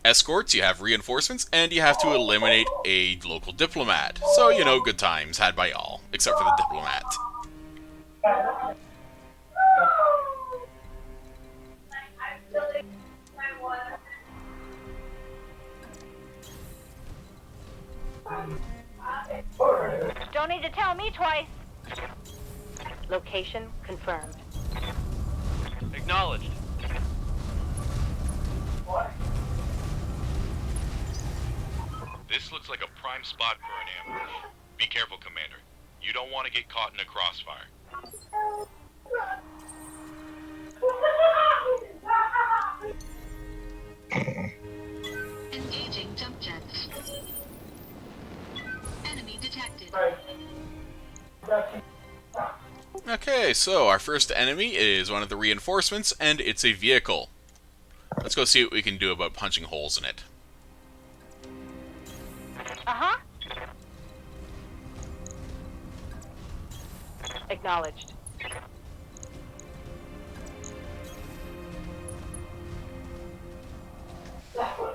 escorts, you have reinforcements, and you have to eliminate a local diplomat. So, you know, good times had by all, except for the diplomat. Don't need to tell me twice. Location confirmed. Acknowledged. This looks like a prime spot for an ambush. Be careful, Commander. You don't want to get caught in a crossfire. Engaging jump jets. Enemy detected. Okay, so our first enemy is one of the reinforcements, and it's a vehicle. Let's go see what we can do about punching holes in it. Uh-huh. Acknowledged.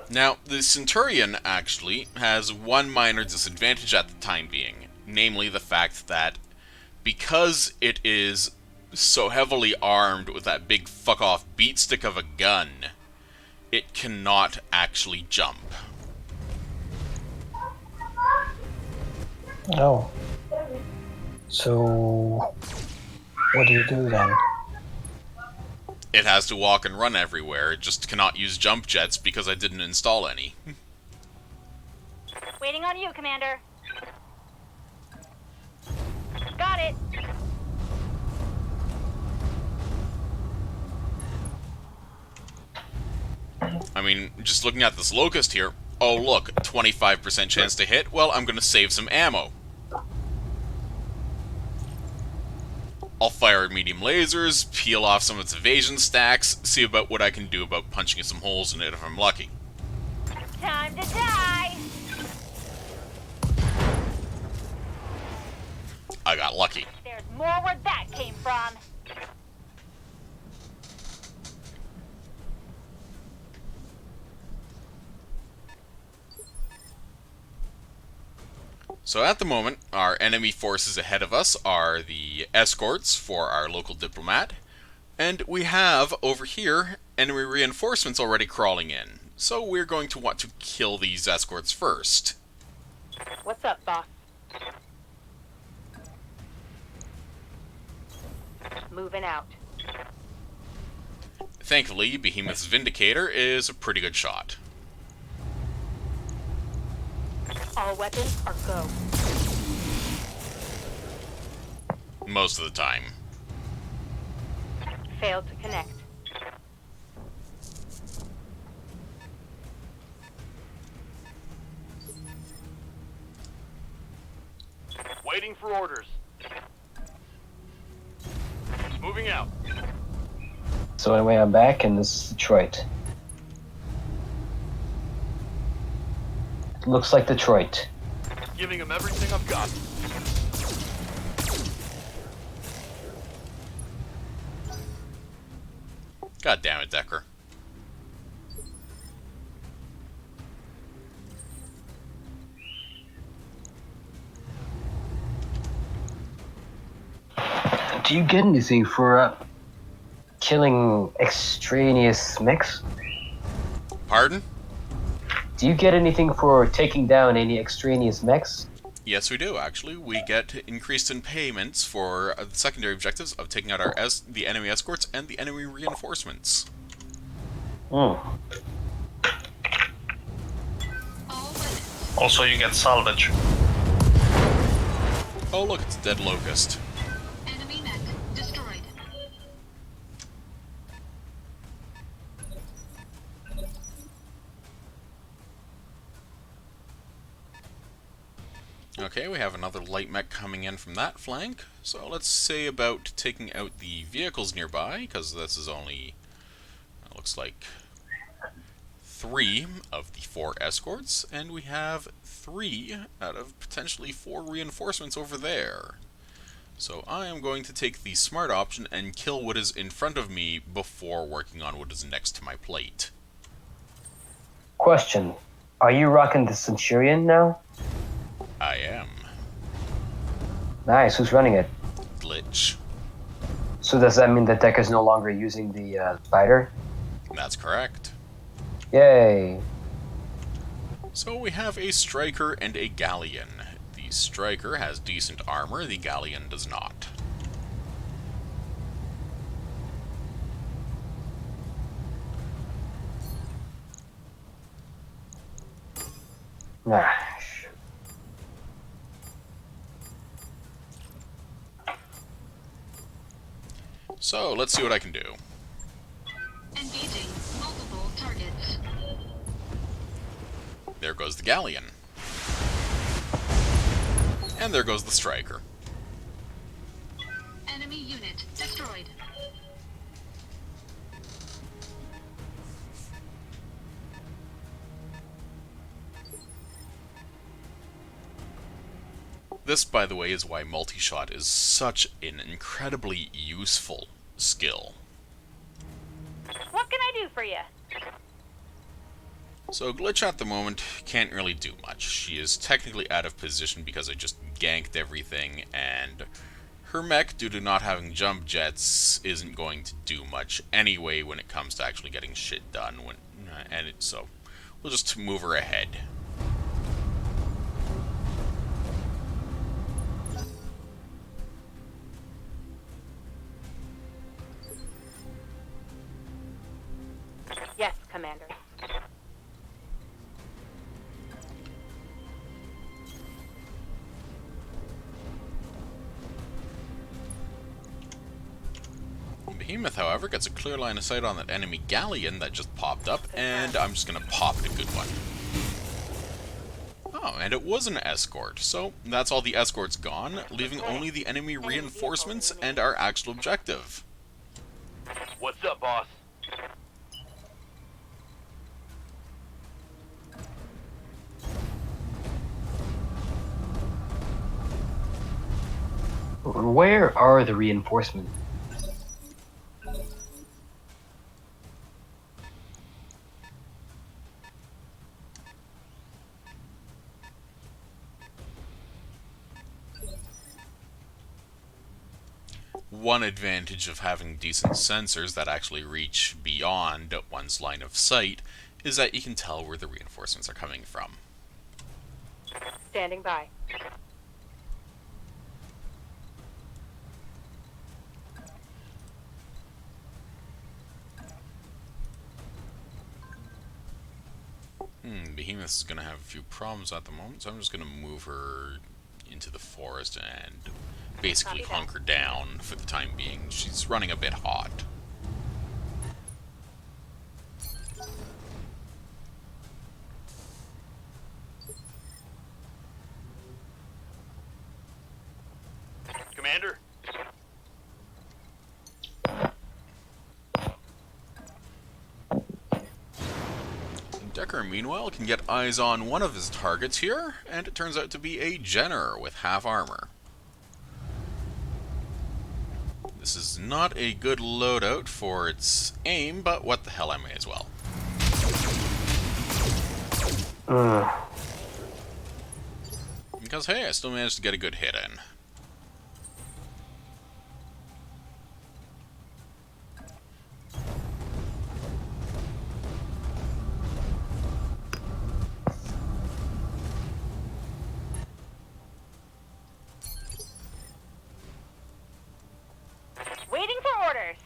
Now, the Centurion actually has one minor disadvantage at the time being, namely the fact that because it is so heavily armed with that big fuck-off beat stick of a gun, it cannot actually jump. Oh. So, what do you do then? It has to walk and run everywhere. It just cannot use jump jets because I didn't install any. Waiting on you, Commander. Got it. I mean, just looking at this Locust here, oh look, 25% chance to hit, well, I'm gonna save some ammo. I'll fire medium lasers, peel off some of its evasion stacks, see about what I can do about punching some holes in it if I'm lucky. Time to die. I got lucky. There's more where that came from. So at the moment, our enemy forces ahead of us are the escorts for our local diplomat, and we have, over here, enemy reinforcements already crawling in. So we're going to want to kill these escorts first. What's up, boss? Moving out. Thankfully, Behemoth's Vindicator is a pretty good shot. All weapons are go. Most of the time. Failed to connect. Waiting for orders. Moving out. So anyway, I'm back, and this is Detroit. Looks like Detroit. Giving him everything I've got. God damn it, Decker. Do you get anything for killing extraneous mechs? Pardon? Do you get anything for taking down any extraneous mechs? Yes, we do, actually. We get increased in payments for the secondary objectives of taking out the enemy escorts and the enemy reinforcements. Hmm. Also, you get salvage. Oh, look, it's a dead Locust. Enemy mech destroyed. Okay, we have another light mech coming in from that flank. So let's say about taking out the vehicles nearby, because this is only, it looks like, 3 of the 4 escorts, and we have 3 out of potentially 4 reinforcements over there. So I am going to take the smart option and kill what is in front of me before working on what is next to my plate. Question. Are you rocking the Centurion now? I am. Nice. Who's running it? Glitch. So does that mean that Decker's no longer using the Spider? That's correct. Yay. So we have a Striker and a Galleon. The Striker has decent armor, the Galleon does not. Ah. So, let's see what I can do. Engaging multiple targets. There goes the Galleon. And there goes the Striker. Enemy unit destroyed. This, by the way, is why multi-shot is such an incredibly useful skill. What can I do for you? So Glitch at the moment can't really do much. She is technically out of position because I just ganked everything, and her mech, due to not having jump jets, isn't going to do much anyway when it comes to actually getting shit done. So we'll just move her ahead. Commander. Behemoth, however, gets a clear line of sight on that enemy galleon that just popped up, and I'm just gonna pop it a good one. Oh, and it was an escort, so that's all the escorts gone, leaving only the enemy reinforcements and our actual objective. What's up, boss? Where are the reinforcements? One advantage of having decent sensors that actually reach beyond one's line of sight is that you can tell where the reinforcements are coming from. Standing by. Behemoth is going to have a few problems at the moment, so I'm just going to move her into the forest and basically hunker down for the time being. She's running a bit hot. Commander? Decker, meanwhile, can get eyes on one of his targets here, and it turns out to be a Jenner with half armor. This is not a good loadout for its aim, but what the hell, I may as well. Because, hey, I still managed to get a good hit in. Waiting for orders.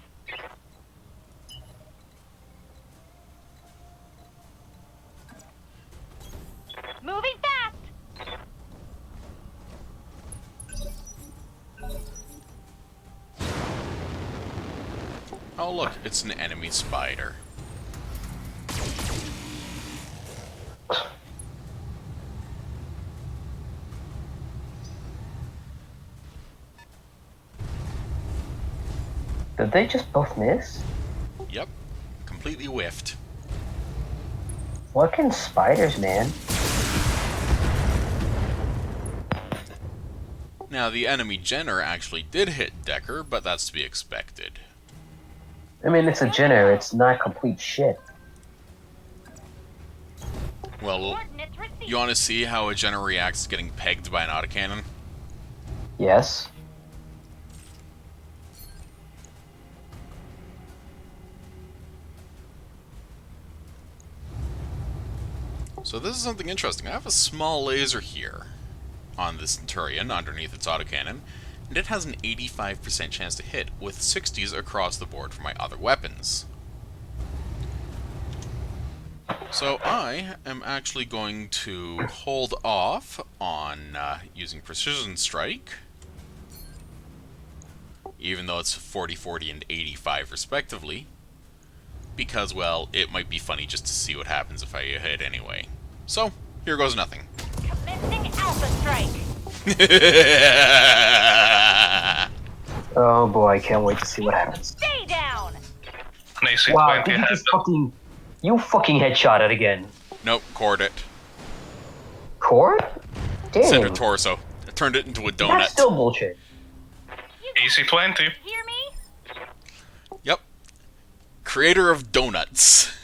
Moving fast. Oh look, it's an enemy spider. Did they just both miss? Yep, completely whiffed. What can spiders, man? Now, the enemy Jenner actually did hit Decker, but that's to be expected. I mean, it's a Jenner, it's not complete shit. Well, you want to see how a Jenner reacts to getting pegged by an autocannon? Yes. So this is something interesting. I have a small laser here on this Centurion underneath its autocannon, and it has an 85% chance to hit, with 60s across the board for my other weapons. So I am actually going to hold off on using Precision Strike, even though it's 40, 40, and 85 respectively, because, well, it might be funny just to see what happens if I hit anyway. So, here goes nothing. Commencing Alpha Strike. Oh boy, I can't wait to see what happens. Stay down. An AC-20 Wow, did you had just fucking... You fucking headshot it again. Nope, cored it. Cord? Damn. Center torso. I turned it into a donut. That's still bullshit. AC-20. Hear me? Yep. Creator of donuts.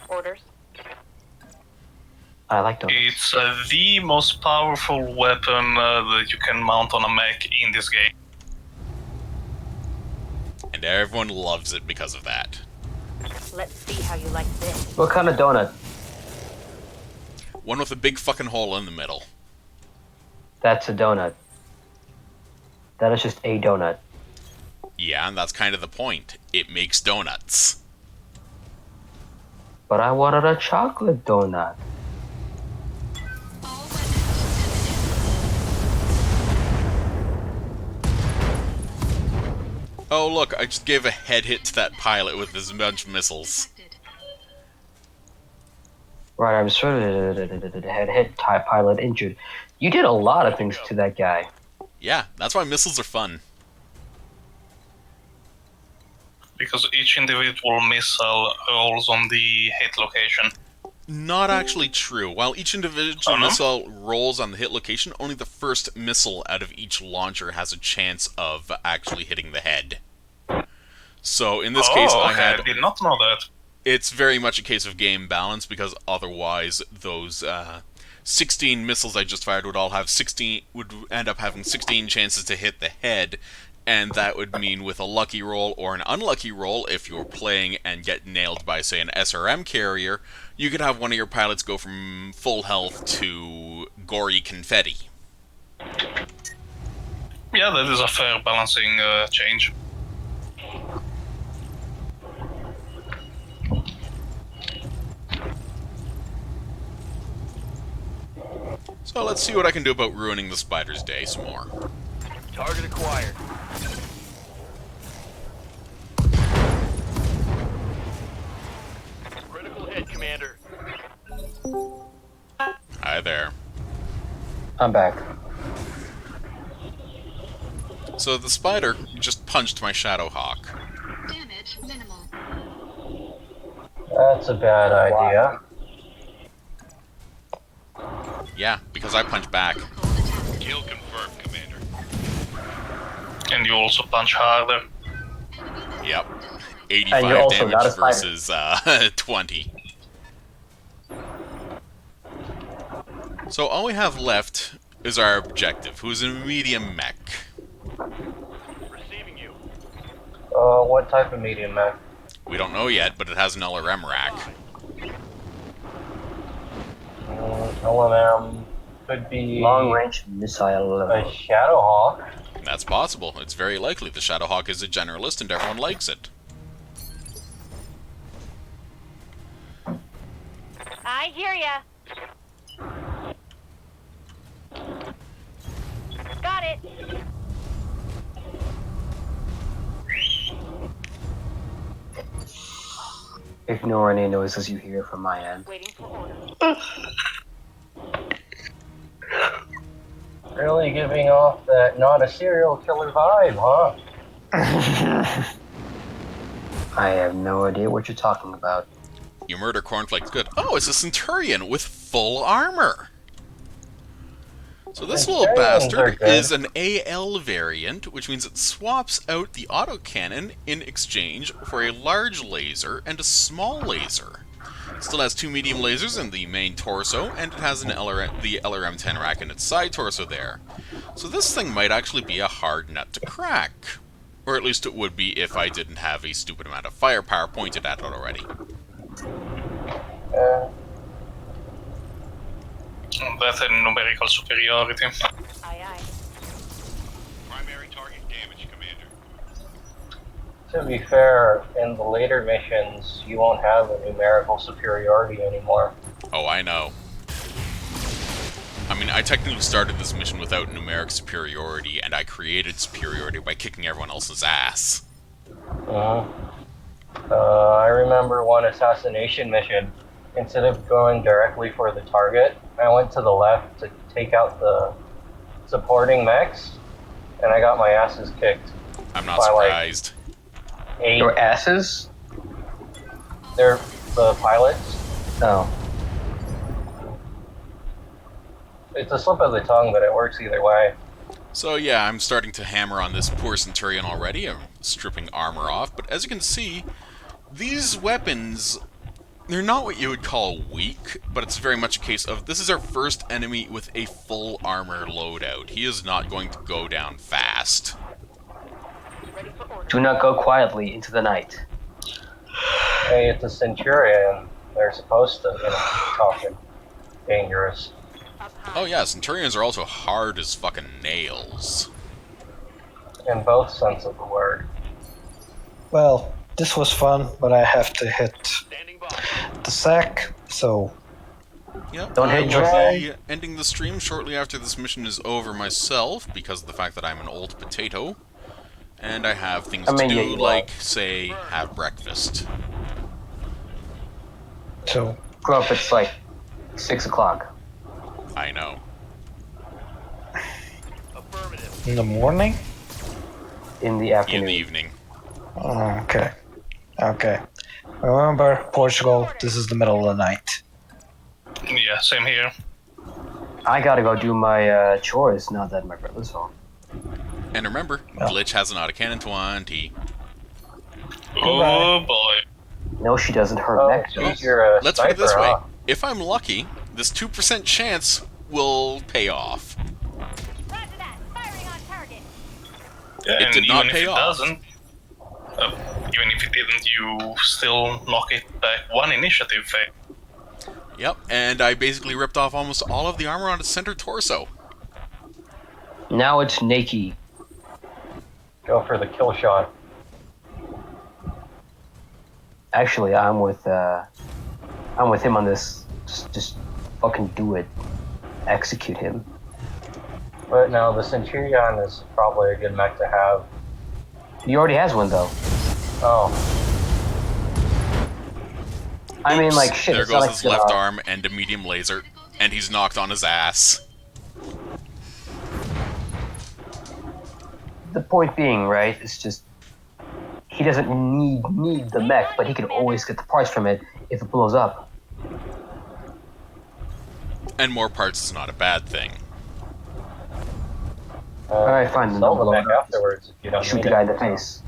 Orders. I like donuts. It's the most powerful weapon that you can mount on a mech in this game. And everyone loves it because of that. Let's see how you like this. What kind of donut? One with a big fucking hole in the middle. That's a donut. That is just a donut. Yeah, and that's kind of the point. It makes donuts. But I wanted a chocolate donut. All weapons Oh look, I just gave a head hit to that pilot with this bunch of missiles. detected. Right, I'm sort of had hit TIE pilot injured. You did a lot of things to that guy. Yeah, that's why missiles are fun. Because each individual missile rolls on the hit location. Not actually true. While each individual Oh, no? missile rolls on the hit location, only the first missile out of each launcher has a chance of actually hitting the head. So in this case, okay, I I did not know that. it's very much a case of game balance, because otherwise those 16 missiles I just fired would end up having 16 chances to hit the head, and that would mean with a lucky roll or an unlucky roll, if you're playing and get nailed by, say, an SRM carrier, you could have one of your pilots go from full health to gory confetti. Yeah, that is a fair balancing change. So let's see what I can do about ruining the Spider's day some more. Target acquired. Critical hit, Commander. Hi there. I'm back. So the Spider just punched my Shadowhawk. Damage minimal. That's a bad idea. Yeah, because I punched back. Cold attack. Kill confirmed, Commander. And you also punch harder. Yep. And you're 85 also not a damage spider. versus 20. So all we have left is our objective, who's a medium mech. Receiving you. What type of medium mech? We don't know yet, but it has an LRM rack. LMM could be Long range missile. a Shadowhawk. That's possible. It's very likely. The Shadowhawk is a generalist and everyone likes it. I hear ya. Got it. Ignore any noises you hear from my end. Waiting for orders. Really giving off that not a serial killer vibe, huh? I have no idea what you're talking about. You murder Cornflake's good. Oh, it's a Centurion with full armor! So this little Centurions are bastard good. is an AL variant, which means it swaps out the autocannon in exchange for a large laser and a small laser. It still has two medium lasers in the main torso, and it has the LRM-10 rack in its side torso there. So this thing might actually be a hard nut to crack. Or at least it would be if I didn't have a stupid amount of firepower pointed at it already. That's a numerical superiority. Aye, aye. Primary target damage, Commander. To be fair, in the later missions, you won't have a numerical superiority anymore. Oh, I know. I mean, I technically started this mission without numeric superiority, and I created superiority by kicking everyone else's ass. I remember one assassination mission. Instead of going directly for the target, I went to the left to take out the supporting mechs, and I got my asses kicked. I'm not By, like, surprised. 8. Your asses? They're the pilots. Oh. It's a slip of the tongue, but it works either way. So yeah, I'm starting to hammer on this poor Centurion already. I'm stripping armor off, but as you can see, these weapons, they're not what you would call weak, but it's very much a case of this is our first enemy with a full armor loadout. He is not going to go down fast. Ready for orders. Do not go quietly into the night. Hey, it's a Centurion. They're supposed to, talking dangerous. Up high. Oh yeah, Centurions are also hard as fucking nails. In both sense of the word. Well, this was fun, but I have to hit the sack, so Yep, Don't I hit will drag. be ending the stream shortly after this mission is over myself, because of the fact that I'm an old potato, and I have things I mean, to yeah, do, you like, say, have breakfast. so grew up. It's like 6 o'clock. I know. in the morning? In the In afternoon. the evening. Oh, okay. Okay. Remember, Portugal, this is the middle of the night. Yeah, same here. I gotta go do my chores now that my brother's home. And remember, Glitch has an autocannon 20. Oh boy. No, she doesn't. Her Oh, mech geez, does. you're a Let's put it sniper, this way. huh? If I'm lucky, this 2% chance will pay off. Roger that. Firing on target. Yeah, It and did not even pay if it off. doesn't, even if it didn't, you still knock it back one initiative phase. Yep, and I basically ripped off almost all of the armor on its center torso. Now it's Nakey. Go for the kill shot. Actually, I'm with him on this. Just fucking do it. Execute him. But no, the Centurion is probably a good mech to have. He already has one though. Oh, I mean, Oops, like shit. there it's not goes like his left arm and a medium laser, and he's knocked on his ass. The point being, right? It's just he doesn't need the mech, but he can always get the parts from it if it blows up. And more parts is not a bad thing. All right, fine. Then Sell don't the blow mech it up. afterwards if you don't Shoot need the guy it. in the face.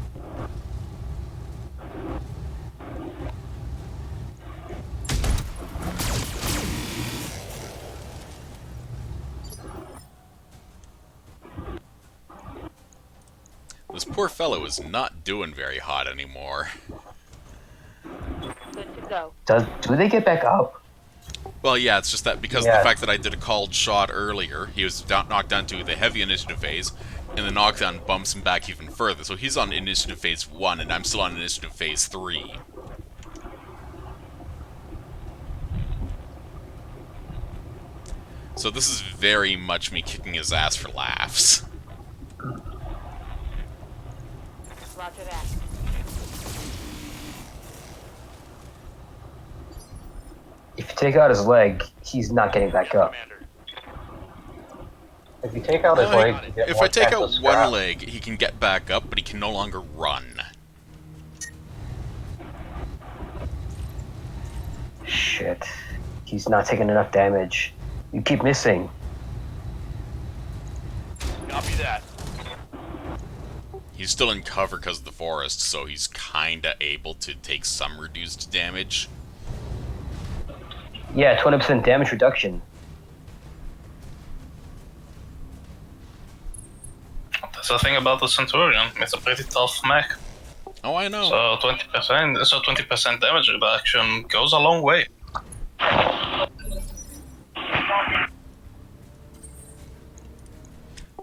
This poor fellow is not doing very hot anymore. Good to go. Do they get back up? Well, yeah, it's just that because of Yeah. the fact that I did a called shot earlier, he was knocked down to the heavy initiative phase, and the knockdown bumps him back even further. So he's on initiative phase 1, and I'm still on initiative phase 3. So this is very much me kicking his ass for laughs. Roger that. If you take out his leg, he's not getting back up. If you take out his leg, you get If more I take chance out of scrap. one leg, he can get back up, but he can no longer run. Shit. He's not taking enough damage. You keep missing. Copy that. He's still in cover because of the forest, so he's kinda able to take some reduced damage. Yeah, 20% damage reduction. That's the thing about the Centurion. It's a pretty tough mech. Oh, I know. So 20% damage reduction goes a long way.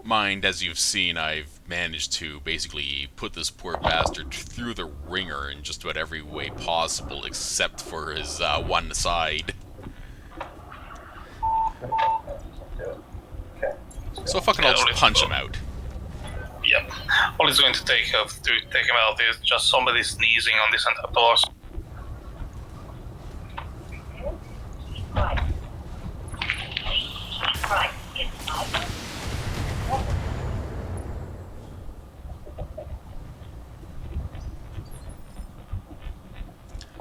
Mind, as you've seen, I've managed to basically put this poor bastard through the ringer in just about every way possible, except for his one side. Okay. So fucking I'll just punch him out. Yep. All it's going to take to take him out is just somebody sneezing on the center torso.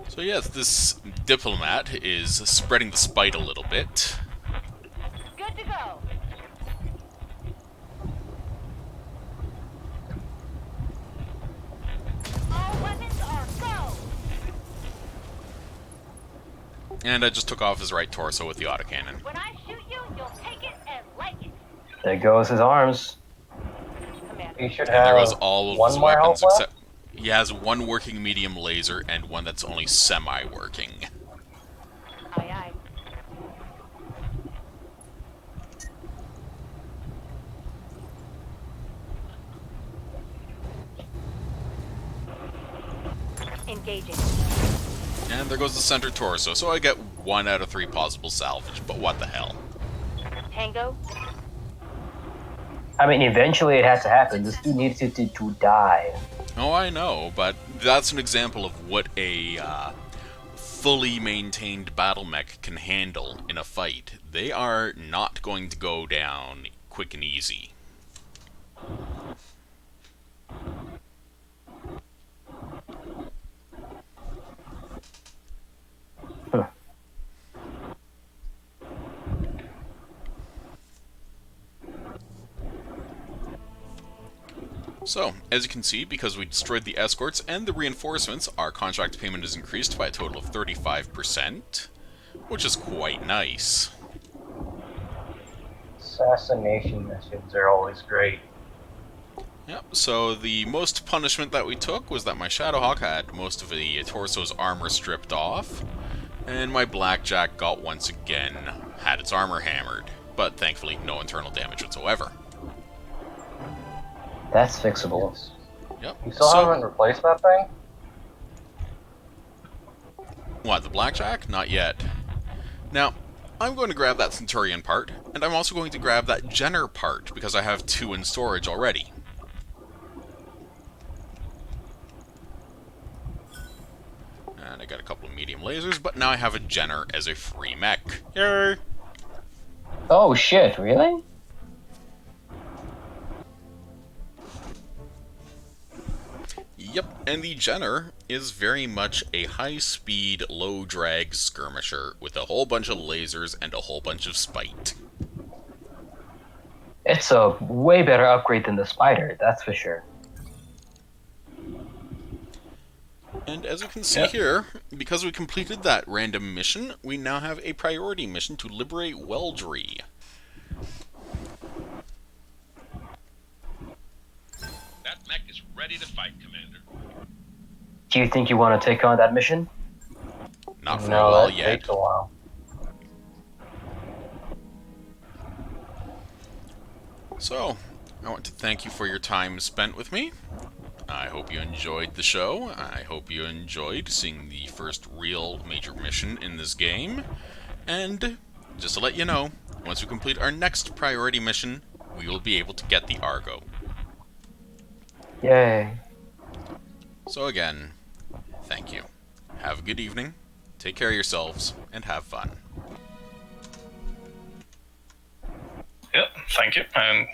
So yes, this diplomat is spreading the spite a little bit. Good to go. All weapons are go. And I just took off his right torso with the autocannon. When I shoot you, you'll take it and like it. There goes his arms. Commander. You should And there have goes all of one his more weapons, health left? except he has one working medium laser and one that's only semi-working. Aye, aye. Engaging. And there goes the center torso, so I get 1 out of 3 possible salvage, but what the hell. Tango. I mean, eventually it has to happen. This dude needs to die. Oh, I know, but that's an example of what a fully maintained battle mech can handle in a fight. They are not going to go down quick and easy. Huh. So, as you can see, because we destroyed the escorts and the reinforcements, our contract payment is increased by a total of 35%, which is quite nice. Assassination missions are always great. Yep, so the most punishment that we took was that my Shadowhawk had most of the torso's armor stripped off, and my Blackjack got once again had its armor hammered, but thankfully no internal damage whatsoever. That's fixable. Yep. You still haven't replaced that thing? What, the Blackjack? Not yet. Now, I'm going to grab that Centurion part, and I'm also going to grab that Jenner part, because I have 2 in storage already. And I got a couple of medium lasers, but now I have a Jenner as a free mech. Yay! Oh shit, really? Yep, and the Jenner is very much a high-speed, low-drag skirmisher with a whole bunch of lasers and a whole bunch of spite. It's a way better upgrade than the Spider, that's for sure. And as you can see here, because we completed that random mission, we now have a priority mission to liberate Weldry. That mech is ready to fight, Commander. Do you think you want to take on that mission? Not for No, a while that yet. takes a while. So, I want to thank you for your time spent with me. I hope you enjoyed the show. I hope you enjoyed seeing the first real major mission in this game. And, just to let you know, once we complete our next priority mission, we will be able to get the Argo. Yay. So again, thank you. Have a good evening, take care of yourselves, and have fun. Yeah, thank you, and